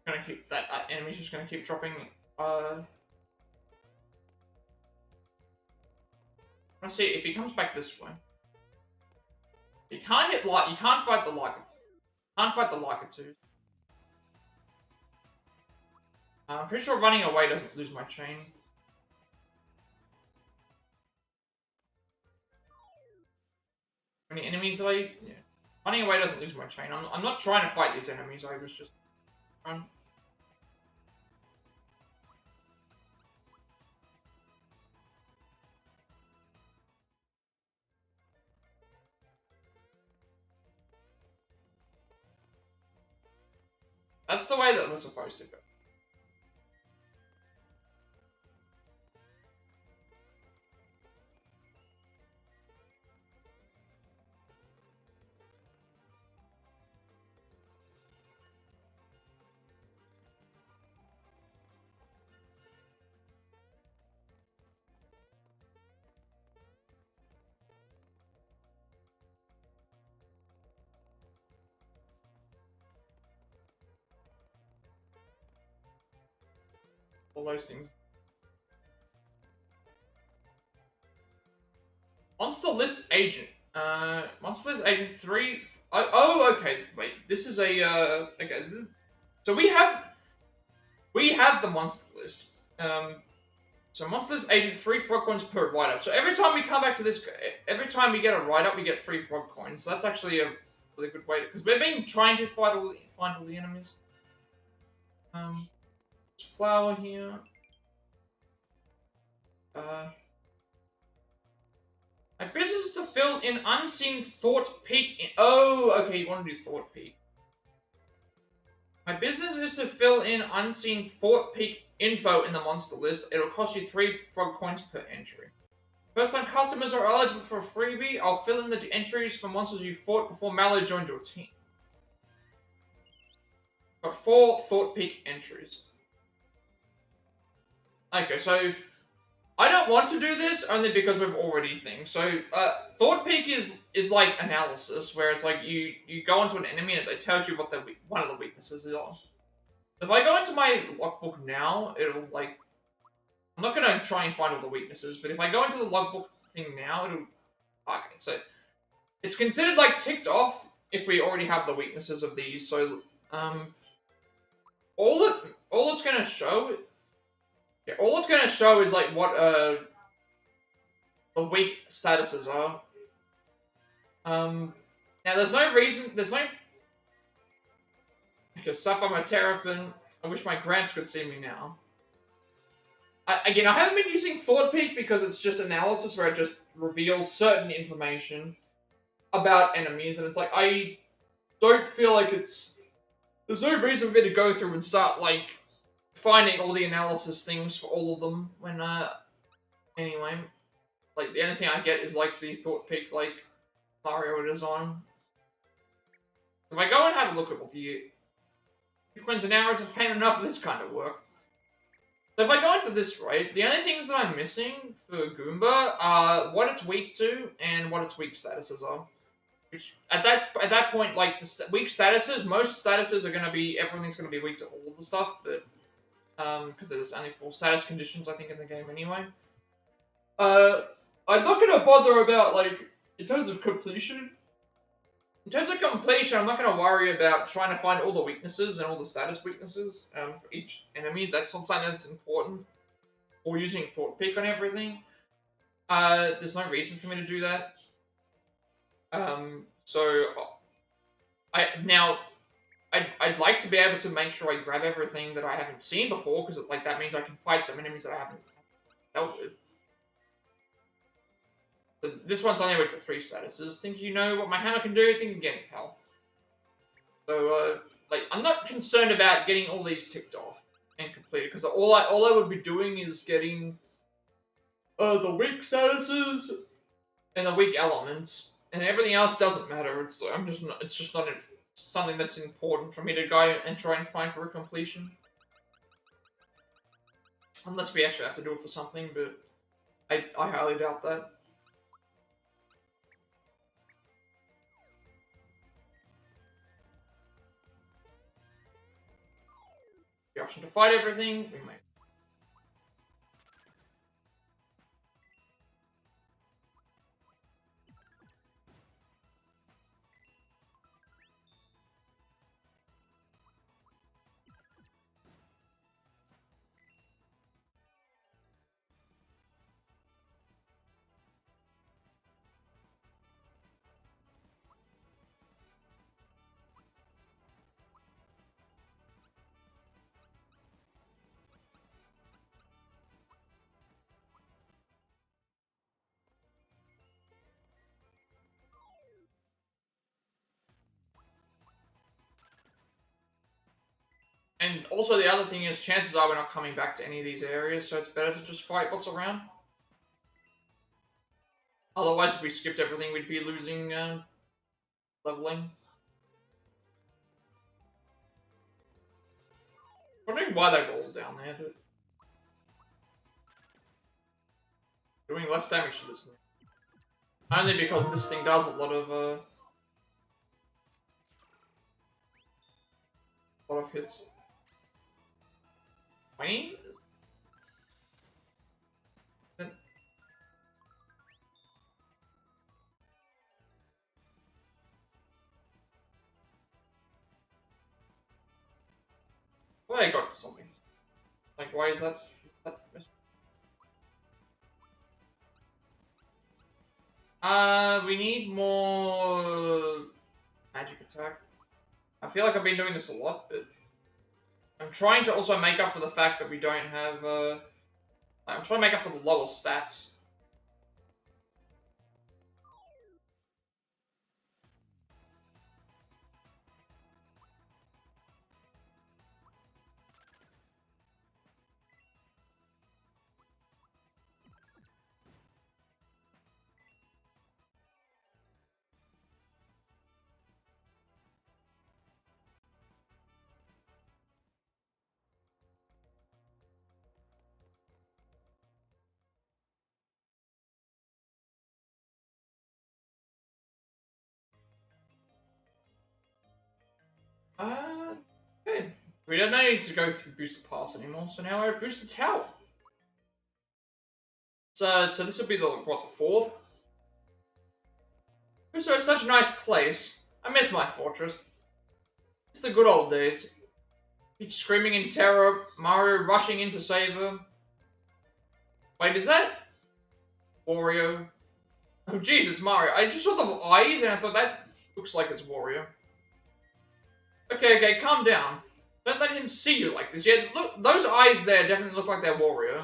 Gonna keep that enemy's just gonna keep dropping. I want to see if he comes back this way. You can't hit you can't fight the Lakitu. Can't fight the Lakitu. I'm pretty sure running away doesn't lose my chain. How many enemies are they? Yeah. Running away doesn't lose my chain. I'm not trying to fight these enemies. I was just run. That's the way that we're supposed to go. All those things. Monster list agent. Monster list agent 3. Oh, okay. Wait, this is a okay. So we have the monster list. So monster list agent 3 frog coins per write up. So every time we come back to this, every time we get a write up, we get 3 frog coins. So that's actually a really good way to, because we've been trying to find all the enemies. Flower here. My business is to fill in unseen thought peak. Oh, okay, you want to do thought peak. My business is to fill in unseen thought peak info in the monster list. It'll cost you 3 frog coins per entry. First time customers are eligible for a freebie. I'll fill in the entries for monsters you fought before Mallow joined your team. Got 4 thought peak entries. Okay, so I don't want to do this only because we've already things. So thought peak is like analysis, where it's like you go into an enemy and it tells you what one of the weaknesses is on. If I go into my logbook now, it'll like, I'm not gonna try and find all the weaknesses, but if I go into the logbook thing now, it'll, okay, so it's considered like ticked off if we already have the weaknesses of these. So all it's gonna show. Yeah, all it's going to show is, like, what, the weak statuses are. Now, there's no... Because sup, I'm a terrapin. I wish my gramps could see me now. Again, I haven't been using Thought Peak because it's just analysis where it just reveals certain information about enemies, and it's like, I don't feel like it's... There's no reason for me to go through and start, like, finding all the analysis things for all of them when, anyway. Like, the only thing I get is, like, the Thought Peak, like, Mario design. If I go and have a look at what the sequence and arrows have paid enough of this kind of work. So if I go into this, right, the only things that I'm missing for Goomba are what it's weak to and what its weak statuses are. Which, at that point, like, the weak statuses, most statuses are going to be, everything's going to be weak to all the stuff, but, because there's only 4 status conditions, I think, in the game anyway. I'm not going to bother about, like, in terms of completion, I'm not going to worry about trying to find all the weaknesses and all the status weaknesses for each enemy. That's not something that's important. Or using Thought Peak on everything. There's no reason for me to do that. So I'd like to be able to make sure I grab everything that I haven't seen before, because like that means I can fight some enemies that I haven't dealt with. So this one's only weak to 3 statuses. Think you know what my hammer can do? Think again, pal. So like, I'm not concerned about getting all these ticked off and completed, because all I would be doing is getting the weak statuses and the weak elements, and everything else doesn't matter. It's just not something that's important for me to go and try and find for a completion. Unless we actually have to do it for something, but I highly doubt that. The option to fight everything, we might. And also the other thing is, chances are we're not coming back to any of these areas, so it's better to just fight what's around. Otherwise, if we skipped everything, we'd be losing leveling. Wondering why they rolled down there, but doing less damage to this thing. Only because this thing does a lot of hits. 20? Well, I got something. Like, why is that? We need more magic attack. I feel like I've been doing this a lot, but I'm trying to also make up for the fact that we don't have, I'm trying to make up for the lower stats. Okay. We don't need to go through Booster Pass anymore, so now we're at Booster Tower. So this would be the, what, the 4th? Booster is such a nice place. I miss my fortress. It's the good old days. Peach screaming in terror, Mario rushing in to save her. Wait, is that Wario? Oh jeez, it's Mario. I just saw the eyes and I thought that looks like it's Wario. Okay, calm down. Don't let him see you like this. Yeah, look, those eyes there definitely look like they're Wario.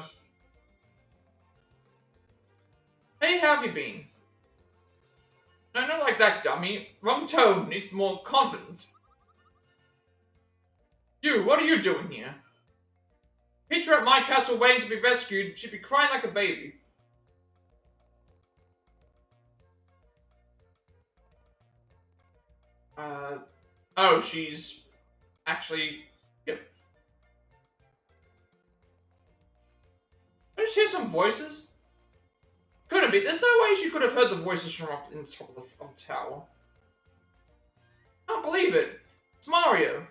Hey, how have you been? No, not like that, dummy. Wrong tone. Needs more confidence. You, what are you doing here? Peach at my castle waiting to be rescued. She'd be crying like a baby. Oh, she's actually... Yep. I just hear some voices. Couldn't be. There's no way she could have heard the voices from up in the top of the tower. I don't believe it. It's Mario.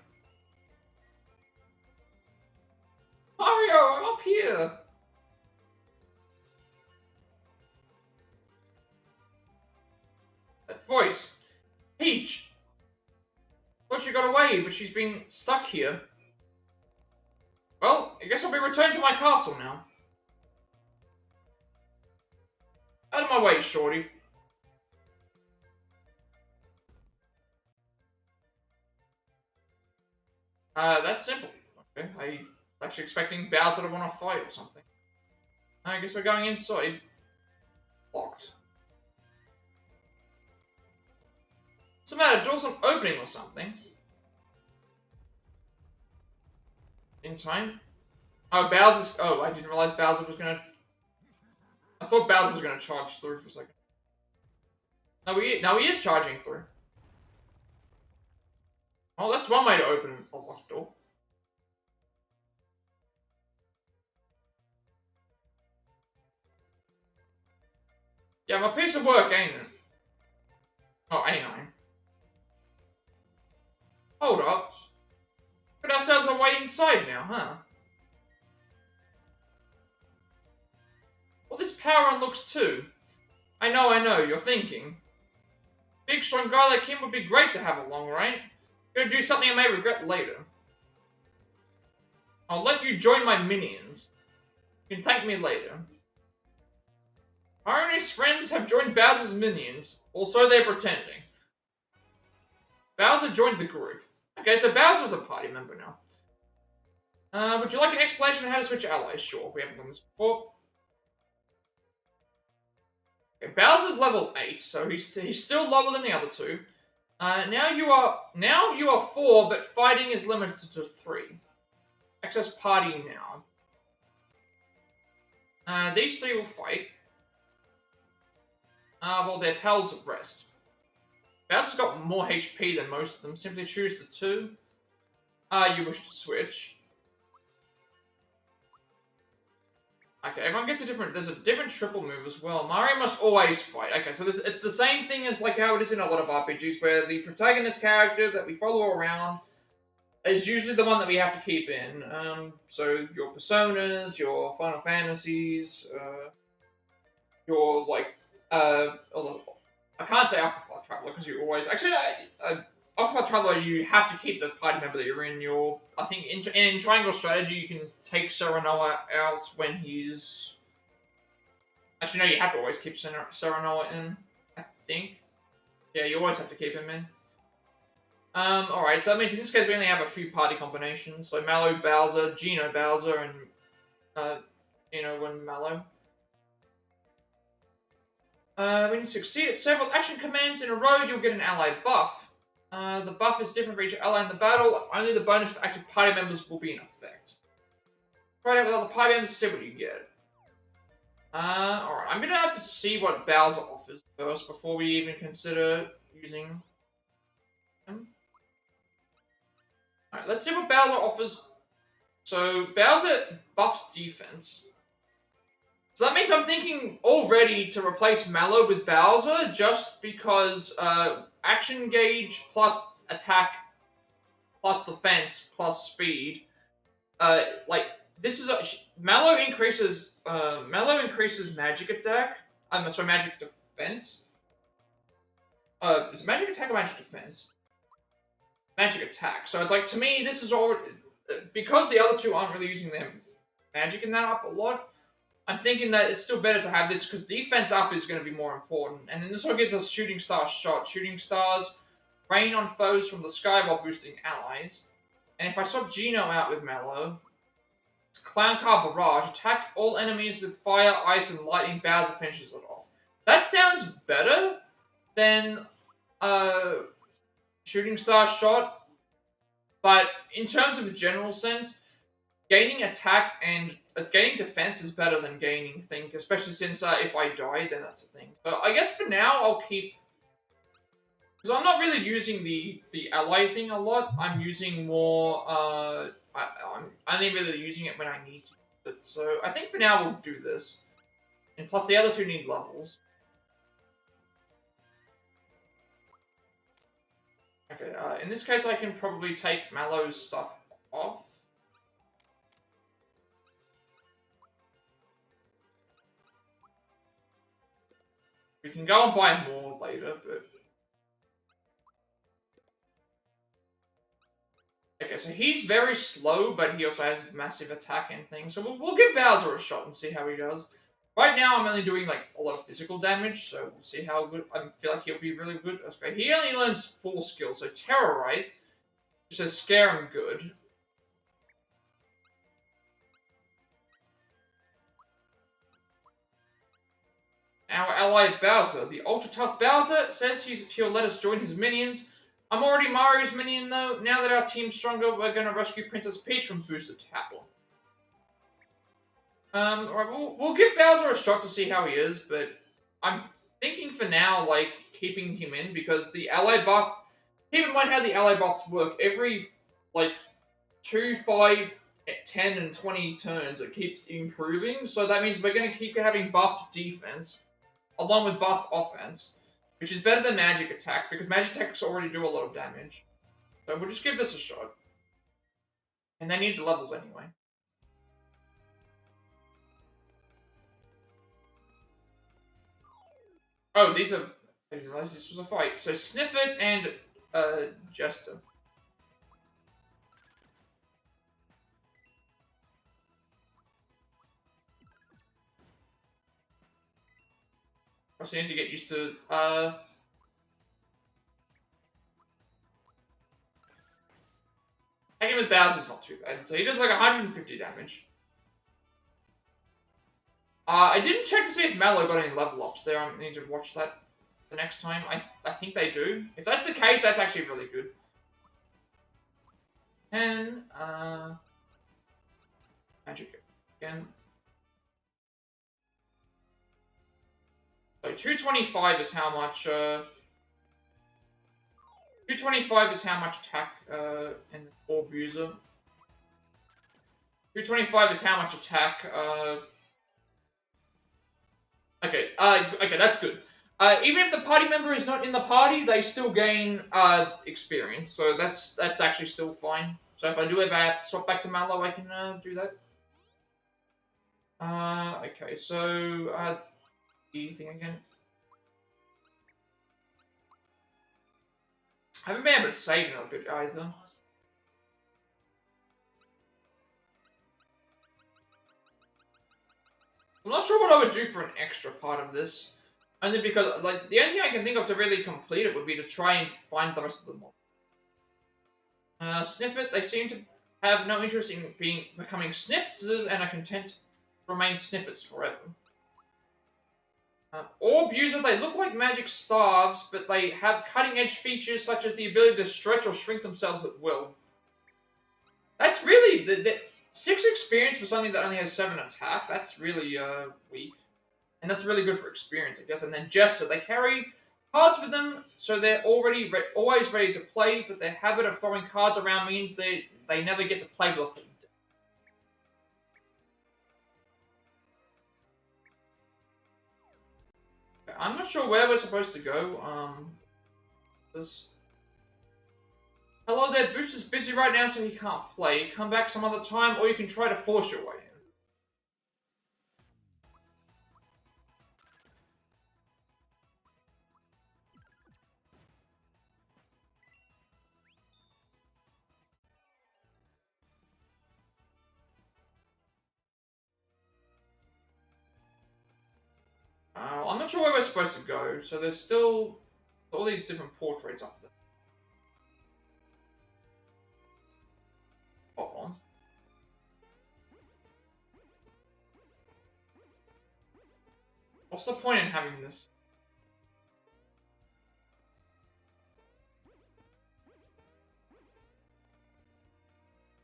Mario, I'm up here. That voice. Peach. Thought she got away, but she's been stuck here. Well, I guess I'll be returned to my castle now. Out of my way, shorty. That's simple. Okay, I was actually expecting Bowser to want to fight or something. I guess we're going inside. Locked. What's the matter? Door's not opening or something. In time. Oh, Bowser's... Oh, I didn't realize Bowser was gonna... I thought Bowser was gonna charge through for a second. No, he is charging through. Well, that's one way to open a locked door. Yeah, my piece of work, ain't it? Oh, ain't I? Hold up. Put ourselves a way inside now, huh? Well, this power unlocks too. I know, you're thinking. Big strong guy like him would be great to have along, right? Gonna do something I may regret later. I'll let you join my minions. You can thank me later. Irony's friends have joined Bowser's minions, or so they're pretending. Bowser joined the group. Okay, so Bowser's a party member now. Would you like an explanation on how to switch allies? Sure, we haven't done this before. Okay, Bowser's level 8, so he's still lower than the other two. Now you are 4, but fighting is limited to 3. Access party now. These 3 will fight. While their pals rest. Bowser's got more HP than most of them. Simply choose the 2. You wish to switch. Okay, everyone gets a different... There's a different triple move as well. Mario must always fight. Okay, so it's the same thing as like how it is in a lot of RPGs, where the protagonist character that we follow around is usually the one that we have to keep in. So your Personas, your Final Fantasies, your like... I can't say Octopath Traveler because you always... Actually, Octopath Traveler, you have to keep the party member that you're in. I think in Triangle Strategy, you can take Serenoa out when he's... Actually, no, you have to always keep Serenoa in, I think. Yeah, you always have to keep him in. Alright, so that means in this case we only have a few party combinations. So Mallow Bowser, Geno Bowser, and Geno and Mallow. When you succeed at several action commands in a row, you'll get an ally buff. The buff is different for each ally in the battle. Only the bonus for active party members will be in effect. Try it out with other party members to see what you get. Alright, I'm gonna have to see what Bowser offers first before we even consider using him. Alright, let's see what Bowser offers. So, Bowser buffs defense. So that means I'm thinking already to replace Mallow with Bowser just because action gauge plus attack plus defense plus speed. Like this is Mallow increases magic attack. I'm sorry, magic defense. It's magic attack or magic defense? Magic attack. So it's like to me this is already because the other two aren't really using their magic in that up a lot. I'm thinking that it's still better to have this because defense up is going to be more important. And then this one gives us Shooting Star Shot. Shooting Stars rain on foes from the sky while boosting allies. And if I swap Geno out with Mallow, it's Clown Car Barrage. Attack all enemies with fire, ice, and lightning. Bowser finishes it off. That sounds better than Shooting Star Shot. But in terms of a general sense, gaining attack and gaining defense is better than gaining think, especially since if I die, then that's a thing. So I guess for now I'll keep Because I'm not really using the ally thing a lot. I'm using more. I'm only really using it when I need to. So I think for now we'll do this. And plus the other two need levels. Okay, in this case I can probably take Mallow's stuff off. We can go and buy more later, but... Okay, so he's very slow, but he also has massive attack and things. So we'll give Bowser a shot and see how he does. Right now, I'm only doing like a lot of physical damage, so we'll see how good. I feel like he'll be really good. That's great. He only learns 4 skills, so Terrorize, which says Scare him good. Our ally Bowser, the ultra tough Bowser, says he'll let us join his minions. I'm already Mario's minion though. Now that our team's stronger, we're gonna rescue Princess Peach from Boosted Tower. Alright, we'll give Bowser a shot to see how he is, but I'm thinking for now, like, keeping him in, because the ally buff, keep in mind how the ally buffs work. Every, like, 2, 5, 10, and 20 turns, it keeps improving, so that means we're going to keep having buffed defense, along with buffed offense, which is better than magic attack, because magic attacks already do a lot of damage. So we'll just give this a shot. And they need the levels anyway. Oh, these are... I didn't realize this was a fight. So Sniffit and Jester. I also need to get used to Hanging with Bowser's not too bad. So he does like 150 damage. I didn't check to see if Mallow got any level ups there. I need to watch that the next time. I think they do. If that's the case, that's actually really good. 10, magic again. So 225 is how much, 225 is how much attack, in the orb user. 225 is how much attack, okay, okay, that's good. Even if the party member is not in the party, they still gain, experience, so that's actually still fine. So if I do ever have to swap back to Mallow, I can, do that. Okay, so, the thing again. I haven't been able to save in a bit either. I'm not sure what I would do for an extra part of this. Only because, like, the only thing I can think of to really complete it would be to try and find the rest of the mob. Sniffit, they seem to have no interest in becoming Sniftses and are content to remain Sniffits forever. Orb user, they look like magic staves, but they have cutting-edge features such as the ability to stretch or shrink themselves at will. That's really... the 6 experience for something that only has 7 attack, that's really weak. And that's really good for experience, I guess. And then Jester, they carry cards with them, so they're already always ready to play, but their habit of throwing cards around means they never get to play with them. I'm not sure where we're supposed to go. This... Hello there, Booster's busy right now, so he can't play. Come back some other time, or you can try to force your way in. I'm not sure where we're supposed to go, so there's still all these different portraits up there. Hold on. What's the point in having this?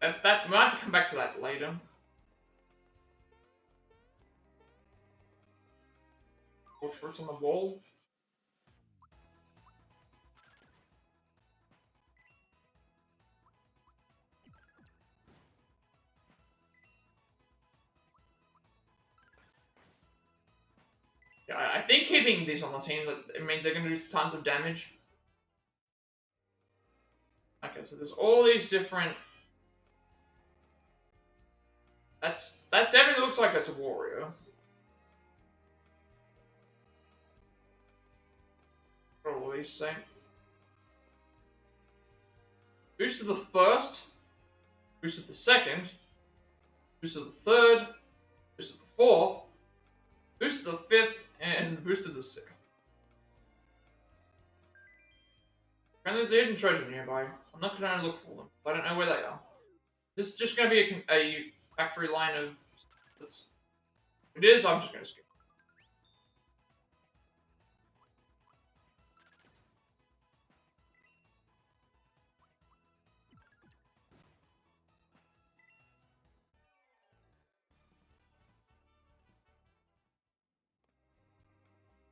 That we'll have to come back to that later. Portraits on the wall. Yeah, I think keeping these on the team, it means they're going to do tons of damage. Okay, so there's all these different... That definitely looks like it's a warrior. What are all these saying? Boost to the first, boost to the second, boost to the third, boost to the fourth, boost to the fifth, and boost to the sixth. Apparently there's a hidden treasure nearby. I'm not going to look for them. I don't know where they are. This is just going to be a factory line of... If it is, I'm just going to skip.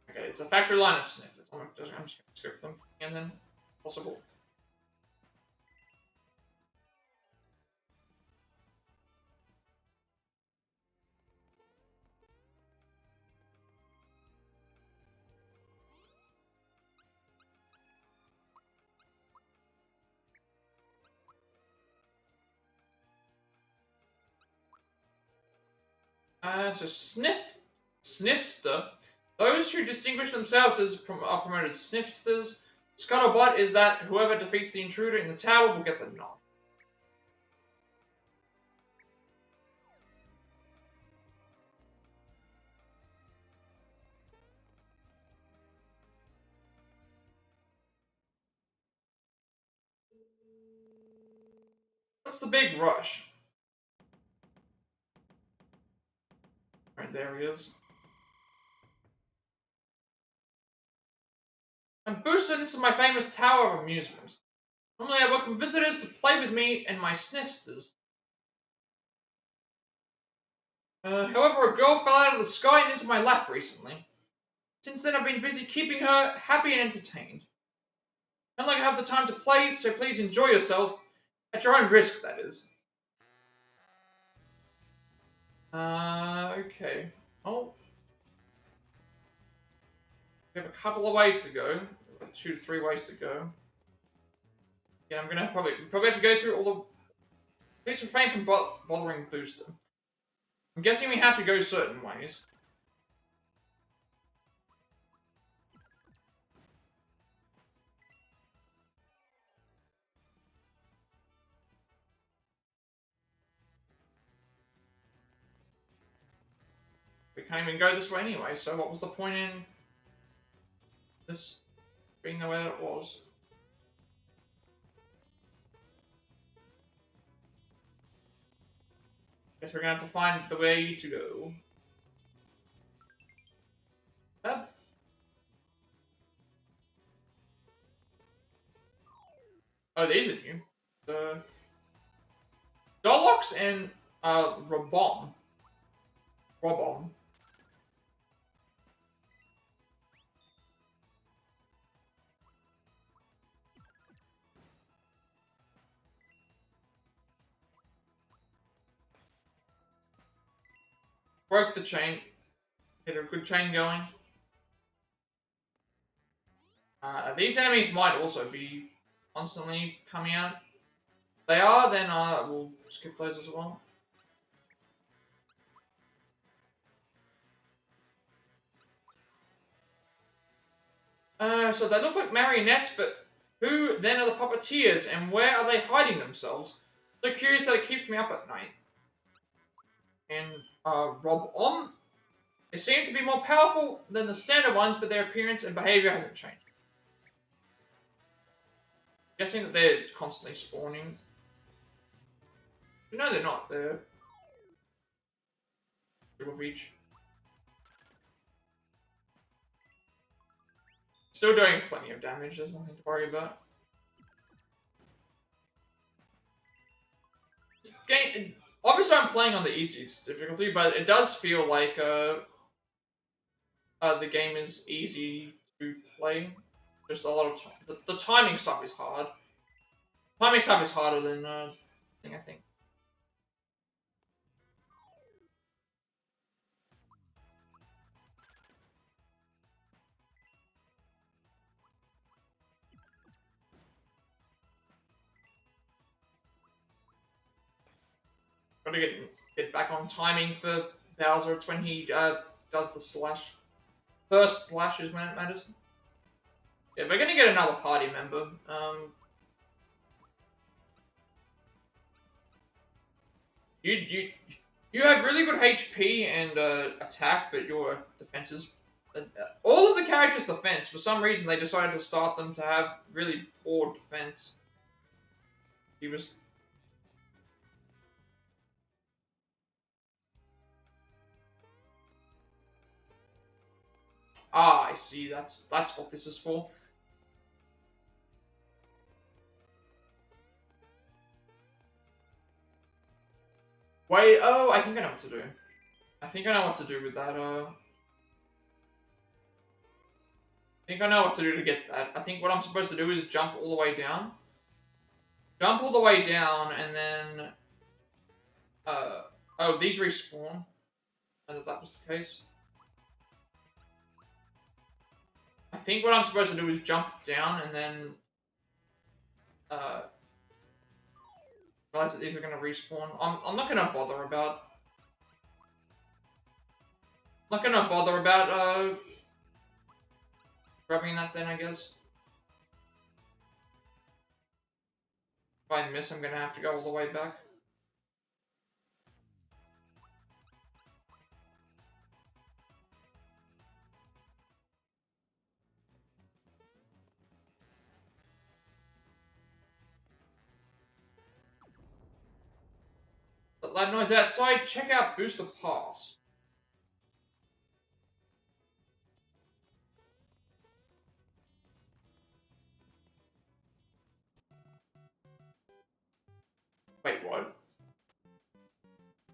Okay, it's a factory line of sniffers. I'm just going to skip them, and then possible. So Sniffster. Those who distinguish themselves are promoted Sniffsters. Scuttlebutt is that whoever defeats the intruder in the tower will get the nod. What's the big rush? Right, there he is. I'm Booster, this is my famous tower of amusement. Normally I welcome visitors to play with me and my Sniffsters. However, a girl fell out of the sky and into my lap recently. Since then I've been busy keeping her happy and entertained. Not like I have the time to play, so please enjoy yourself. At your own risk, that is. Okay. Oh. We have a couple of ways to go. Like 2 to 3 ways to go. Yeah, I'm gonna probably have to go through all the... Please refrain from bothering Booster. I'm guessing we have to go certain ways. We can't even go this way anyway, so what was the point in this being the way that it was? Guess we're gonna have to find the way to go. Oh, these are new. The Dolox and Robom. Broke the chain. Get a good chain going. These enemies might also be constantly coming out. If they are, then we'll skip those as well. So they look like marionettes, but who then are the puppeteers, and where are they hiding themselves? So curious that it keeps me up at night. And Rob-Om, they seem to be more powerful than the standard ones, but their appearance and behavior hasn't changed. Guessing that they're constantly spawning. No, they're not. They're two of each. Still doing plenty of damage. There's nothing to worry about. This game, obviously, I'm playing on the easiest difficulty, but it does feel like the game is easy to play. Just a lot of the timing stuff is hard. Timing stuff is harder than I think. Gotta get back on timing for Bowser. It's when he does the slash. First slash is when it matters. Yeah, we're gonna get another party member. You you have really good HP and attack, but your defense is all of the characters' defense. For some reason, they decided to start them to have really poor defense. He was. Ah, I see. That's what this is for. Wait. Oh, I think I know what to do. I think I know what to do with that. I think I know what to do to get that. I think what I'm supposed to do is jump all the way down. Jump all the way down, and then... oh, these respawn. And if that was the case. I think what I'm supposed to do is jump down, and then... realize that these are going to respawn. I'm not going to bother about... Not going to bother about, grabbing that then, I guess. If I miss, I'm going to have to go all the way back. But loud noise outside, check out Booster Pass. Wait, what?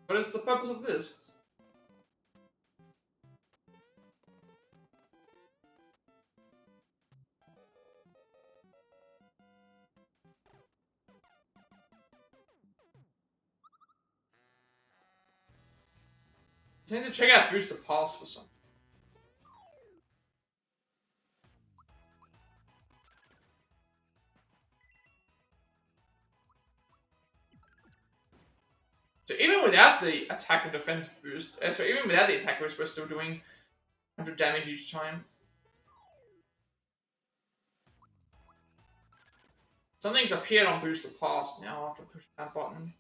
What is the purpose of this? I need to check out Booster Pass for something. So even without the attack and defense boost, so even without the attack boost, we're still doing 100 damage each time. Something's appeared on Booster Pass now after pushing that button.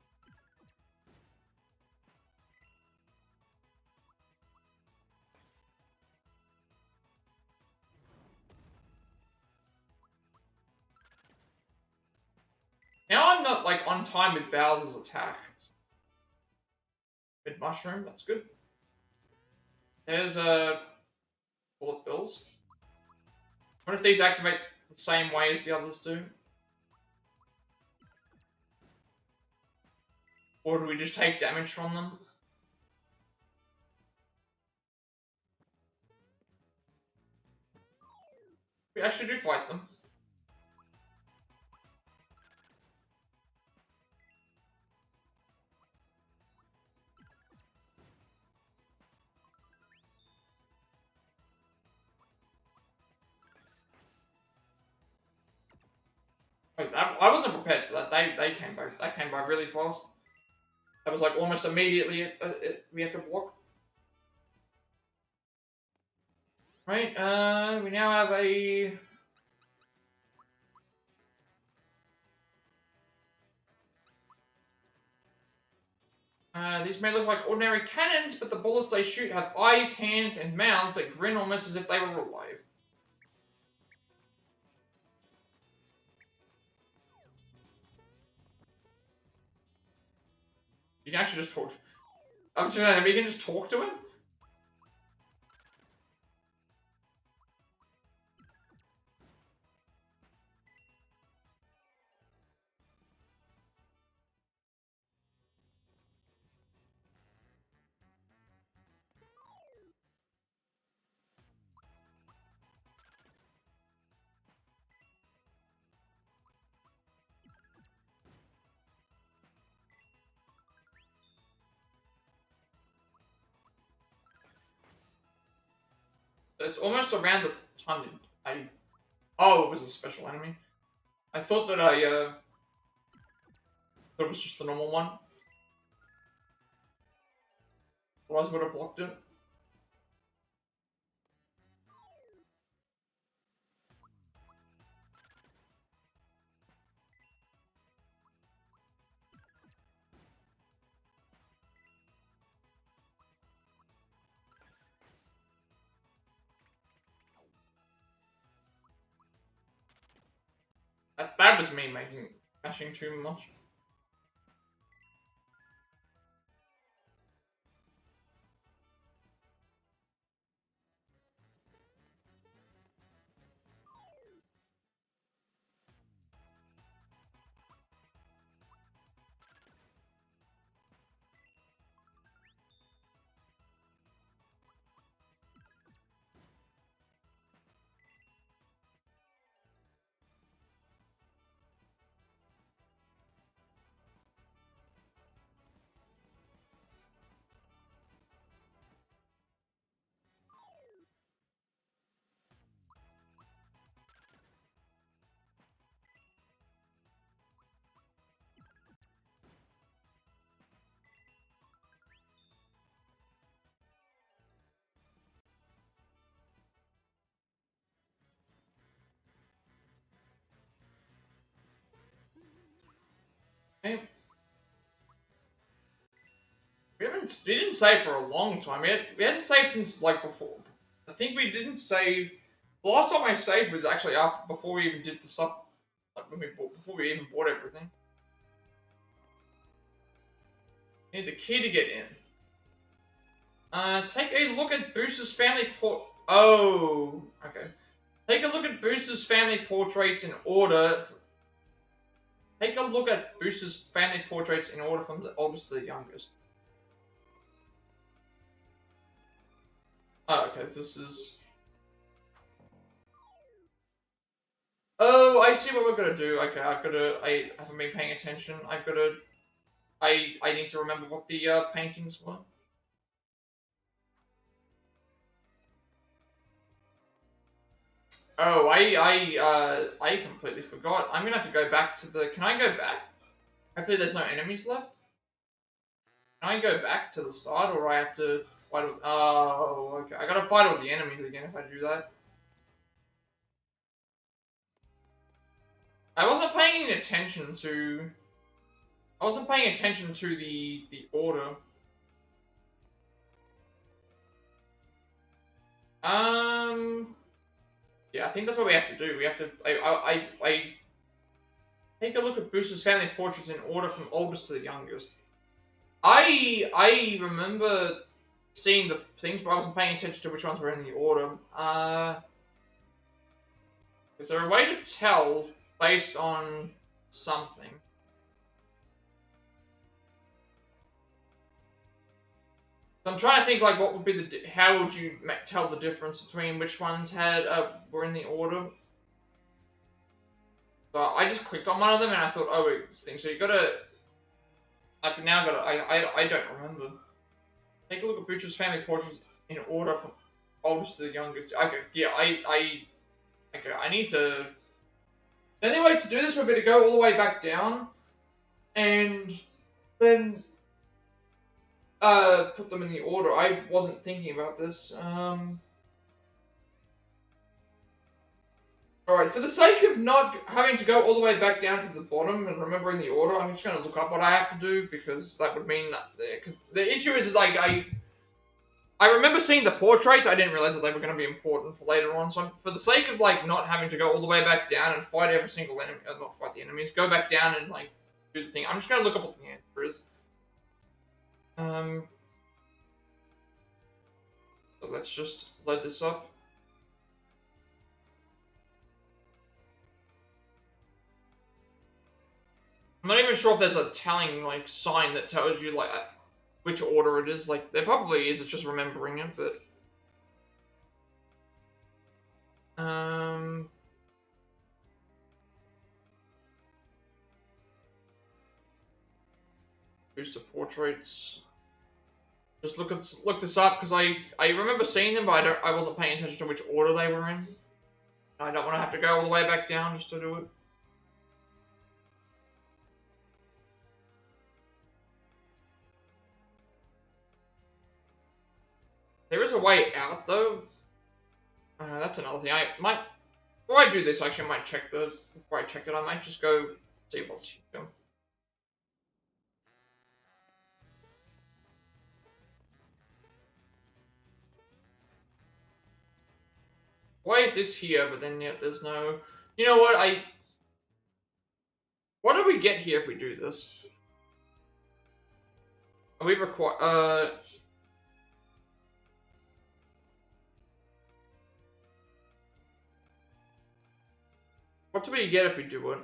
Now I'm not like on time with Bowser's attack. Mid mushroom, that's good. There's bullet bills. What if these activate the same way as the others do? Or do we just take damage from them? We actually do fight them. Wait, I wasn't prepared for that. They came by. That came by really fast. That was like almost immediately. We have to block. Right. We now have a. These may look like ordinary cannons, but the bullets they shoot have eyes, hands, and mouths that grin almost as if they were alive. You can actually just talk. I'm saying, we can just talk to him? It's almost around the time that I... Oh, it was a special enemy. I thought that thought it was just the normal one. Otherwise, would have blocked it. That was me mashing too much. Okay. We didn't save for a long time. We hadn't saved since like before. I think we didn't save. The last time I saved was actually before we even did the stuff. Like before we even bought everything. Need the key to get in. Take a look at Booster's family Oh, okay. Take a look at Booster's family portraits in order. Take a look at Booster's family portraits in order from the oldest to the youngest. Oh, okay, this is... Oh, I see what we're gonna do. Okay, I haven't been paying attention. I need to remember what the paintings were. Oh, I completely forgot. I'm gonna have to go back to the... Can I go back? Hopefully there's no enemies left. Can I go back to the start, or I have to fight with... Oh, okay. I gotta fight all the enemies again if I do that. I wasn't paying any attention to... I wasn't paying attention to the order. Yeah, I think that's what we have to do. We have to... I take a look at Booster's family portraits in order from oldest to the youngest. I remember seeing the things, but I wasn't paying attention to which ones were in the order. Is there a way to tell based on something? So I'm trying to think like what would be how would you tell the difference between which ones were in the order? So I just clicked on one of them and I thought, oh wait, this thing. So you gotta. I've now got. I don't remember. Take a look at Butcher's family portraits in order from oldest to the youngest. Okay, yeah, okay, I need to. The only way to do this would be to go all the way back down, and then put them in the order. I wasn't thinking about this. Alright, for the sake of not having to go all the way back down to the bottom and remembering the order, I'm just going to look up what I have to do, because that would mean that... Because the issue is like, I remember seeing the portraits, I didn't realize that they were going to be important for later on, so for the sake of, like, not having to go all the way back down and fight every single enemy... not fight the enemies, go back down and, like, do the thing. I'm just going to look up what the answer is. So let's just load this up. I'm not even sure if there's a telling, like, sign that tells you, like, which order it is. Like, there probably is, it's just remembering it, but... Booster portraits. Just look this up, because I remember seeing them, but I wasn't paying attention to which order they were in. I don't want to have to go all the way back down just to do it. There is a way out, though. That's another thing. I might... Before I do this, actually, I might check the... Before I check it, I might just go see what's here. Why is this here, but then yet there's no... You know what, What do we get here if we do this? Are we require... What do we get if we do it?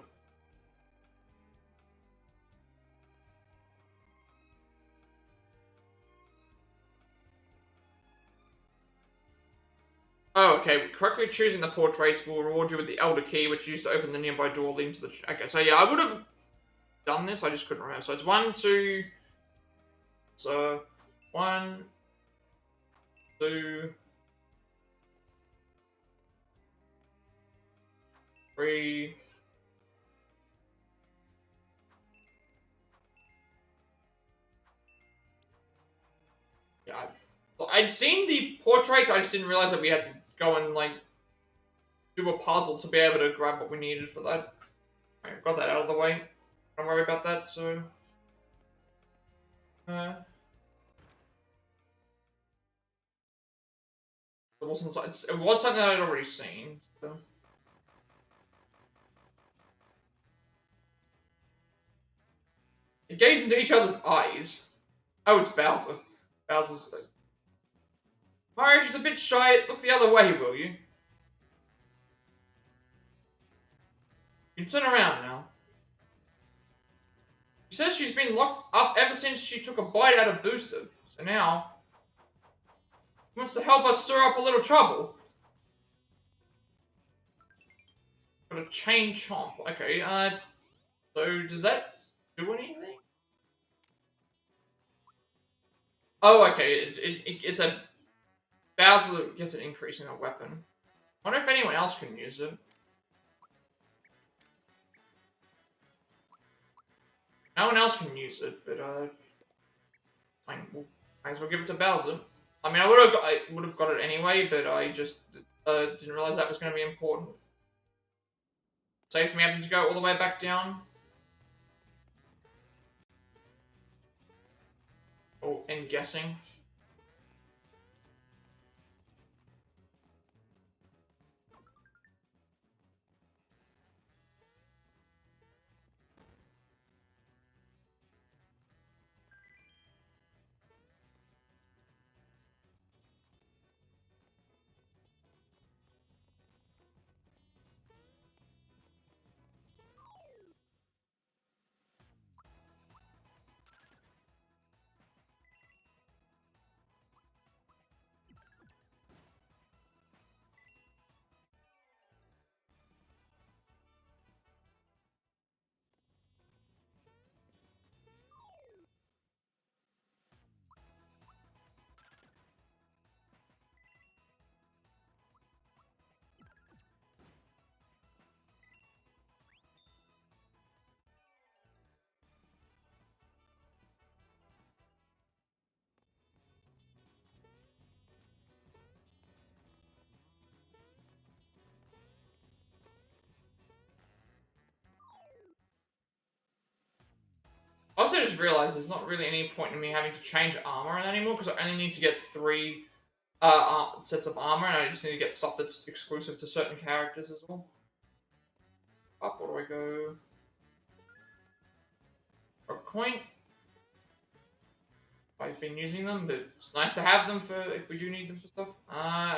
Oh, okay. Correctly choosing the portraits will reward you with the Elder Key, which you use to open the nearby door leading to the... Okay, so yeah, I would have done this, I just couldn't remember. So it's 1, 2... So, 1, 2... 3... Yeah, I'd seen the portraits, I just didn't realize that we had to go and, like, do a puzzle to be able to grab what we needed for that. Alright, got that out of the way. Don't worry about that, so... it wasn't... It was something that I'd already seen, so... They gaze into each other's eyes. Oh, it's Bowser. Bowser's... Mario's just a bit shy. Look the other way, will you? You can turn around now. She says she's been locked up ever since she took a bite out of Booster. So now... she wants to help us stir up a little trouble. Got a chain chomp. Okay, so does that do anything? Oh, okay, it's a... Bowser gets an increase in a weapon. I wonder if anyone else can use it. No one else can use it, but might as well give it to Bowser. I mean, I would have got it anyway, but I just didn't realize that was going to be important. Saves me having to go all the way back down. Oh, and guessing. I also just realized there's not really any point in me having to change armor anymore, because I only need to get 3 sets of armor, and I just need to get stuff that's exclusive to certain characters as well. Up, where do I go? A coin. I've been using them, but it's nice to have them for if we do need them for stuff.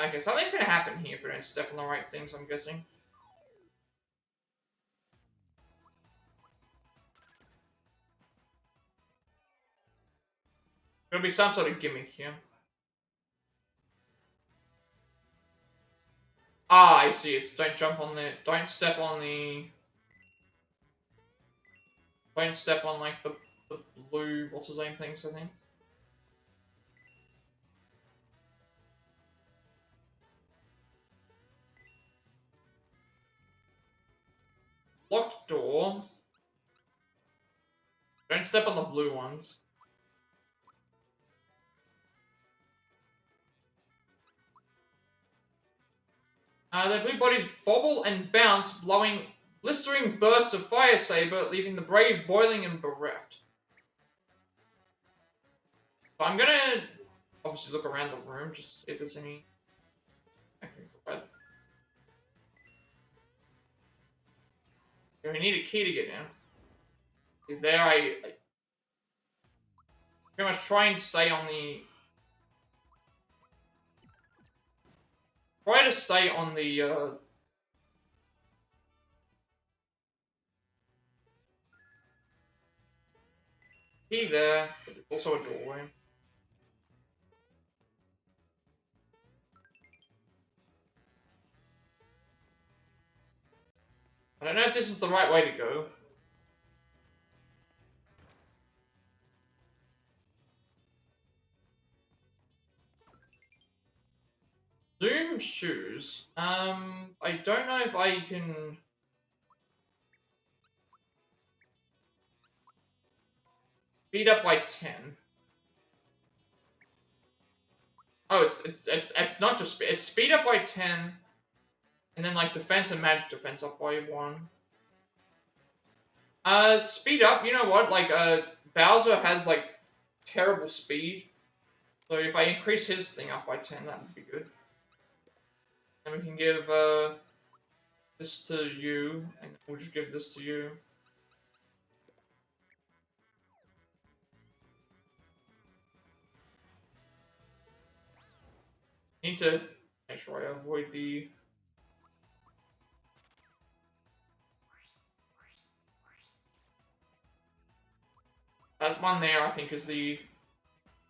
Okay, something's gonna happen here if we don't step on the right things, I'm guessing. There'll be some sort of gimmick here. Ah, I see. It's don't step on like the blue, what's his name things, I think. Locked door. Don't step on the blue ones. Their blue bodies bobble and bounce, blowing blistering bursts of fire saber, leaving the brave boiling and bereft. So I'm gonna obviously look around the room, just see if there's any. We need a key to get in. There, I pretty much try and stay on the. Try to stay on the. Key there, but there's also a doorway. I don't know if this is the right way to go. Zoom shoes. I don't know if I can. Speed up by 10. Oh, it's not just speed. It's speed up by 10, and then like defense and magic defense up by 1. Speed up. You know what? Like Bowser has like terrible speed, so if I increase his thing up by 10, that would be good. And we can give this to you, and we'll just give this to you. Need to make sure I avoid the. That one there, I think, is the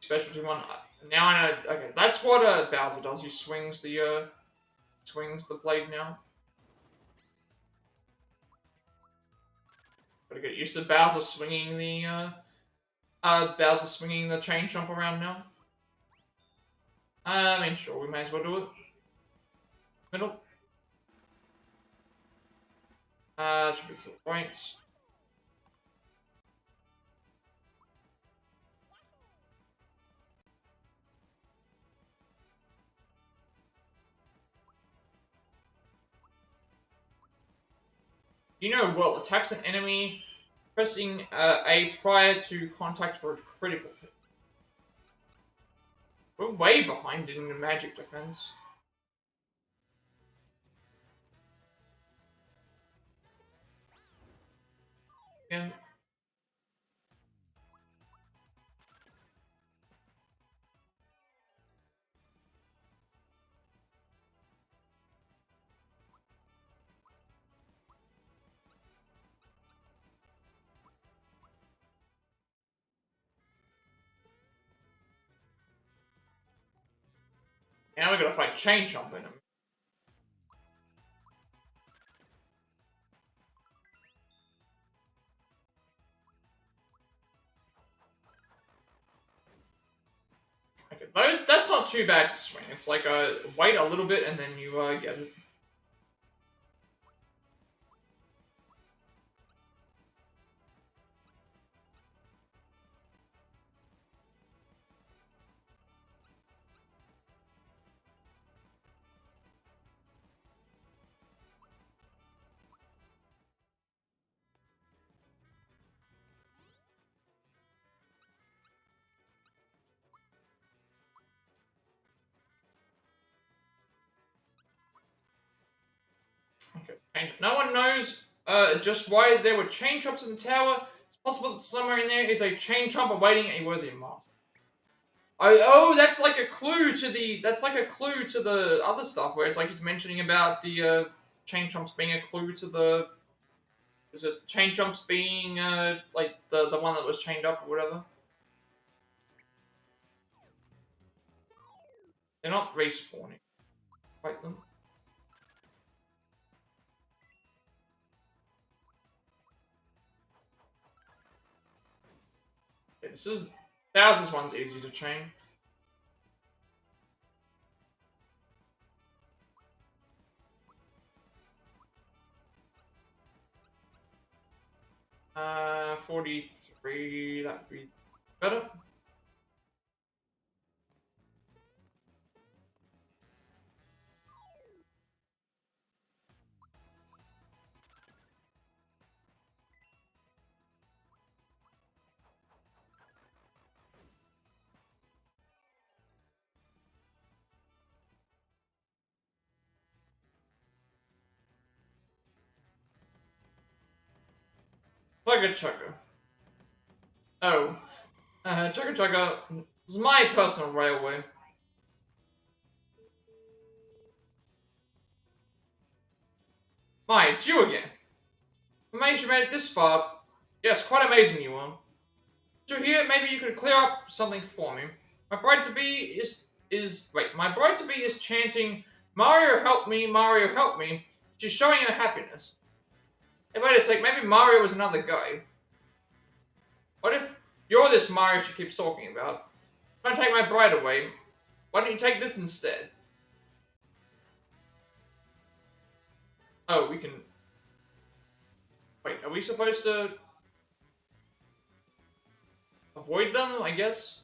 specialty one. Now I know. Okay, that's what Bowser does. He swings the blade now. Gotta get used to Bowser swinging the chain jump around now. I mean, sure, we may as well do it. Middle. Should be to the right. You know, well, attacks an enemy pressing A prior to contact for a critical hit. We're way behind in the magic defense. Yeah. Now we gotta fight chain jump in him. Okay, that's not too bad to swing. It's like wait a little bit and then you get it. Okay. No one knows just why there were chain chomps in the tower. It's possible that somewhere in there is a chain chomp awaiting a worthy master. Oh, that's like a clue to the. That's like a clue to the other stuff where it's like he's mentioning about the chain chomps being a clue to the. Is it chain chomps being like the one that was chained up or whatever? They're not respawning. Fight them. Yeah, this is Bowser's one's easy to chain. Uh, 43. That'd be better. Chugga Chugga. Oh. Chugga Chugga is my personal railway. My, it's you again. Amazed you made it this far. Yes, quite amazing you are. So here, maybe you could clear up something for me. My bride to be is wait. My bride to be is chanting, "Mario, help me! Mario, help me!" She's showing her happiness. Hey, wait a sec. Maybe Mario was another guy. What if you're this Mario she keeps talking about? Trying to take my bride away. Why don't you take this instead? Oh, we can. Wait, are we supposed to avoid them? I guess.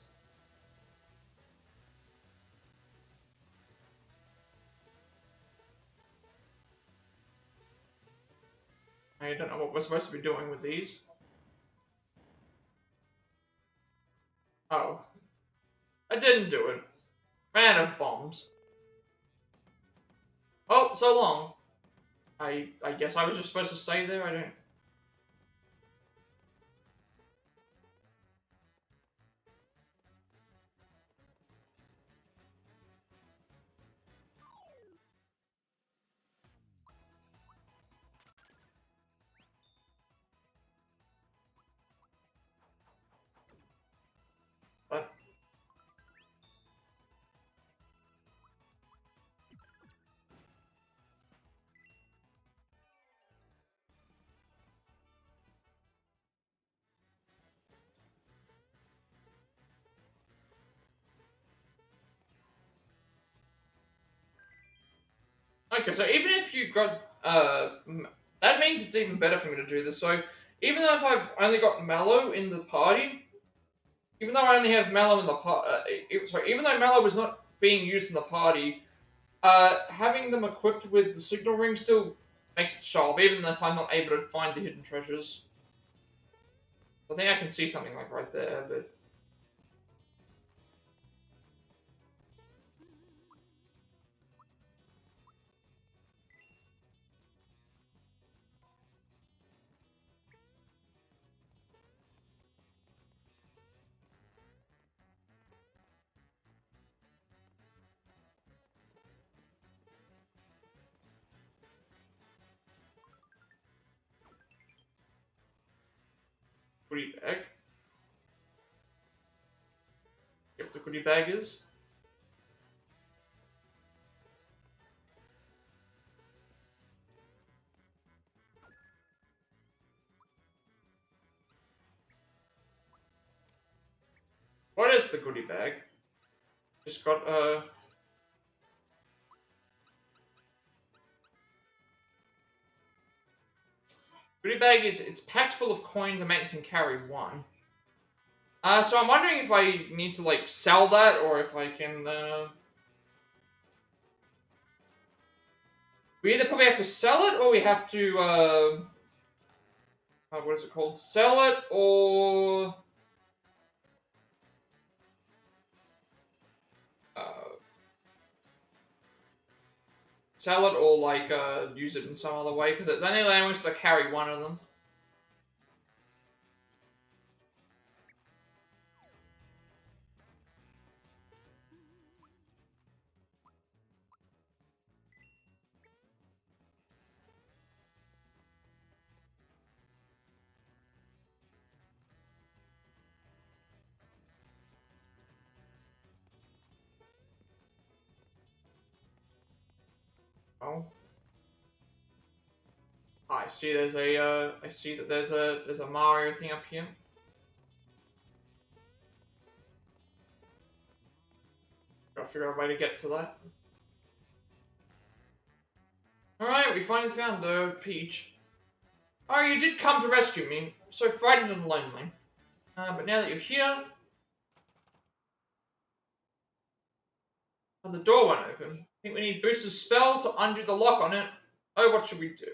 I don't know what we're supposed to be doing with these. Oh, I didn't do it. Ran out of bombs. Oh, so long. I guess I was just supposed to stay there. I don't. But, okay, so even if you got that means it's even better for me to do this. So even though if I've only got Mallow in the party, even though I only have Mallow in the sorry, even though Mallow was not being used in the party, having them equipped with the signal ring still makes it sharp, even if I'm not able to find the hidden treasures. I think I can see something like right there, but goodie bag. Yep, the goodie bag is. What is the goodie bag? Just got goodie bag is it's packed full of coins. A man can carry one. So I'm wondering if I need to like sell that or if I can. We either probably have to sell it or we have to. What is it called? Sell it or. Uh, Sell it or like use it in some other way because it's only allowing us to carry one of them. Oh. I see. There's a. I see that there's a Mario thing up here. Gotta figure out a way to get to that. All right, we finally found the Peach. Oh, you did come to rescue me. So frightened and lonely. But now that you're here, the door won't open. I think we need Booster's spell to undo the lock on it. Oh, what should we do?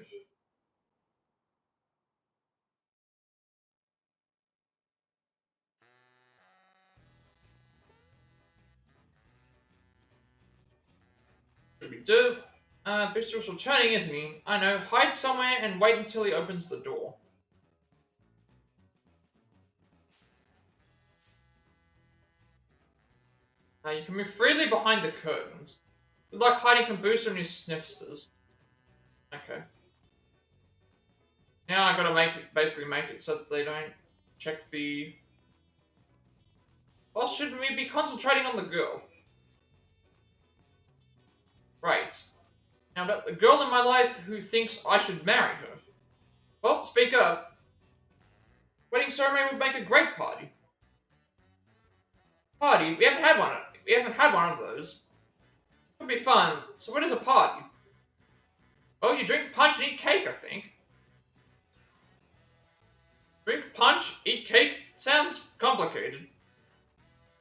Should we do? Booster's returning, isn't he? I know. Hide somewhere and wait until he opens the door. You can move freely behind the curtains. Good luck hiding from Booster and his sniffsters. Okay. Now I gotta basically make it so that they don't check the... Well, shouldn't we be concentrating on the girl? Right. Now about the girl in my life who thinks I should marry her. Well, speak up. Wedding ceremony would make a great party. Party? We haven't had one. We haven't had one of those. It would be fun. So what is a party? Well, you drink punch and eat cake, I think. Drink punch, eat cake? Sounds complicated.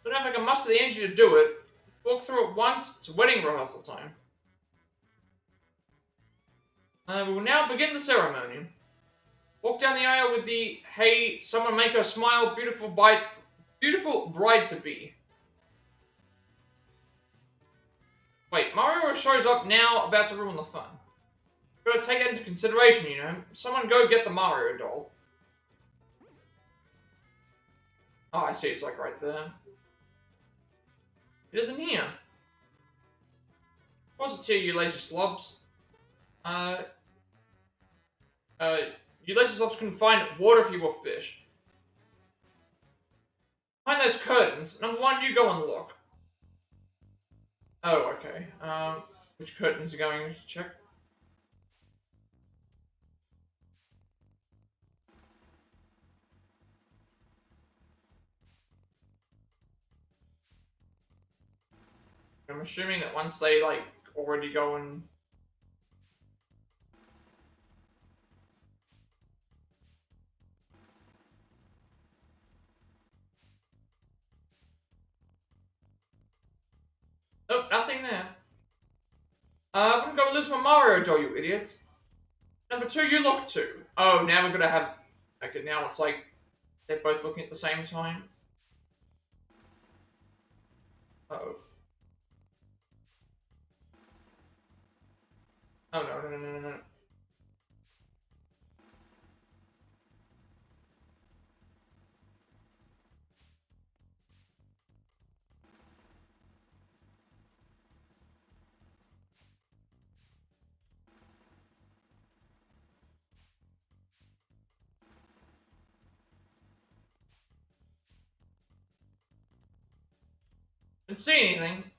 Don't know if I can muster the energy to do it. Walk through it once. It's wedding rehearsal time. We will now begin the ceremony. Walk down the aisle with the "Hey, someone make her smile, beautiful bride to be." Wait, Mario shows up now, about to ruin the fun. Gotta take that into consideration, you know. Someone go get the Mario doll. Oh, I see. It's like right there. It isn't here. Of course it's here, you lazy slobs. You lazy slobs couldn't find water if you were fish. Behind those curtains, number one, you go and look. Oh, okay. Which curtains are going to check? I'm assuming that once they, like, already go and... Oh, nothing there. I'm gonna go lose my Mario doll, you idiots. Number two, you look too. Oh, now we're gonna have... Okay, now it's like... They're both looking at the same time. Uh-oh. Oh, no. Didn't see anything.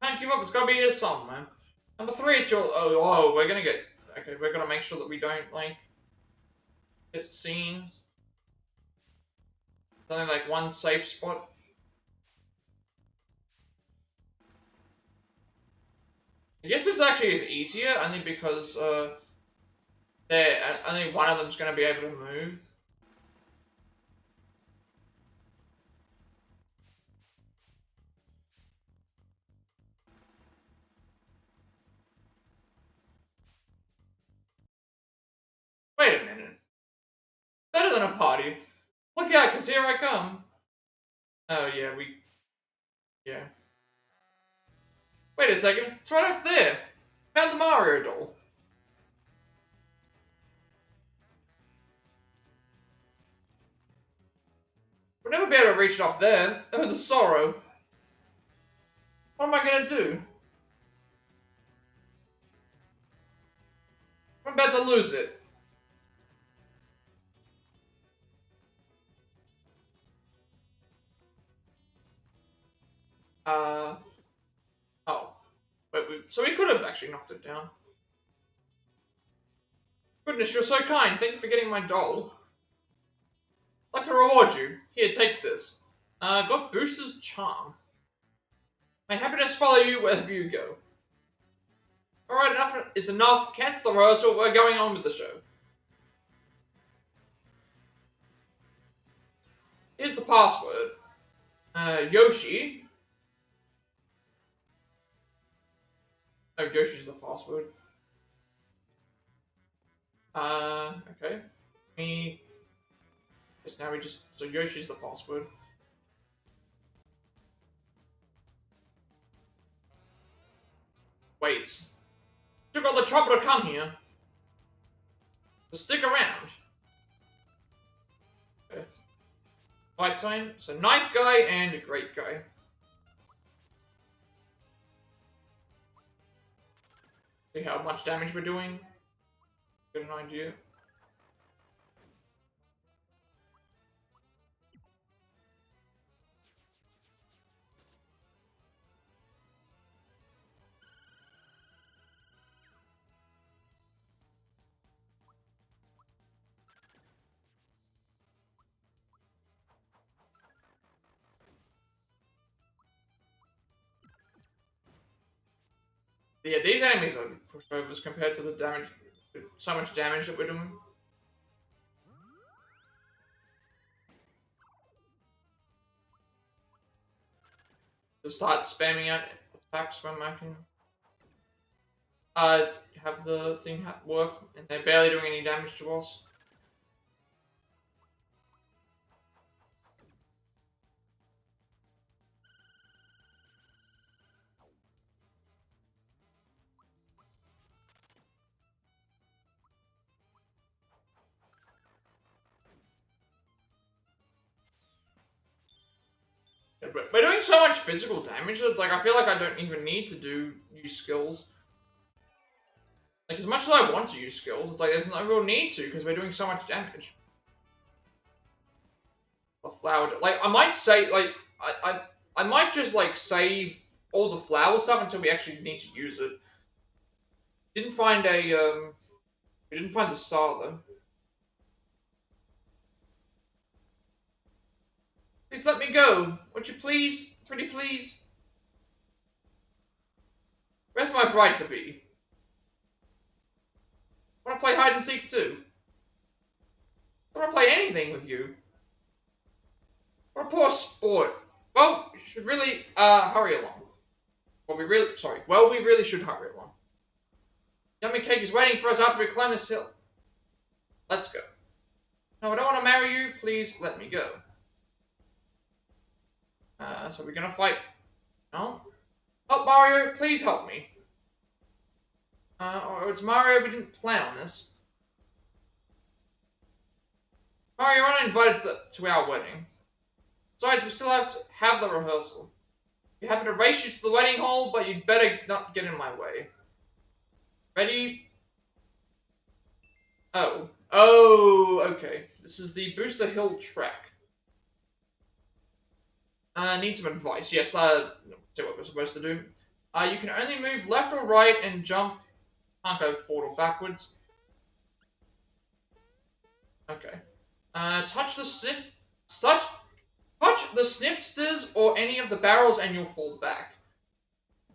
Can't give up, it's gotta be here somewhere. Number three, it's your... Oh, we're gonna get... Okay, we're gonna make sure that we don't, like... Get seen. There's only, like, one safe spot. I guess this actually is easier, only because, only one of them's gonna be able to move. Wait a minute. Better than a party. Look out, because here I come. Oh, yeah, Yeah. Wait a second. It's right up there. Found the Mario doll. We'll never be able to reach it up there. Oh, the sorrow. What am I gonna do? I'm about to lose it. Oh. So we could have actually knocked it down. Goodness, you're so kind. Thank you for getting my doll. I'd like to reward you. Here, take this. Got Booster's charm. May happiness follow you wherever you go. Alright, enough is enough. Cancel the rehearsal. We're going on with the show. Here's the password. Yoshi. Oh, Yoshi's the password. Okay. Guess now so Yoshi's the password. Wait. Took all the trouble to come here. So stick around. Okay. Fight time. So knife guy and a great guy. See how much damage we're doing. Get an idea. Yeah, these enemies are pushovers compared to the damage, so much damage that we're doing. To start spamming out attacks when I can have the thing work, and they're barely doing any damage to us. Yeah, but we're doing so much physical damage that it's like I feel like I don't even need to use skills. Like as much as I want to use skills, it's like there's no real need to because we're doing so much damage. A flower, like I might say, like I might just like save all the flower stuff until we actually need to use it. Didn't find a we didn't find the star though. Please let me go. Would you please? Pretty please? Where's my bride to be? I wanna play hide and seek too. I wanna play anything with you. What a poor sport. Well, you should really hurry along. Well we really should hurry along. Yummy cake is waiting for us after we climb this hill. Let's go. No, I don't want to marry you. Please let me go. So we're gonna fight. No? Help Mario, please help me. Or it's Mario, we didn't plan on this. Mario, you're not invited to our wedding. Besides, we still have to have the rehearsal. Be happy to race you to the wedding hall, but you'd better not get in my way. Ready? Oh. Oh, okay. This is the Booster Hill track. Need some advice. Yes, see what we're supposed to do. You can only move left or right and jump. Can't go forward or backwards. Okay. Touch the sniffsters or any of the barrels and you'll fall back.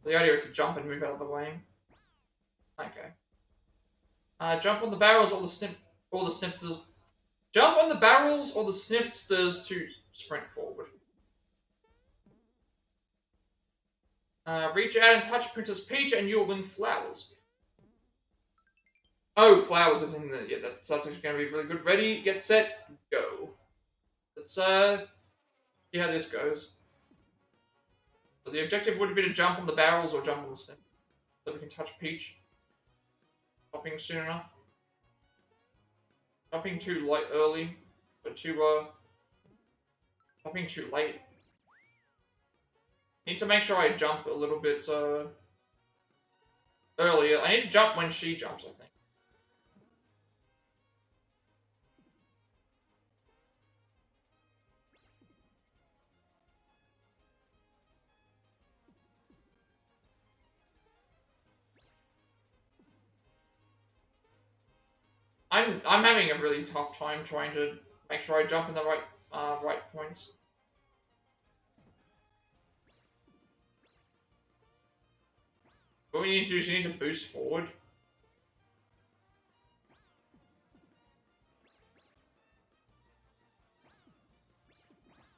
The idea is to jump and move out of the way. Okay. Jump on the barrels or the sniffsters. Jump on the barrels or the sniffsters to sprint forward. Reach out and touch Princess Peach and you'll win flowers. Oh, flowers is in the... Yeah, that's actually going to be really good. Ready, get set, go. Let's, see how this goes. So the objective would be to jump on the barrels or jump on the stem. So we can touch Peach. Jumping soon enough. Jumping too early. But jumping too late. Need to make sure I jump a little bit, earlier. I need to jump when she jumps, I think. I'm having a really tough time trying to make sure I jump in the right points. What we need to do is you need to boost forward.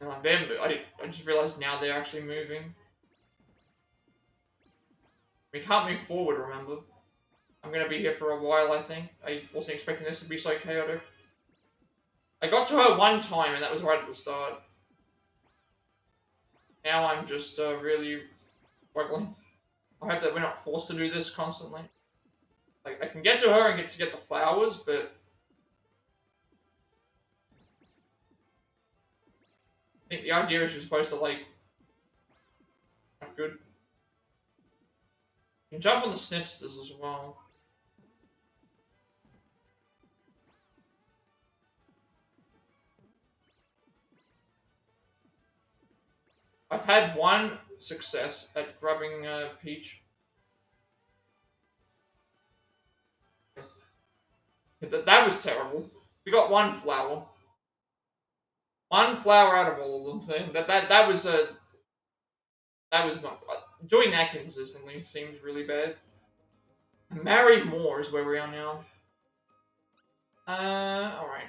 I just realized now they're actually moving. We can't move forward, remember? I'm gonna be here for a while, I think. I wasn't expecting this to be so chaotic. I got to her one time, and that was right at the start. Now I'm just really struggling. I hope that we're not forced to do this constantly. Like, I can get to her and get the flowers, but... I think the idea is you're supposed to, like... Not good. You can jump on the snifters as well. I've had one success at grabbing Peach. That was terrible. We got one flower. One flower out of all of them. That was that was not doing that consistently seems really bad. Marry more is where we are now. Alright.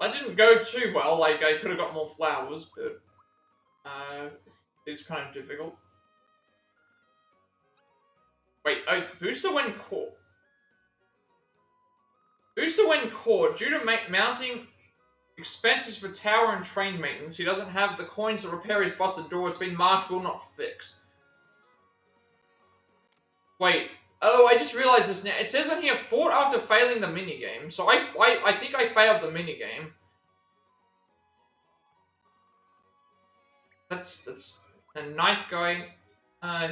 That didn't go too well, like I could have got more flowers, but it's kind of difficult. Wait, booster when caught. Booster when caught, due to mounting expenses for tower and train maintenance, he doesn't have the coins to repair his busted door. It's been marked will not fix. Wait. Oh, I just realized this now. It says on here, fought after failing the minigame. So I think I failed the minigame. That's a knife guy.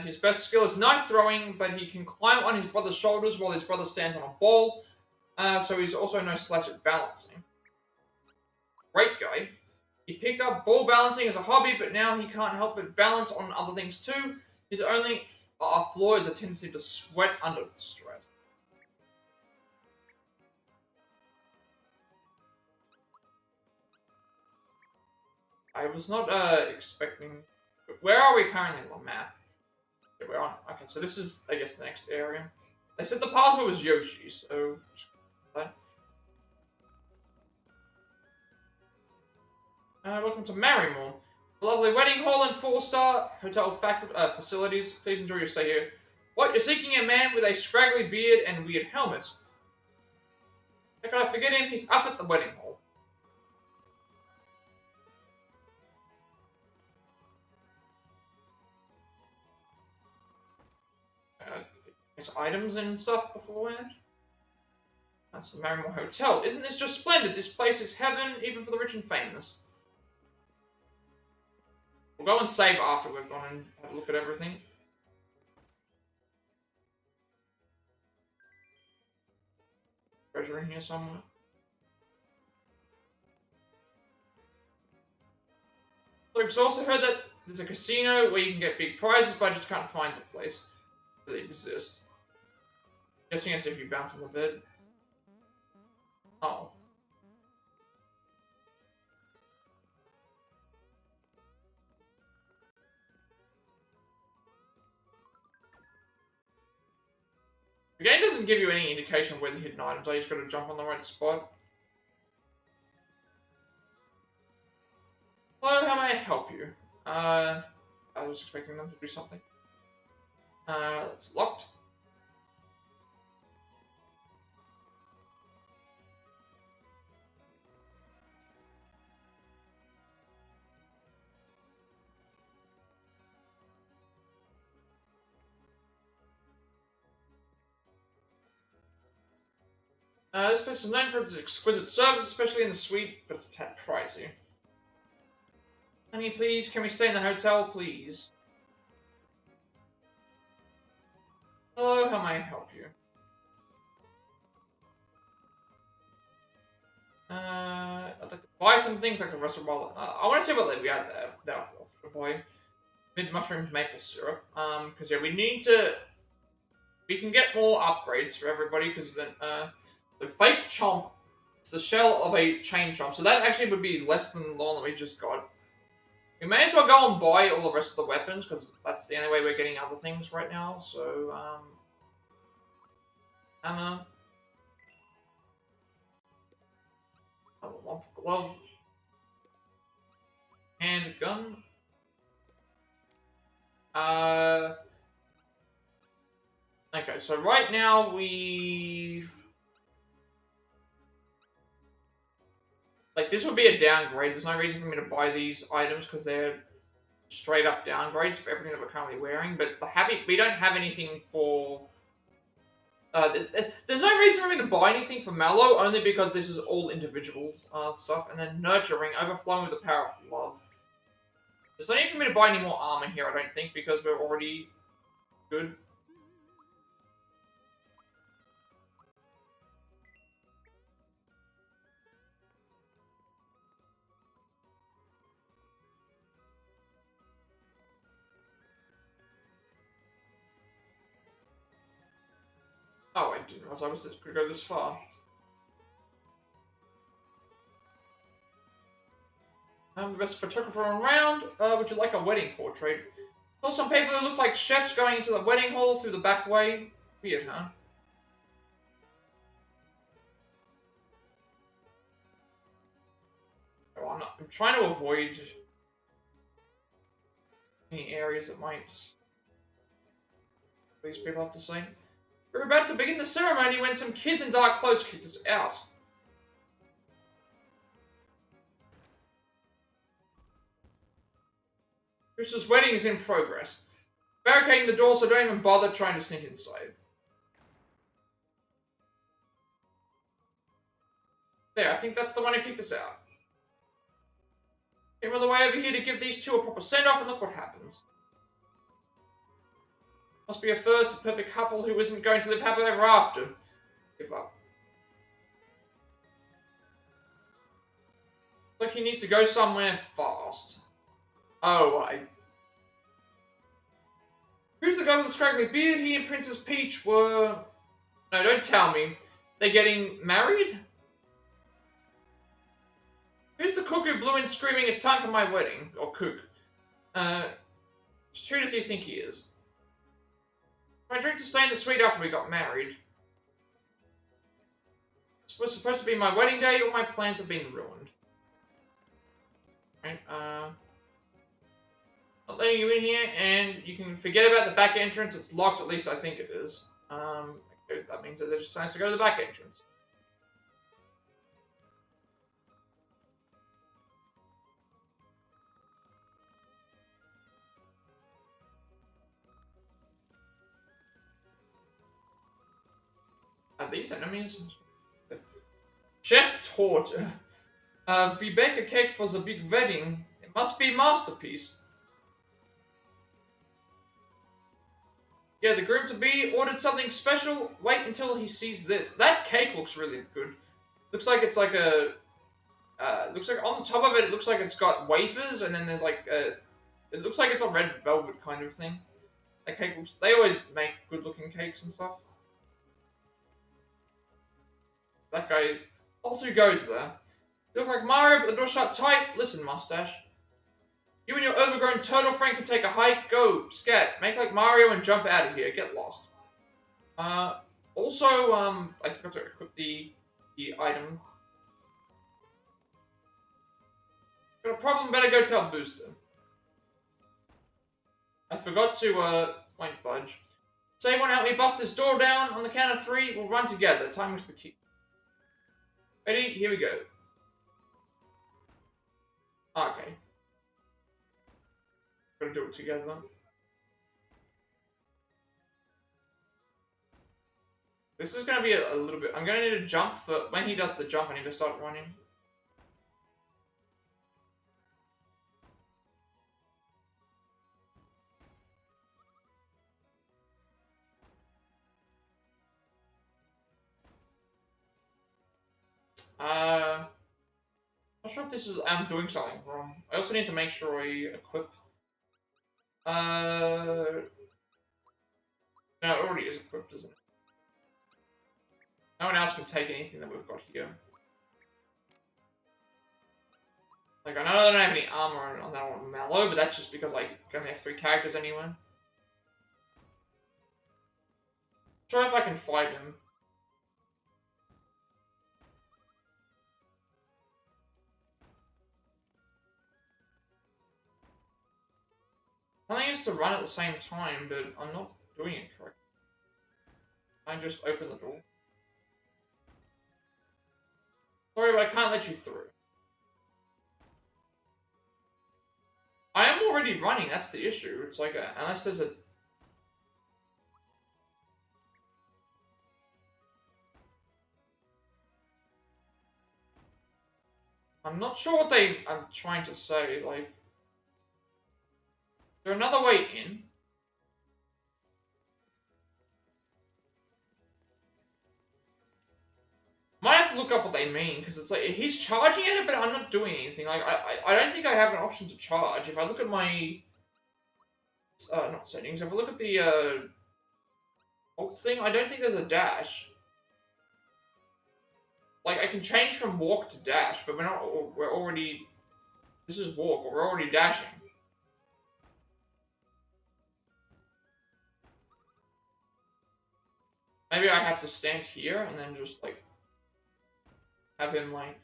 His best skill is knife throwing, but he can climb on his brother's shoulders while his brother stands on a ball. So he's also no slouch at balancing. Great guy. He picked up ball balancing as a hobby, but now he can't help but balance on other things too. His only flaw is a tendency to sweat under stress. I was not expecting... Where are we currently on the map? Yeah, we're on... Okay, so this is, I guess, the next area. They said the password was Yoshi, so... Welcome to Marrymore. A lovely wedding hall and 4-star hotel facilities. Please enjoy your stay here. What? You're seeking a man with a scraggly beard and weird helmet. How could I forget him? He's up at the wedding hall. Get items and stuff beforehand. That's the Marrymore Hotel. Isn't this just splendid? This place is heaven, even for the rich and famous. We'll go and save after we've gone and had a look at everything. Treasure in here somewhere. So I've also heard that there's a casino where you can get big prizes, but I just can't find the place. Really exist. Guessing it's if you bounce on the bed. Oh. The game doesn't give you any indication of where the hidden items are, you just gotta jump on the right spot. Hello, how may I help you? I was expecting them to do something. It's locked. This place is known for its exquisite service, especially in the suite, but it's a tad pricey. Honey, please, can we stay in the hotel, please? Hello, how may I help you? I'd like to buy some things like the rest of all. I want to see what we had there for buy. Mid-mushrooms maple syrup. Because yeah, we need to... We can get more upgrades for everybody, because then, the fake chomp, it's the shell of a chain chomp, so that actually would be less than the one that we just got. We may as well go and buy all the rest of the weapons, because that's the only way we're getting other things right now, so, hammer. Another one for glove. Handgun. Okay, so right now we... Like, this would be a downgrade. There's no reason for me to buy these items because they're straight up downgrades for everything that we're currently wearing. But we don't have anything for... there's no reason for me to buy anything for Mallow, only because this is all individual stuff. And then Nurturing, overflowing with the power of love. There's no need for me to buy any more armor here, I don't think, because we're already good. Oh, I didn't realize I was going to go this far. I'm the best photographer around. Would you like a wedding portrait? Saw some people who look like chefs going into the wedding hall through the back way. Weird, huh? Oh, I'm trying to avoid any areas that might these people have to say. We were about to begin the ceremony when some kids in dark clothes kicked us out. Chris's wedding is in progress. Barricading the door so don't even bother trying to sneak inside. There, I think that's the one who kicked us out. Came all the way over here to give these two a proper send-off, and look what happens. Must be a first, a perfect couple who isn't going to live happily ever after. Give up. Looks like he needs to go somewhere fast. Oh, Who's the guy with the scraggly beard? He and Princess Peach were... No, don't tell me. They're getting married? Who's the cook who blew in screaming, "It's time for my wedding"? Or cook. Who does he think he is? My drink to stay in the suite after we got married. It was supposed to be my wedding day, all my plans have been ruined. Right, not letting you in here, and you can forget about the back entrance. It's locked, at least I think it is. Okay, that means that there's time to go to the back entrance. Are these enemies? Chef taught. We bake a cake for the big wedding. It must be a masterpiece. Yeah, the groom-to-be ordered something special. Wait until he sees this. That cake looks really good. Looks like it's like a... looks like on the top of it, it looks like it's got wafers, and then there's like a... It looks like it's a red velvet kind of thing. That cake looks... They always make good-looking cakes and stuff. That guy is... Also goes there. You look like Mario, but the door shut tight. Listen, mustache. You and your overgrown turtle friend can take a hike. Go, scat. Make like Mario and jump out of here. Get lost. Also, I forgot to equip the item. Got a problem, better go tell Booster. I forgot to, won't budge. Say you want to help me bust this door down? On the count of 3, we'll run together. Time is the key. Ready? Here we go. Okay. Gotta do it together. This is gonna be a little bit... I'm gonna need to jump for... When he does the jump, I need to start running. Not sure if this is... I'm doing something wrong. I also need to make sure I equip... No, it already is equipped, isn't it? No one else can take anything that we've got here. Like, I know I don't have any armor on that one Mallow, but that's just because I only have 3 characters anyway. Try if I can fight him. Something used to run at the same time, but I'm not doing it correctly. I just open the door. Sorry, but I can't let you through. I am already running, that's the issue. It's like, unless there's a... I'm not sure what I'm trying to say, like... Is there another way in? to look up what they mean, because it's like, he's charging at it, but I'm not doing anything. Like, I don't think I have an option to charge. If I look at my, not settings, if I look at the, alt thing, I don't think there's a dash. Like, I can change from walk to dash, but we're already, this is walk, we're already dashing. Maybe I have to stand here and then just, like, have him, like...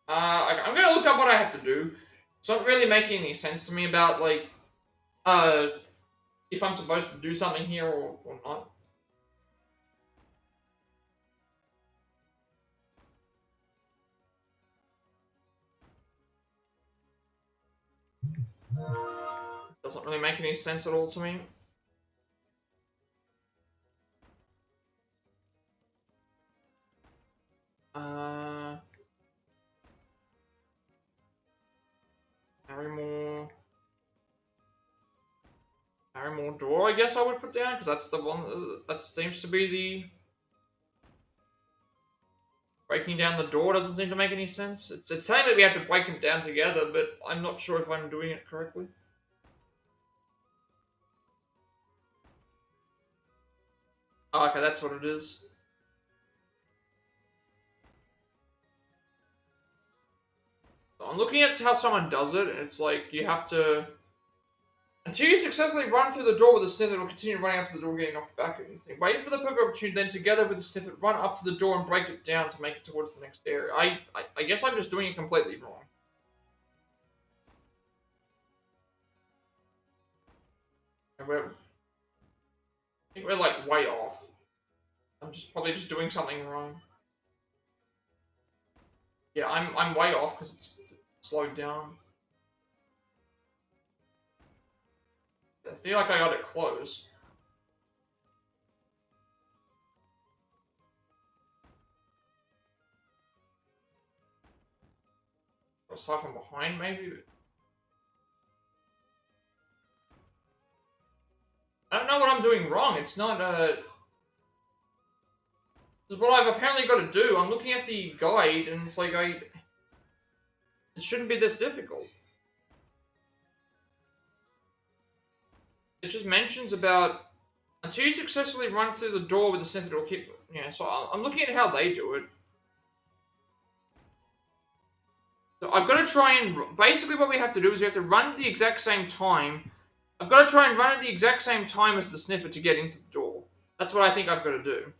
I'm gonna look up what I have to do. It's not really making any sense to me about, like, if I'm supposed to do something here or not. Doesn't really make any sense at all to me. Carry more door, I guess I would put down, because that's the one that seems to be the... Breaking down the door doesn't seem to make any sense. It's saying that we have to break them down together, but I'm not sure if I'm doing it correctly. Oh, okay, that's what it is. So I'm looking at how someone does it, and it's like, you have to... Until you successfully run through the door with the sniffet, will continue running up to the door, getting knocked back or anything. Wait for the perfect opportunity, then together with the sniffet, run up to the door and break it down to make it towards the next area. I guess I'm just doing it completely wrong. And I think we're like way off. I'm probably just doing something wrong. Yeah, I'm way off because it's slowed down. I feel like I got it close. Aside from behind, maybe? I don't know what I'm doing wrong. It's not, This is what I've apparently got to do. I'm looking at the guide, and it's like, It shouldn't be this difficult. It just mentions about... Until you successfully run through the door with the sniffet, it'll keep... Yeah, so I'm looking at how they do it. So I've got to try and... Basically what we have to do is we have to run at the exact same time. I've got to try and run at the exact same time as the sniffer to get into the door. That's what I think I've got to do.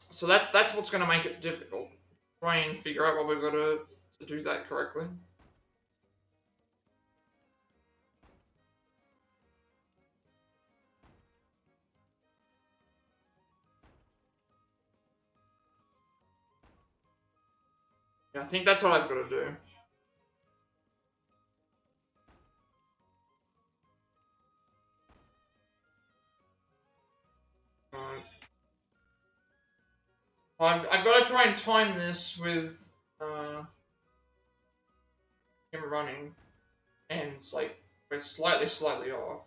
So that's what's going to make it difficult. Try and figure out what we've got to do that correctly. Yeah, I think that's what I've got to do. Alright. Well, I've got to try and time this with him running, and it's like we're slightly off.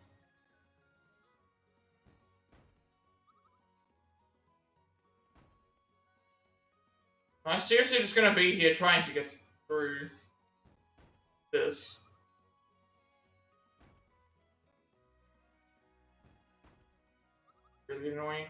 I'm seriously just gonna be here trying to get through this. Really annoying.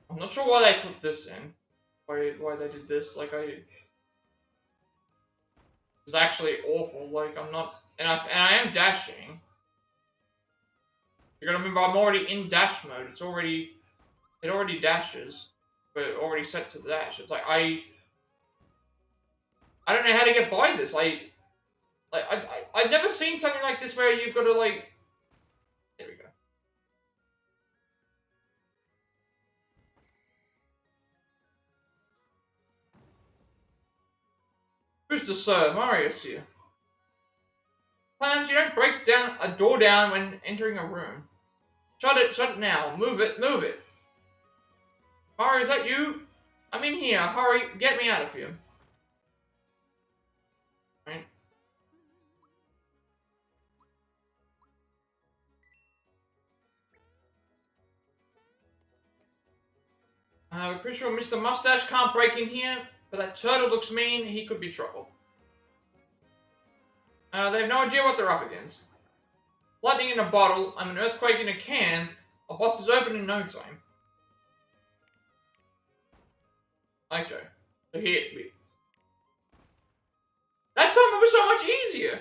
I'm not sure why they put this in. Why they did this? Like it's actually awful. Like I'm not, and I am dashing. You gotta remember, I'm already in dash mode. It already dashes, but already set to the dash. It's like I don't know how to get by this. I've never seen something like this where you've got to like. There we go. Who's the Sir? Marius here. Plans, you don't break down a door down when entering a room. Shut it now. Move it. Hurry, is that you? I'm in here. Hurry, get me out of here. Right. We're pretty sure Mr. Mustache can't break in here, but that turtle looks mean. He could be trouble. They have no idea what they're up against. Lightning in a bottle, I'm an earthquake in a can. Our boss is open in no time. Okay. So he hit me. That time it was so much easier.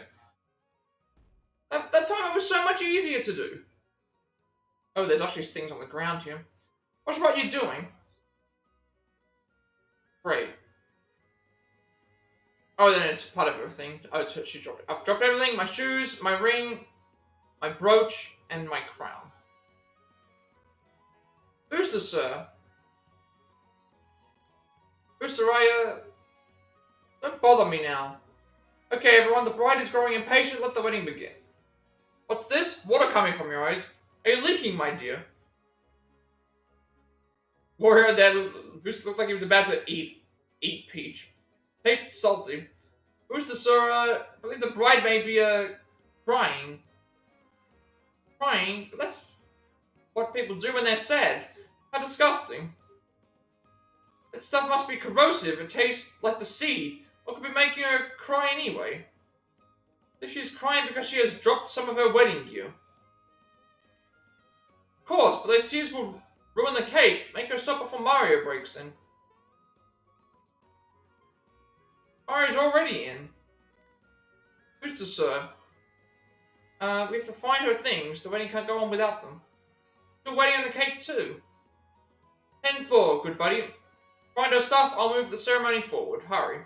That time it was so much easier to do. Oh, there's actually things on the ground here. Watch what you're doing. Great. Oh, then it's part of everything. Oh, she dropped it. I've dropped everything. My shoes, my ring, my brooch, and my crown. Booster, sir. Booster, don't bother me now. Okay, everyone, the bride is growing impatient. Let the wedding begin. What's this? Water coming from your eyes. Are you leaking, my dear? Warrior there, Booster looked like he was about to eat Peach. Tastes salty. Booster, sir, I believe the bride may be, crying. Crying? But that's what people do when they're sad. How disgusting. That stuff must be corrosive. It tastes like the sea. What could be making her cry anyway? If she's crying because she has dropped some of her wedding gear. Of course, but those tears will ruin the cake. Make her stop before Mario breaks in. Mario's already in. Booster, sir. We have to find her things. The wedding can't go on without them. Still waiting on the cake, too. 10-4, good buddy. Find her stuff, I'll move the ceremony forward. Hurry.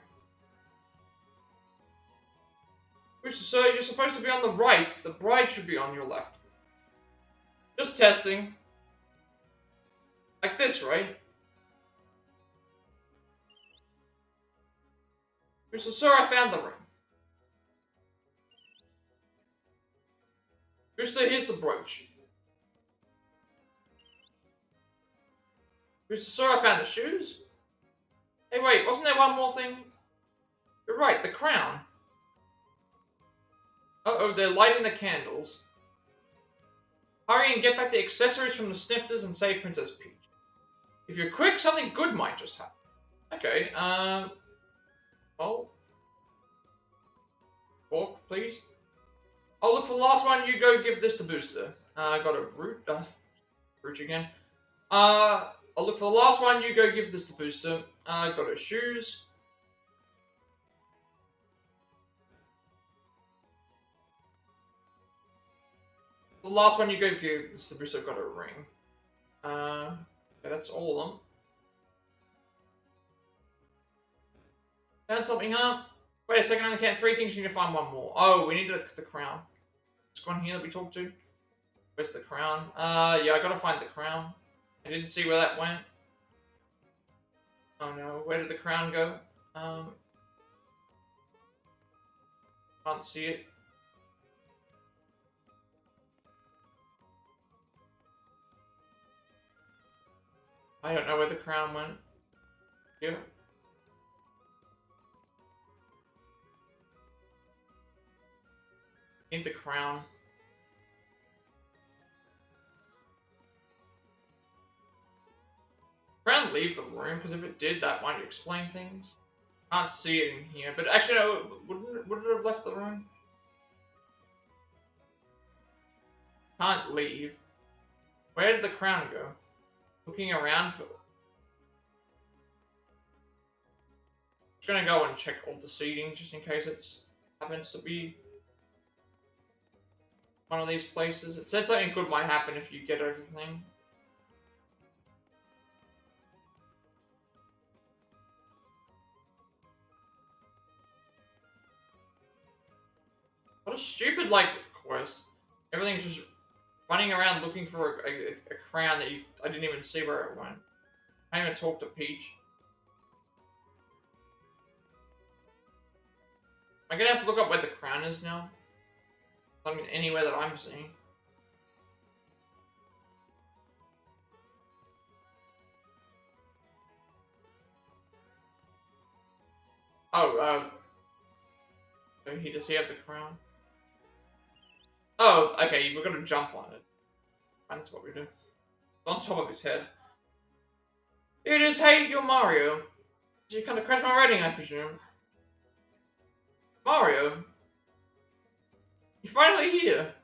Booster, sir, you're supposed to be on the right. The bride should be on your left. Just testing. Like this, right? Booster, sir, I found the ring. Booster, here's the brooch. Booster, sir, I found the shoes. Hey, wait, wasn't there one more thing? You're right, the crown. Uh-oh, they're lighting the candles. Hurry and get back the accessories from the snifters and save Princess Peach. If you're quick, something good might just happen. Okay, oh. Walk, please. I'll look for the last one, you go give this to Booster. I got a root, root again. I'll look for the last one, you go give this to Booster. I got her shoes. The last one you go give this to Booster, got a ring. Yeah, that's all of them. Found something up. Wait a second, I only count 3 things, you need to find one more. Oh, we need the crown. This one here that we talked to. Where's the crown? Yeah, I gotta find the crown. I didn't see where that went. Oh no, where did the crown go? Can't see it. I don't know where the crown went. Here. Need the crown. Crown leave the room, because if it did, that might explain things. Can't see it in here, but actually, no, would it have left the room? Can't leave. Where did the crown go? Looking around for... Just gonna go and check all the seating, just in case it's happens to be one of these places. It said something good might happen if you get everything. What a stupid, like, quest. Everything's just running around looking for a crown that I didn't even see where it went. I didn't even talk to Peach. Am I gonna have to look up where the crown is now? I mean, anywhere that I'm seeing. Oh, so does he have the crown? Oh, okay, we're gonna jump on it. And that's what we do. It's on top of his head. It is, hey, you're Mario. Did you come to crash my rating, I presume? Mario? You're finally here.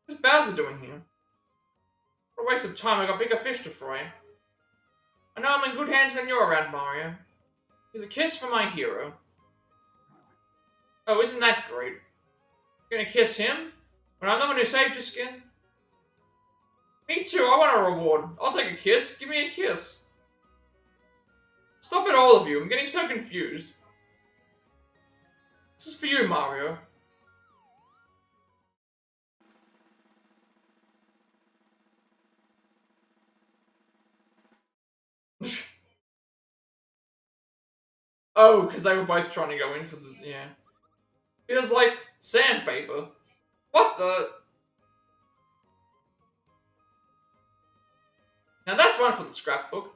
What's Bowser doing here? What a waste of time, I got bigger fish to fry. I know I'm in good hands when you're around, Mario. Here's a kiss for my hero. Oh, isn't that great? You're gonna kiss him? When I'm the one who saved your skin? Me too, I want a reward. I'll take a kiss. Give me a kiss. Stop it, all of you. I'm getting so confused. This is for you, Mario. Oh, because they were both trying to go in for the... yeah. It was like sandpaper. What the... Now that's one for the scrapbook.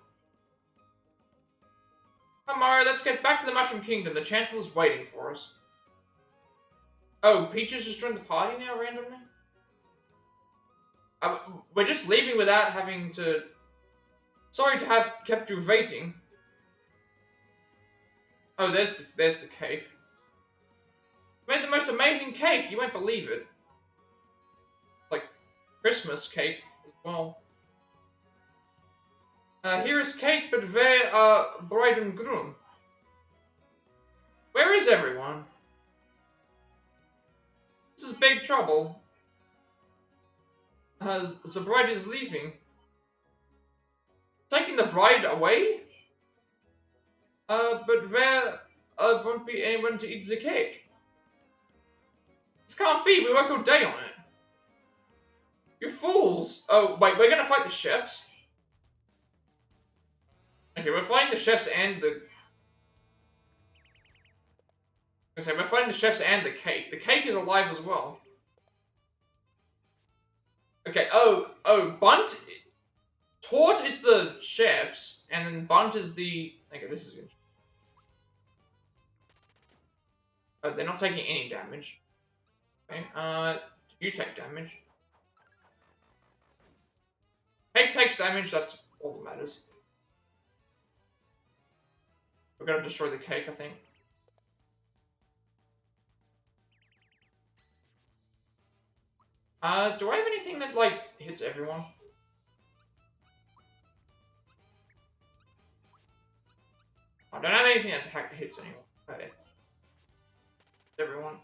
Come Mario, let's get back to the Mushroom Kingdom. The Chancellor's waiting for us. Oh, Peaches just joined the party now, randomly? We're just leaving without having to... Sorry to have kept you waiting. Oh, there's the cake. We made the most amazing cake. You won't believe it. Like Christmas cake as well. Here is cake, but where are bride and groom? Where is everyone? This is big trouble. The bride is leaving. Taking the bride away? But where won't be anyone to eat the cake? This can't be, we worked all day on it. You fools! Oh, wait, we're gonna fight the chefs? Okay, we're fighting the chefs and the... Okay, we're fighting the chefs and the cake. The cake is alive as well. Okay, oh, Bunt... Tort is the chefs, and then Bunt is the... Okay, this is good. Oh, they're not taking any damage. Okay, you take damage. Cake takes damage, that's all that matters. We're gonna destroy the cake, I think. Do I have anything that, like, hits everyone? I don't have anything that hits anyone. Okay. Everyone.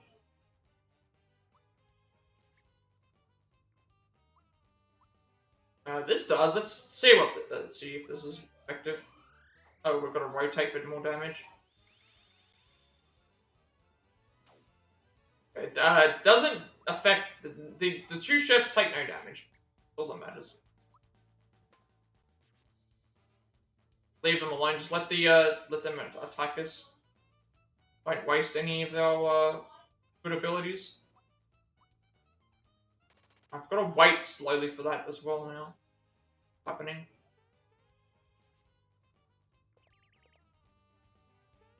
This does. Let's see what. Let's see if this is effective. Oh, we've got to rotate for more damage. It doesn't affect the two chefs take no damage. That's all that matters. Leave them alone. Just let them attack us. Don't waste any of our good abilities. I've got to wait slowly for that as well now. Happening.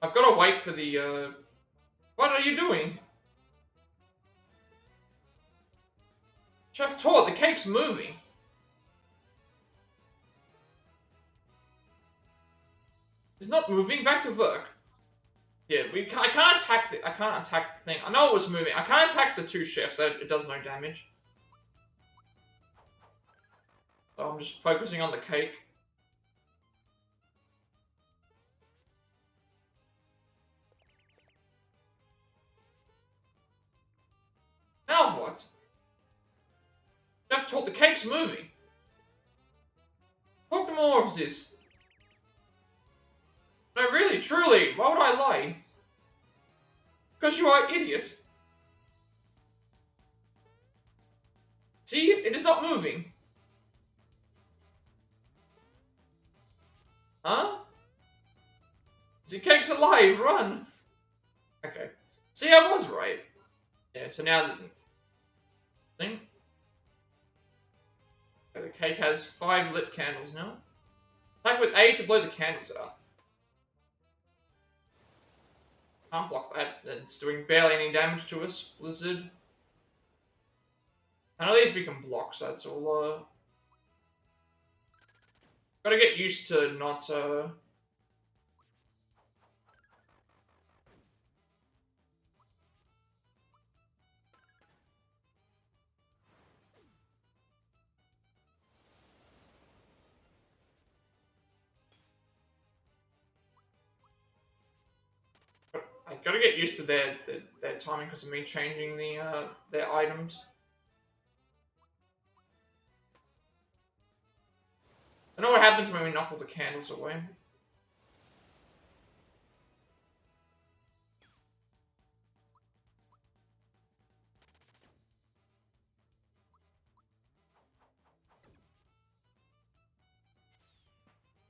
I've got to wait for the, What are you doing? Chef Tor, the cake's moving. It's not moving. Back to work. Yeah, I can't attack the thing. I know it was moving. I can't attack the two chefs. It does no damage. So I'm just focusing on the cake. Now what? Chef Tor, the cake's moving. Talk to more of this. No, really, truly, why would I lie? Because you are idiots. See, it is not moving. Huh? The cake's alive, run! Okay. See, I was right. Yeah, so now the thing. Okay, the cake has 5 lit candles now. Attack with A to blow the candles out. Can't block that. It's doing barely any damage to us, Blizzard. And at least we can block, so that's all, gotta get used to not, I gotta get used to their timing because of me changing their items. I know what happens when we knock all the candles away.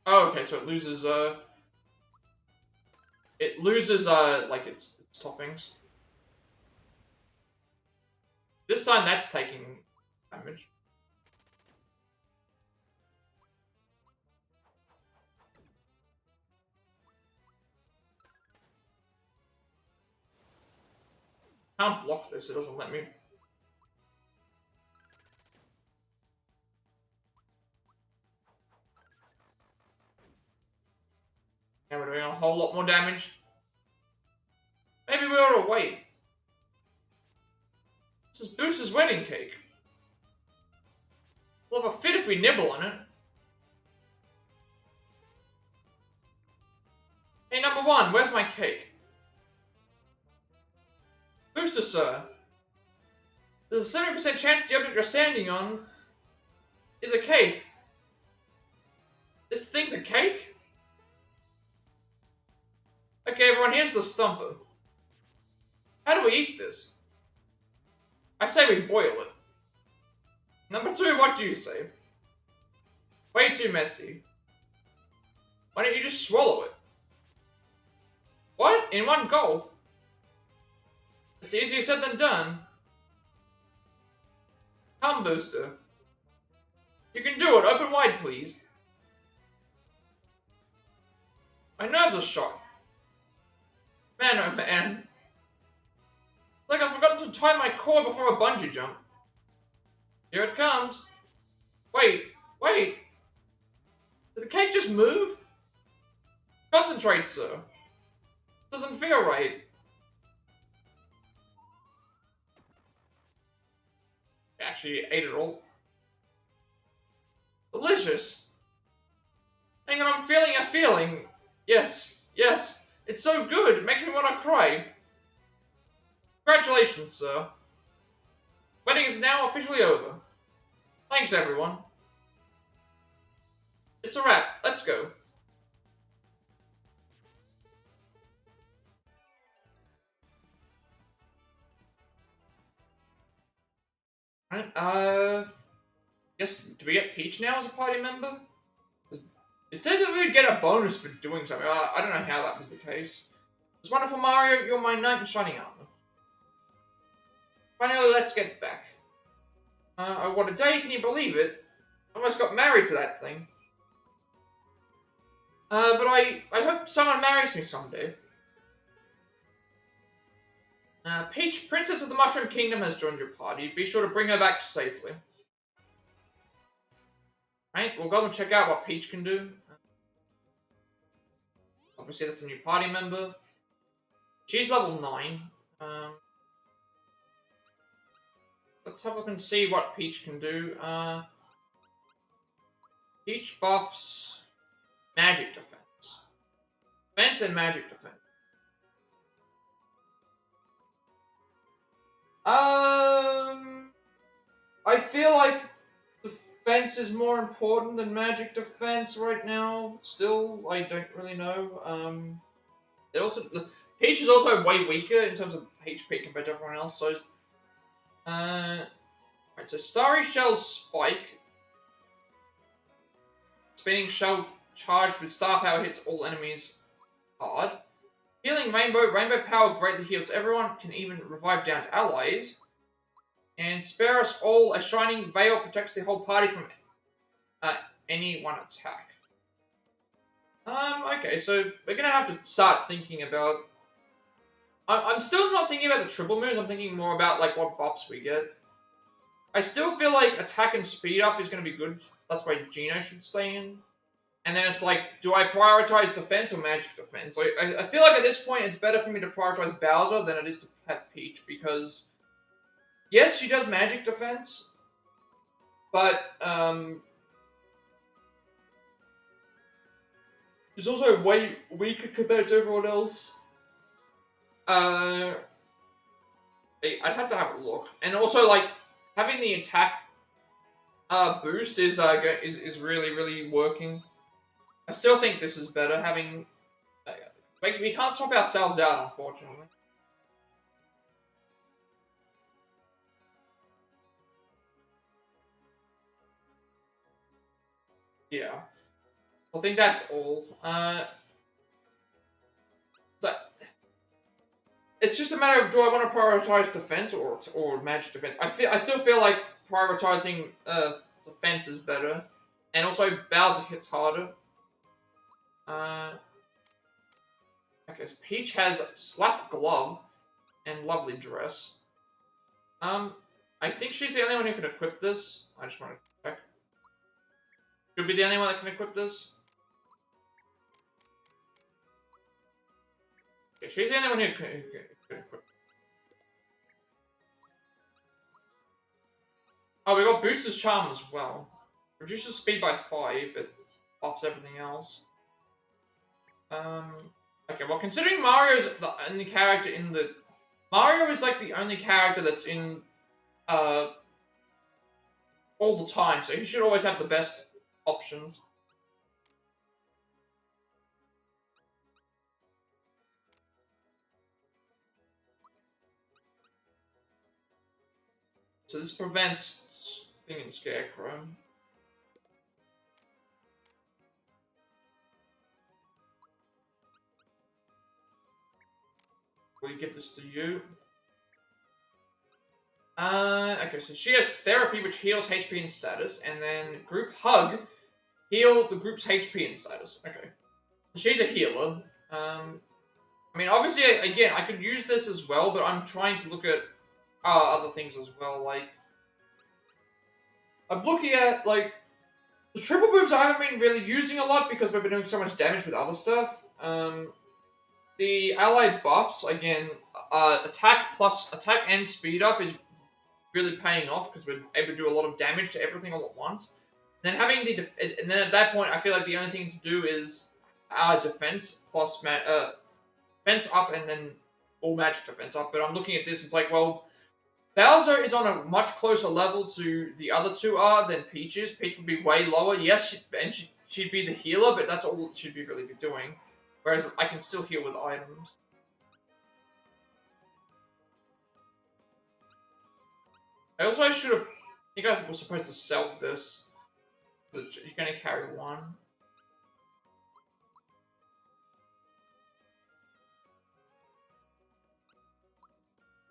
Oh, okay, so it loses, like, its toppings. This time that's taking damage. Can't block this, it doesn't let me. Now we're doing a whole lot more damage. Maybe we ought to wait. This is Booster's wedding cake. We'll have a fit if we nibble on it. Hey, number 1, where's my cake? Booster, sir. There's a 70% chance the object you're standing on is a cake. This thing's a cake? Okay, everyone, here's the stumper. How do we eat this? I say we boil it. Number 2, what do you say? Way too messy. Why don't you just swallow it? What? In one gulp? It's easier said than done. Come, Booster. You can do it. Open wide, please. My nerves are shot. Man, oh man. Like I've forgotten to tie my cord before a bungee jump. Here it comes. Wait. Did the cake just move? Concentrate, sir. Doesn't feel right. Actually ate it all. Delicious. Hang on, I'm feeling a feeling. Yes. It's so good. It makes me want to cry. Congratulations, sir. Wedding is now officially over. Thanks, everyone. It's a wrap. Let's go. Alright, guess, do we get Peach now as a party member? It said that we'd get a bonus for doing something. I don't know how that was the case. It's wonderful, Mario. You're my knight in shining armor. Finally, let's get back. What a day, can you believe it? Almost got married to that thing. But I hope someone marries me someday. Peach, Princess of the Mushroom Kingdom, has joined your party. Be sure to bring her back safely. Right, we'll go and check out what Peach can do. Obviously, that's a new party member. She's level 9. Let's have a look and see what Peach can do. Peach buffs magic defense. Defense and magic defense. I feel like defense is more important than magic defense right now. Still, I don't really know. Peach is also way weaker in terms of HP compared to everyone else. So, right. So Starry Shell Spike, spinning shell charged with star power hits all enemies hard. Healing Rainbow. Rainbow power greatly heals everyone, can even revive downed allies. And Spare Us All. A Shining Veil protects the whole party from any one attack. Okay, so we're gonna have to start thinking about... I'm still not thinking about the triple moves, I'm thinking more about, like, what buffs we get. I still feel like attack and speed up is gonna be good. That's why Gino should stay in. And then it's like, do I prioritize defense or magic defense? I feel like at this point it's better for me to prioritize Bowser than it is to have Peach, because... Yes, she does magic defense, but, she's also way weaker compared to everyone else. I'd have to have a look. And also, like, having the attack boost is really, really working. I still think this is better, having... we can't swap ourselves out, unfortunately. Yeah. I think that's all. So, it's just a matter of, do I want to prioritize defense or magic defense? I still feel like prioritizing defense is better, and also Bowser hits harder. Okay, so Peach has Slap Glove and Lovely Dress. I think she's the only one who can equip this. I just want to check. Should be the only one that can equip this. Okay, she's the only one who can equip. Oh, we got Booster's Charm as well. Reduces speed by 5, but buffs everything else. Okay, well, considering Mario's the only character in the... Mario is, like, the only character that's in, all the time, so he should always have the best options. So this prevents thinking Scarecrow. Will you give this to you? Okay, so she has Therapy, which heals HP and status, and then Group Hug, heal the group's HP and status. Okay. She's a healer. I mean, obviously, again, I could use this as well, but I'm trying to look at other things as well, like... I'm looking at, like... The triple moves I haven't been really using a lot because we've been doing so much damage with other stuff. The allied buffs, again, attack and speed up is really paying off because we're able to do a lot of damage to everything all at once. Then having the and then at that point, I feel like the only thing to do is defense plus defense up and then all magic defense up. But I'm looking at this, it's like, well, Bowser is on a much closer level to the other two are than Peach is. Peach would be way lower, yes, she'd be the healer, but that's all she'd be really be doing. Whereas I can still heal with items. I also should have... I think I was supposed to sell this. You're going to carry one.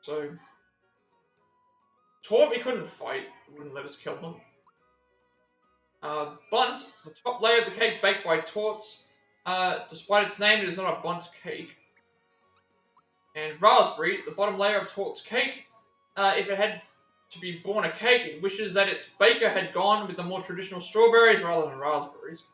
So... Tort we couldn't fight. Wouldn't let us kill them. Bunt. The top layer of the cake baked by Torts. Despite its name, it is not a bunt cake. And Raspberry. The bottom layer of Tort's cake. If it had to be born a cake, it wishes that its baker had gone with the more traditional strawberries rather than raspberries.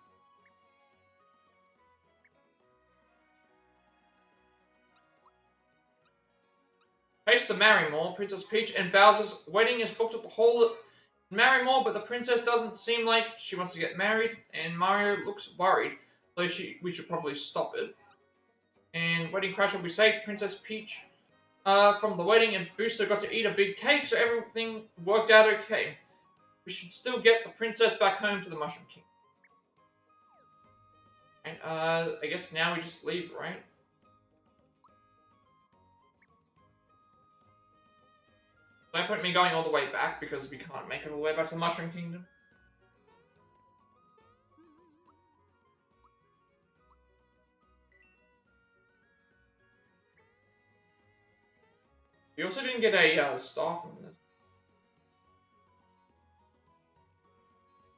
Taste of Marrymore. Princess Peach and Bowser's wedding is booked at the hall at Marrymore, but the princess doesn't seem like she wants to get married, and Mario looks worried, so we should probably stop it. And wedding crash will be safe. Princess Peach from the wedding and Booster got to eat a big cake, so everything worked out okay. We should still get the princess back home to the Mushroom King. And I guess now we just leave, right? No point in me going all the way back because we can't make it all the way back to the Mushroom Kingdom. We also didn't get a star from this.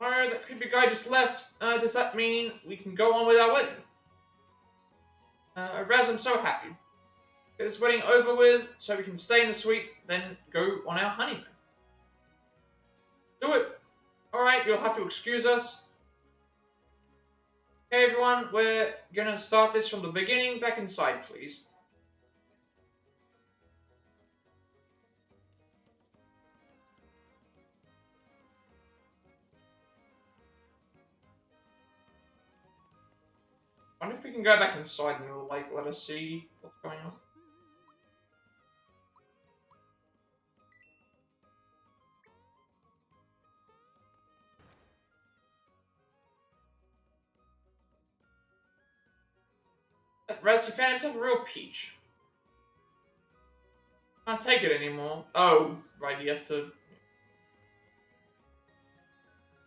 Oh, that creepy guy just left. Does that mean we can go on with our wedding? Raz, I'm so happy. Get this wedding over with so we can stay in the suite, then go on our honeymoon. Do it. Alright, you'll have to excuse us. Okay, everyone, we're gonna start this from the beginning. Back inside, please. I wonder if we can go back inside and it'll, like, let us see what's going on. Raz, you found himself a real peach. Can't take it anymore. Oh, right, he has to...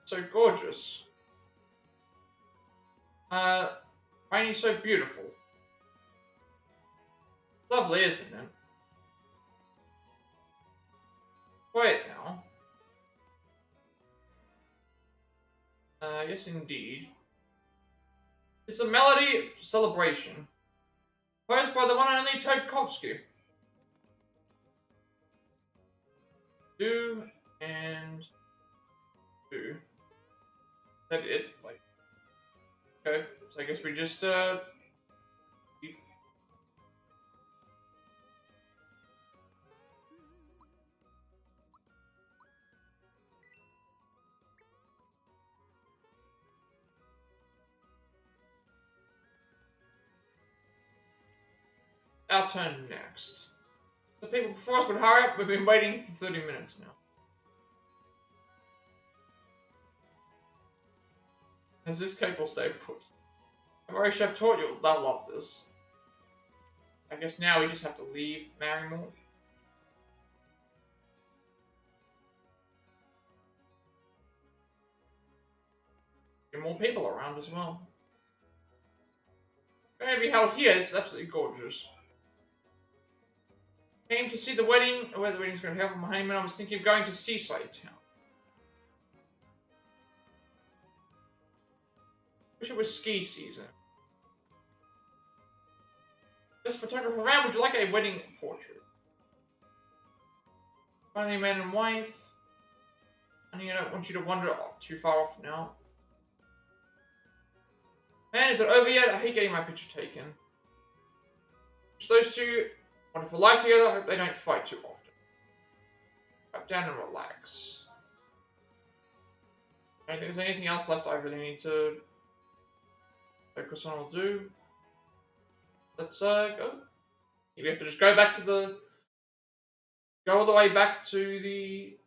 So gorgeous. Rainy's so beautiful. Lovely, isn't it? Quiet now. Yes indeed. It's a melody celebration. Composed by the one and only Tchaikovsky. Do and do. Is that it? Like, okay, so I guess we just our turn next. The people before us would hurry up. We've been waiting for 30 minutes now. As this cake will stay put. I've already chef taught you. They'll love this. I guess now we just have to leave Marymore. Get more people around as well. Gonna be held here. This is absolutely gorgeous. Came to see the wedding, where the wedding's going to be held for my honeymoon. I was thinking of going to Seaside Town. Wish it was ski season. Best photographer around, would you like a wedding portrait? Finally, man and wife. Honey, I don't want you to wander too far off now. Man, is it over yet? I hate getting my picture taken. Just those two. Wonderful life together. I hope they don't fight too often. Pipe down and relax. I don't think there's anything else left I really need to focus on or do. Let's go. We have to just go back to the... Go all the way back to the...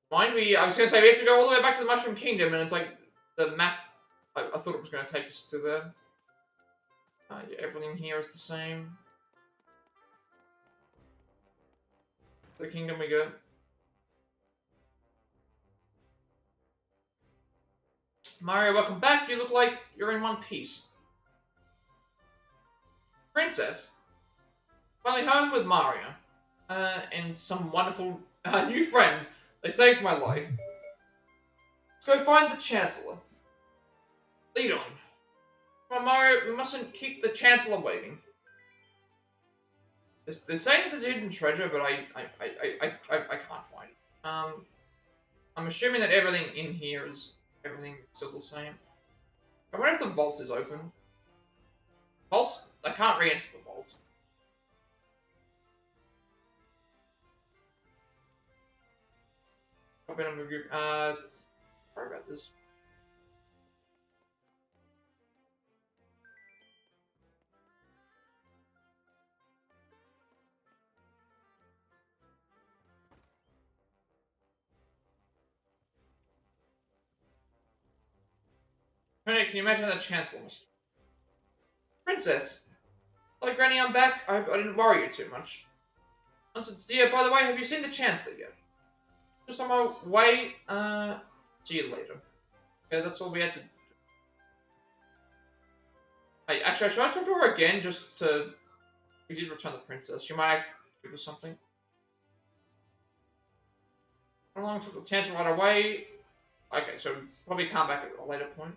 Mind me, I was going to say we have to go all the way back to the Mushroom Kingdom, and it's like the map... I thought it was going to take us to there. Yeah, everything here is the same. The kingdom we go. Mario, welcome back. You look like you're in one piece. Princess. Finally home with Mario. And some wonderful new friends. They saved my life. Let's go find the Chancellor. Lead on. Come on, Mario, we mustn't keep the Chancellor waiting. They're saying there's a hidden treasure, but I can't find it. I'm assuming that everything in here is still the same. I wonder if the vault is open. Vault's... I can't re-enter the vault. I've been able to sorry about this. Can you imagine that Chancellor was? Princess! Like Granny, I'm back. I hope I didn't worry you too much. Nonsense, dear. By the way, have you seen the Chancellor yet? Just on my way. See you later. Okay, that's all we had to do. Hey, actually, should I talk to her again just to... We did return the princess. She might actually give us something. How long took the chance right away? Okay, so probably come back at a later point.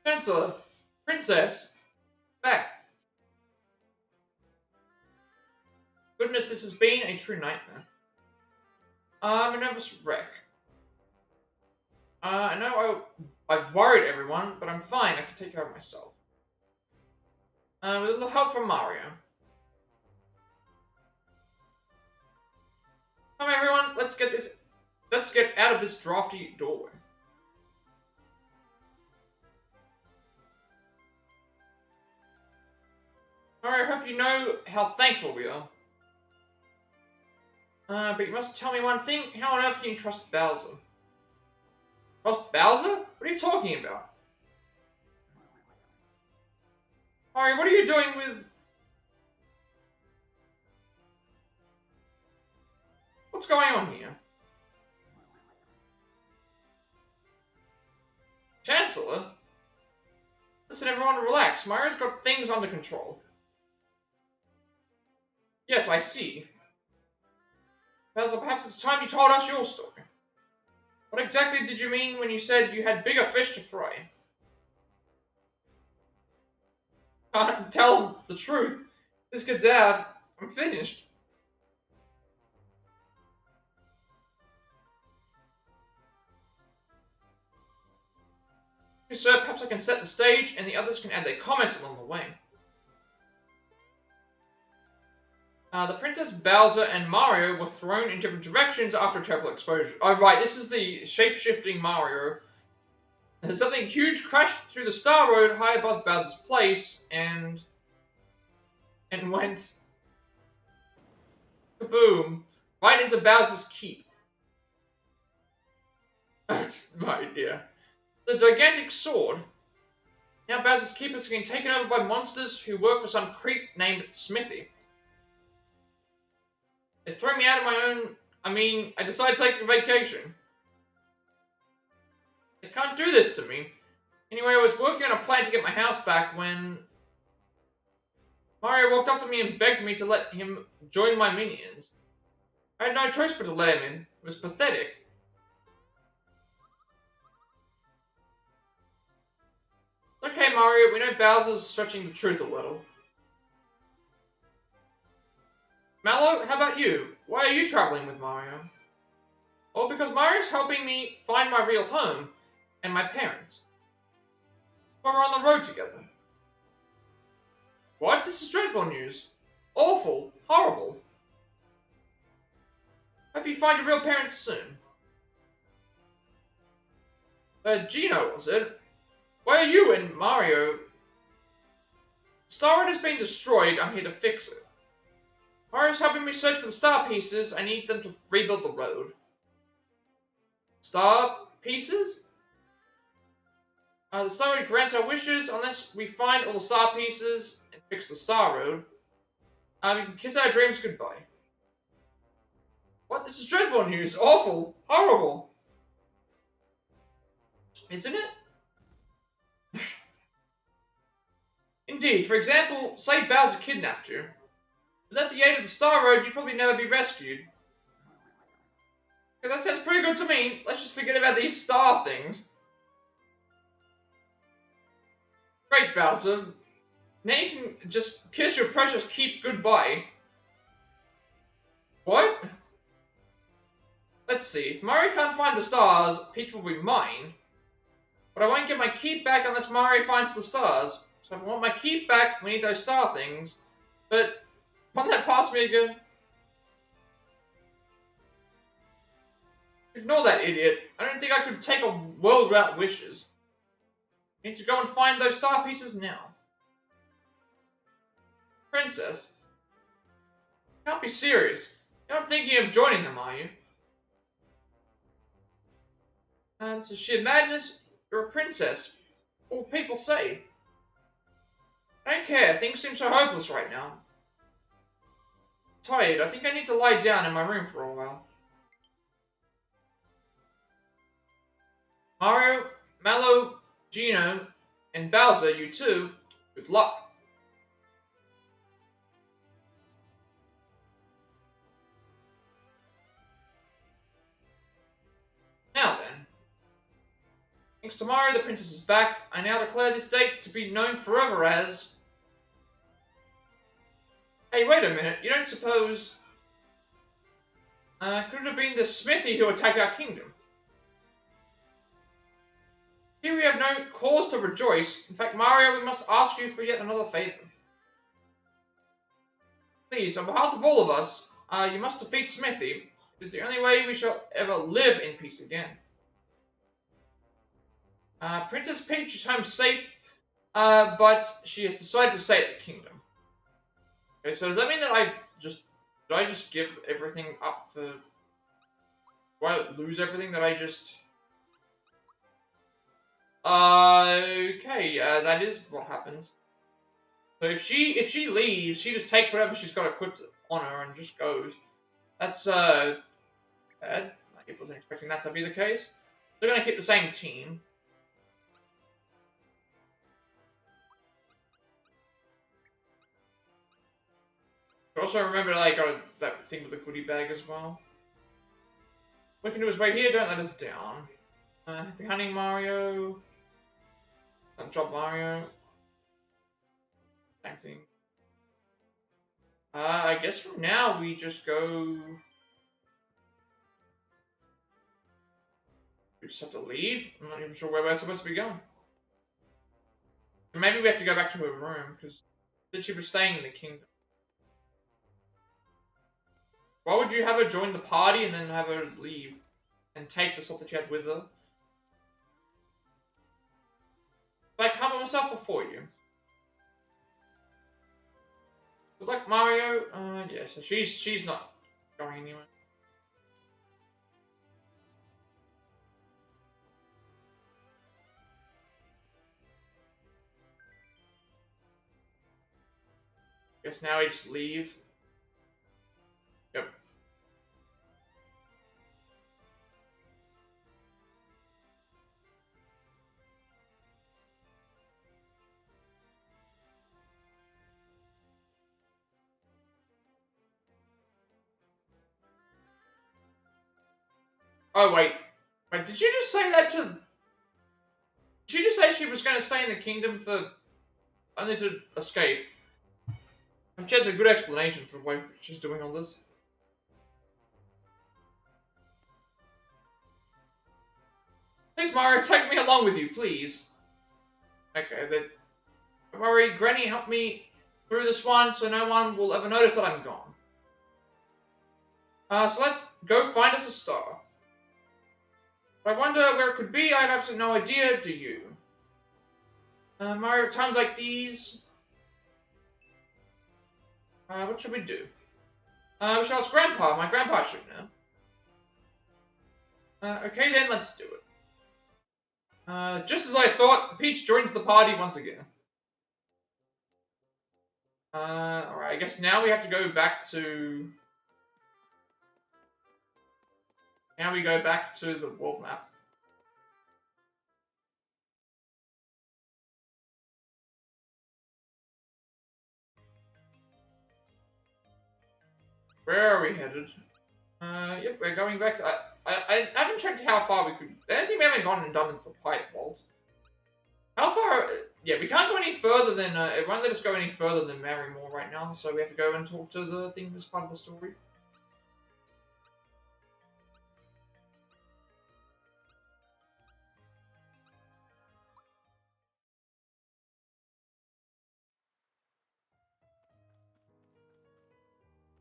Chancellor, Princess, back. Goodness, this has been a true nightmare. I'm a nervous wreck. I know I've worried everyone, but I'm fine. I can take care of myself. With a little help from Mario. Come on, everyone, let's get out of this drafty doorway. Mario, I hope you know how thankful we are. But you must tell me one thing. How on earth can you trust Bowser? Trust Bowser? What are you talking about? Mario, what are you doing with... What's going on here? Chancellor? Listen, everyone, relax. Mario's got things under control. Yes, I see. Bowser, perhaps it's time you told us your story. What exactly did you mean when you said you had bigger fish to fry? Can't tell the truth. This gets out. I'm finished. Okay, sir, perhaps I can set the stage and the others can add their comments along the way. The Princess, Bowser, and Mario were thrown in different directions after a terrible explosion. Oh, right, this is the shape-shifting Mario. Something huge crashed through the Star Road high above Bowser's place and went kaboom right into Bowser's keep. Right, yeah. The gigantic sword. Now Bowser's keep has been taken over by monsters who work for some creep named Smithy. They throw me out of my own... I decided to take a vacation. They can't do this to me. Anyway, I was working on a plan to get my house back when... Mario walked up to me and begged me to let him join my minions. I had no choice but to let him in. It was pathetic. Okay, Mario, we know Bowser's stretching the truth a little. Mallow, how about you? Why are you traveling with Mario? Well, because Mario's helping me find my real home and my parents. We're on the road together. What? This is dreadful news. Awful. Horrible. Hope you find your real parents soon. Gino, was it? Why are you and Mario? Star Road has been destroyed. I'm here to fix it. Mario's helping me search for the star pieces. I need them to rebuild the road. Star pieces? The Star Road grants our wishes unless we find all the star pieces and fix the Star Road. We can kiss our dreams goodbye. What? This is dreadful news. Awful. Horrible. Isn't it? Indeed. For example, say Bowser kidnapped you. Without the aid of the Star Road, you'd probably never be rescued. Okay, that sounds pretty good to me. Let's just forget about these star things. Great, Bowser. Now you can just kiss your precious keep goodbye. What? Let's see. If Mario can't find the stars, Peach will be mine. But I won't get my keep back unless Mario finds the stars. So if I want my keep back, we need those star things. But... run that past me again. Ignore that idiot. I don't think I could take a world without wishes. I need to go and find those star pieces now. Princess? You can't be serious. You're not thinking of joining them, are you? This is sheer madness. You're a princess. All people say. I don't care. Things seem so hopeless right now. Tired. I think I need to lie down in my room for a while. Mario, Mallow, Gino, and Bowser, you too. Good luck. Now then. Thanks to Mario, the princess is back. I now declare this date to be known forever as... Hey, wait a minute. You don't suppose... could it have been the Smithy who attacked our kingdom? Here we have no cause to rejoice. In fact, Mario, we must ask you for yet another favor. Please, on behalf of all of us, you must defeat Smithy. It is the only way we shall ever live in peace again. Princess Peach is home safe, but she has decided to stay at the kingdom. Okay, so does that mean that did I just give everything up for... Do I lose everything that I just... Okay, that is what happens. So if she leaves, she just takes whatever she's got equipped on her and just goes. That's bad. I wasn't expecting that to be the case. They're gonna keep the same team. Also remember that I got that thing with the goodie bag as well. We can do his way here, don't let us down. Happy hunting, Mario. Good job, Mario. Same thing. I guess from now we just go... We just have to leave? I'm not even sure where we're supposed to be going. Maybe we have to go back to her room, because she was staying in the kingdom. Why would you have her join the party and then have her leave? And take the stuff that she had with her? Like, humble myself before you. But like Mario, yeah, so she's not going anywhere. Guess now we just leave. Yep. Oh, wait. Wait, did you just say that to... Did she just say she was going to stay in the kingdom for... only to escape? And she has a good explanation for why she's doing all this. Please, Mario, take me along with you, please. Okay, then... Don't worry, Granny helped me through this one, so no one will ever notice that I'm gone. So let's go find us a star. I wonder where it could be. I have absolutely no idea. Do you? Mario, at times like these... what should we do? We should ask Grandpa. My grandpa should know. Okay then, let's do it. Just as I thought, Peach joins the party once again. Alright, I guess now we have to go back to... Now we go back to the world map. Where are we headed? Yep, we're going back to... I haven't checked how far we could... I don't think we haven't gone and done into the pipe vault. How far... Yeah, we can't go any further than... it won't let us go any further than Marymore right now, so we have to go and talk to the thing that's part of the story.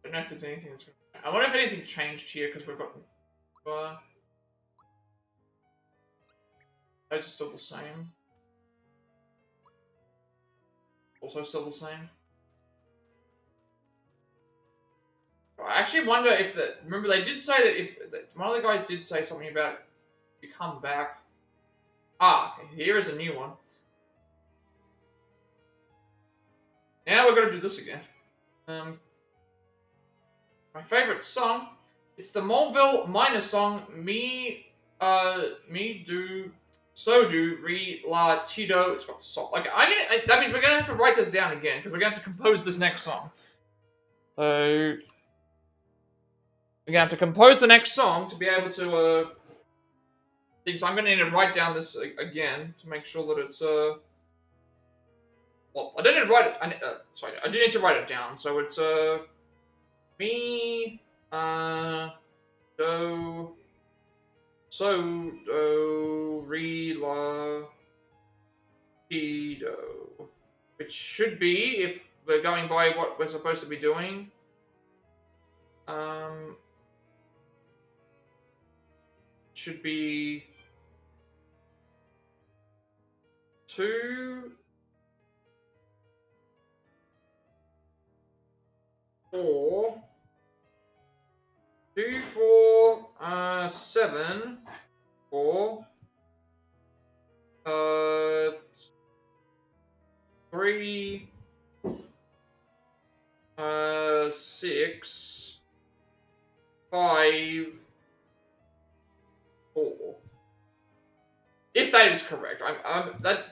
I don't know if there's anything that's... I wonder if anything changed here, because we've got... those are still the same. Also still the same. I actually wonder if the... Remember, they did say that if... One of the guys did say something about... You come back... Ah, okay, here is a new one. Now we're gonna do this again. My favorite song, it's the Moleville Minor song, Me Do So do re la Tito. It's got salt. Like that means we're gonna have to write this down again because we're gonna have to compose this next song. So we're gonna have to compose the next song to be able to things. I'm gonna need to write down this again to make sure that it's well, I didn't write it. Sorry, I do need to write it down. So it's me do so do re la ti do, which should be, if we're going by what we're supposed to be doing, should be 2 4 2 4 7 4 3 6 5 4. If that is correct, I'm that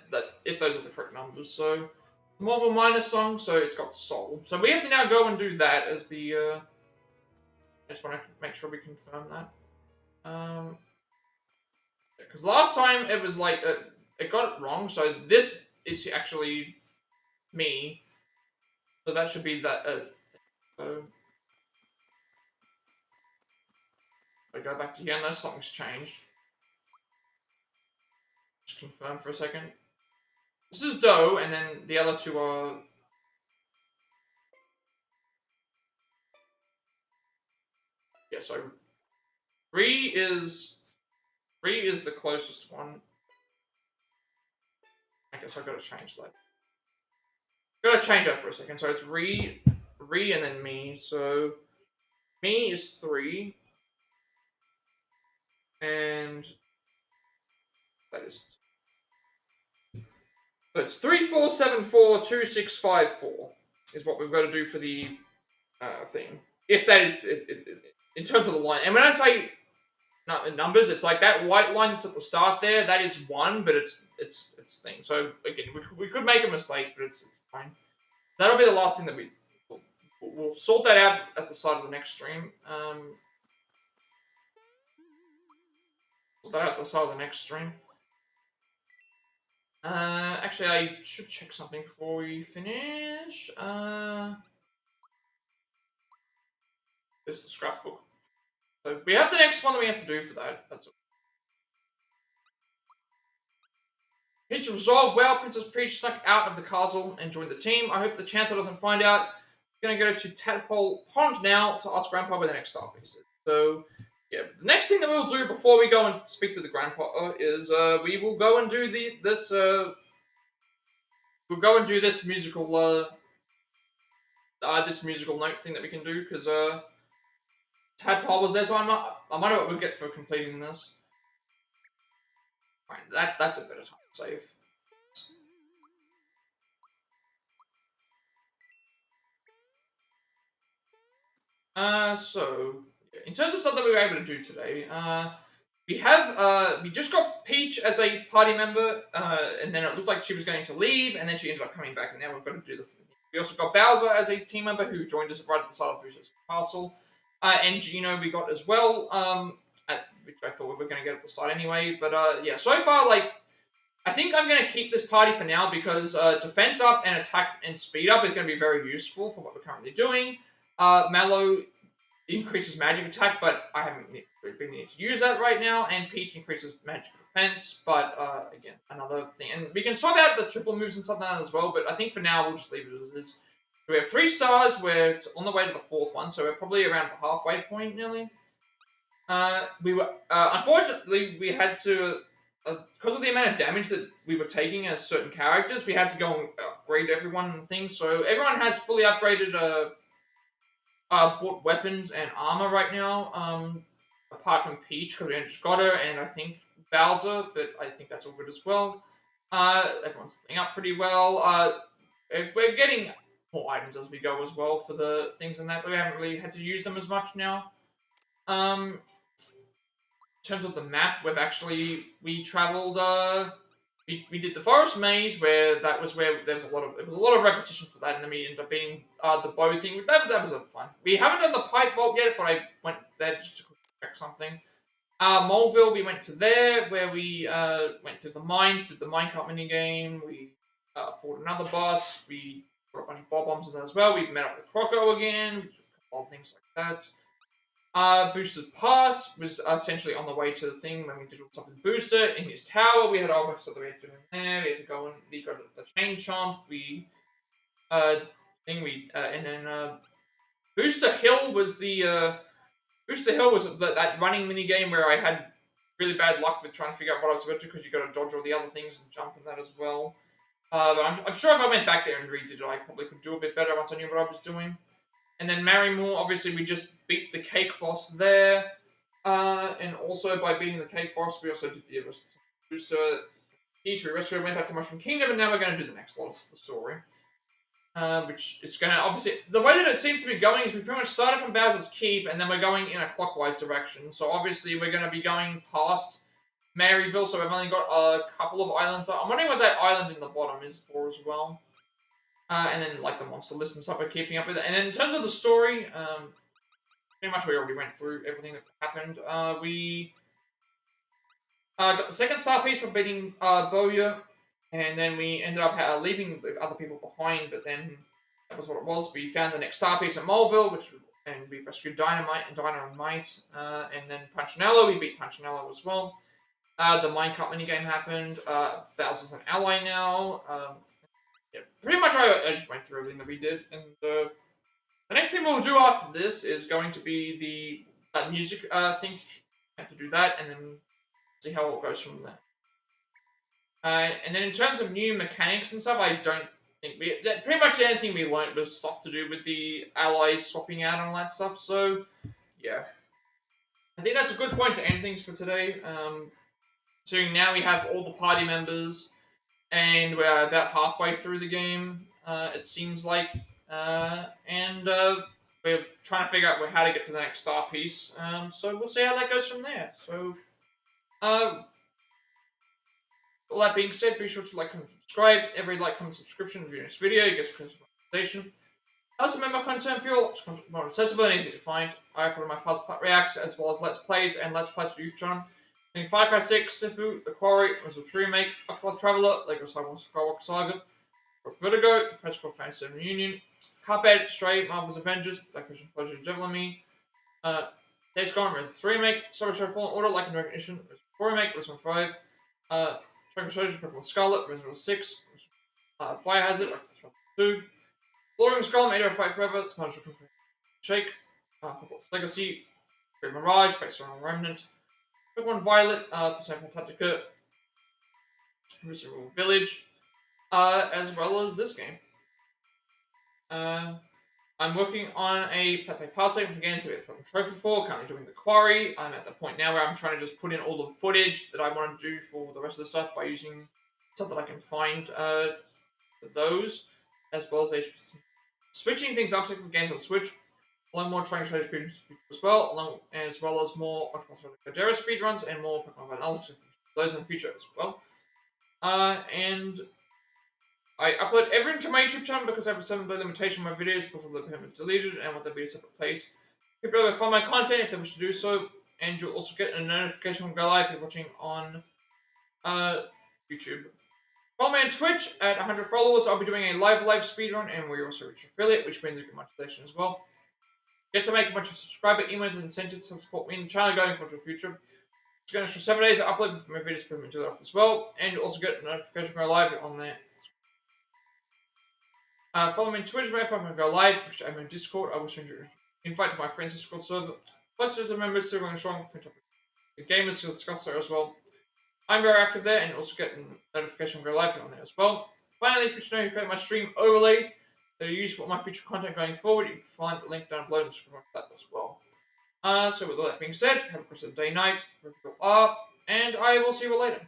if those are the correct numbers. So it's more of a minor song, so it's got soul. So we have to now go and do that as the. I just want to make sure we confirm that. Because last time it was like it got it wrong. So this is actually me. So that should be that. So I go back to here, unless something's changed. Just confirm for a second. This is do, and then the other two are. Yeah, so re is the closest one. I guess I've got to change that. Gotta change that for a second. So it's re, and then me. So me is 3, and that is. So it's 3 4 7 4 2 6 5 4 is what we've got to do for the thing. If that is in terms of the line, and when I say numbers, it's like that white line that's at the start there. That is 1, but it's thing. So again, we could make a mistake, but it's fine. That'll be the last thing that we'll sort that out at the start of the next stream. Sort that out at the start of the next stream. Actually, I should check something before we finish. This is the scrapbook. So we have the next one that we have to do for that. That's all. Peach resolved well. Princess Peach snuck out of the castle and joined the team. I hope the Chancellor doesn't find out. We're going to go to Tadpole Pond now to ask Grandpa where the next star piece is. So, yeah, the next thing that we'll do before we go and speak to the Grandpa is we will go and do this musical this musical note thing that we can do, because Tadpole was there, so I wonder what we'll get for completing this. Right, that's a better time to save. So in terms of something we were able to do today, we just got Peach as a party member, and then it looked like she was going to leave, and then she ended up coming back, and now we've got to do the thing. We also got Bowser as a team member who joined us right at the start of Booster's Castle, and Gino we got as well, which I thought we were going to get at the start anyway. But yeah, so far, like, I think I'm going to keep this party for now because defense up and attack and speed up is going to be very useful for what we're currently doing. Mallow increases magic attack, but I haven't really need to use that right now. And Peach increases magic defense, but again, another thing. And we can swap out the triple moves and something like that as well, but I think for now we'll just leave it as is. We have 3 stars. We're on the way to the 4th one, so we're probably around the halfway point nearly. We were unfortunately we had to. Because of the amount of damage that we were taking as certain characters, we had to go and upgrade everyone and things. So everyone has fully upgraded bought weapons and armor right now, apart from Peach, because we just got her, and I think Bowser, but I think that's all good as well. Everyone's staying up pretty well. We're getting more items as we go as well for the things and that, but we haven't really had to use them as much now. In terms of the map, we traveled. We did the forest maze where there was a lot of repetition for that, and then we ended up beating the bow thing. That was a fun. We haven't done the pipe vault yet, but I went there just to check something. Moleville, we went to there where we went through the mines, did the minecart mini game. We fought another boss. We put a bunch of bombs in there as well. We met up with Croco again. We did a couple of things like that. Booster's Pass was essentially on the way to the thing when we did something Booster in his tower. We had a whole bunch of stuff that we had to do in there. We had to go and we got the chain chomp. And then Booster Hill was that running mini game where I had really bad luck with trying to figure out what I was going to do because you got to dodge all the other things and jump in that as well. But I'm sure if I went back there and redid it, I probably could do a bit better once I knew what I was doing. And then Marrymore, obviously, we just beat the cake boss there. And also, by beating the cake boss, we also did the Booster T2 Rescue, went back to Mushroom Kingdom, and now we're going to do the next lot of the story. Which is going to, obviously, the way that it seems to be going is we pretty much started from Bowser's Keep, and then we're going in a clockwise direction. So, obviously, we're going to be going past Maryville, so we've only got a couple of islands. I'm wondering what that island in the bottom is for as well. And then, like, the monster list and stuff, we're keeping up with it. And then in terms of the story, pretty much we already went through everything that happened. We got the second star piece for beating Bowyer, and then we ended up leaving the other people behind, but then that was what it was. We found the next star piece at Moleville, and we rescued Dynamite and Dynamite, and then Punchinello, we beat Punchinello as well. The minecart minigame happened. Bowser's an ally now. Yeah, pretty much I just went through everything that we did, and the next thing we'll do after this is going to be the music thing to do that, and then see how it goes from there. And then in terms of new mechanics and stuff, I don't think pretty much anything we learned was stuff to do with the allies swapping out and all that stuff. So yeah, I think that's a good point to end things for today. So now we have all the party members. And we're about halfway through the game, it seems like. And we're trying to figure out how to get to the next star piece. So we'll see how that goes from there. So, all that being said, be sure to like and subscribe. Every like, comment, subscription review this video gets a conversation. As a member content for you all, it's more accessible and easy to find. I upload my past Plat reacts as well as Let's Plays and Let's Plays for YouTube channel. Far Cry 6, Sifu, The Quarry, Remake, Aqua Traveler, Lego Skywalker Saga, Vertigo, Practical Fantasy Reunion, Cuphead, Stray, Marvel's Avengers, Black Ocean Pleasure, Devil in Me, Days Gone, Resident 3 Remake, Star Wars Fallen Order, Like and Recognition, Resident 4 Remake, Resident 5, Dragon Soldier, Purple Scarlet, Resident 6, Biohazard, Resident 2, Glory Skull, Made of Fight Forever, Smash Shake, Legacy, Great Mirage, Face Around Remnant, Pokemon Violet, Persona Fantatica, Resident Village, as well as this game. I'm working on a Plat Parsec for games that we're trophy for, currently doing The Quarry. I'm at the point now where I'm trying to just put in all the footage that I want to do for the rest of the stuff by using stuff that I can find for those, as well as switching things up to games on Switch. Along more trying to show speedruns as well, as well as more Kojera speedruns and more Pokemon analysis those in the future as well. And I upload everything to my YouTube channel because I have a 7-day limitation on my videos before they're permanently deleted and want them to be a separate place. People will find my content if they wish to do so, and you'll also get a notification when I go live if you're watching on YouTube. Follow me on Twitch at 100 followers. I'll be doing a live speedrun, and we also reach affiliate, which means you get monetization as well. Get to make a bunch of subscriber emails and incentives to support me in the channel going forward to the future. It's going to show 7 days I upload my videos to do that off as well, and you'll also get a notification when I go live on there. Follow me on Twitch if I go live, which I'm in Discord. I will send you an invite to my friends' Discord server. Plus, to members to run strong the gamers to discuss there as well. I'm very active there, and also get a notification when I go live on there as well. Finally, if you know you create my stream overlay that are used for my future content going forward, you can find the link down below in the description for that as well. So with all that being said, have a good day, night, wherever you are, and I will see you all later.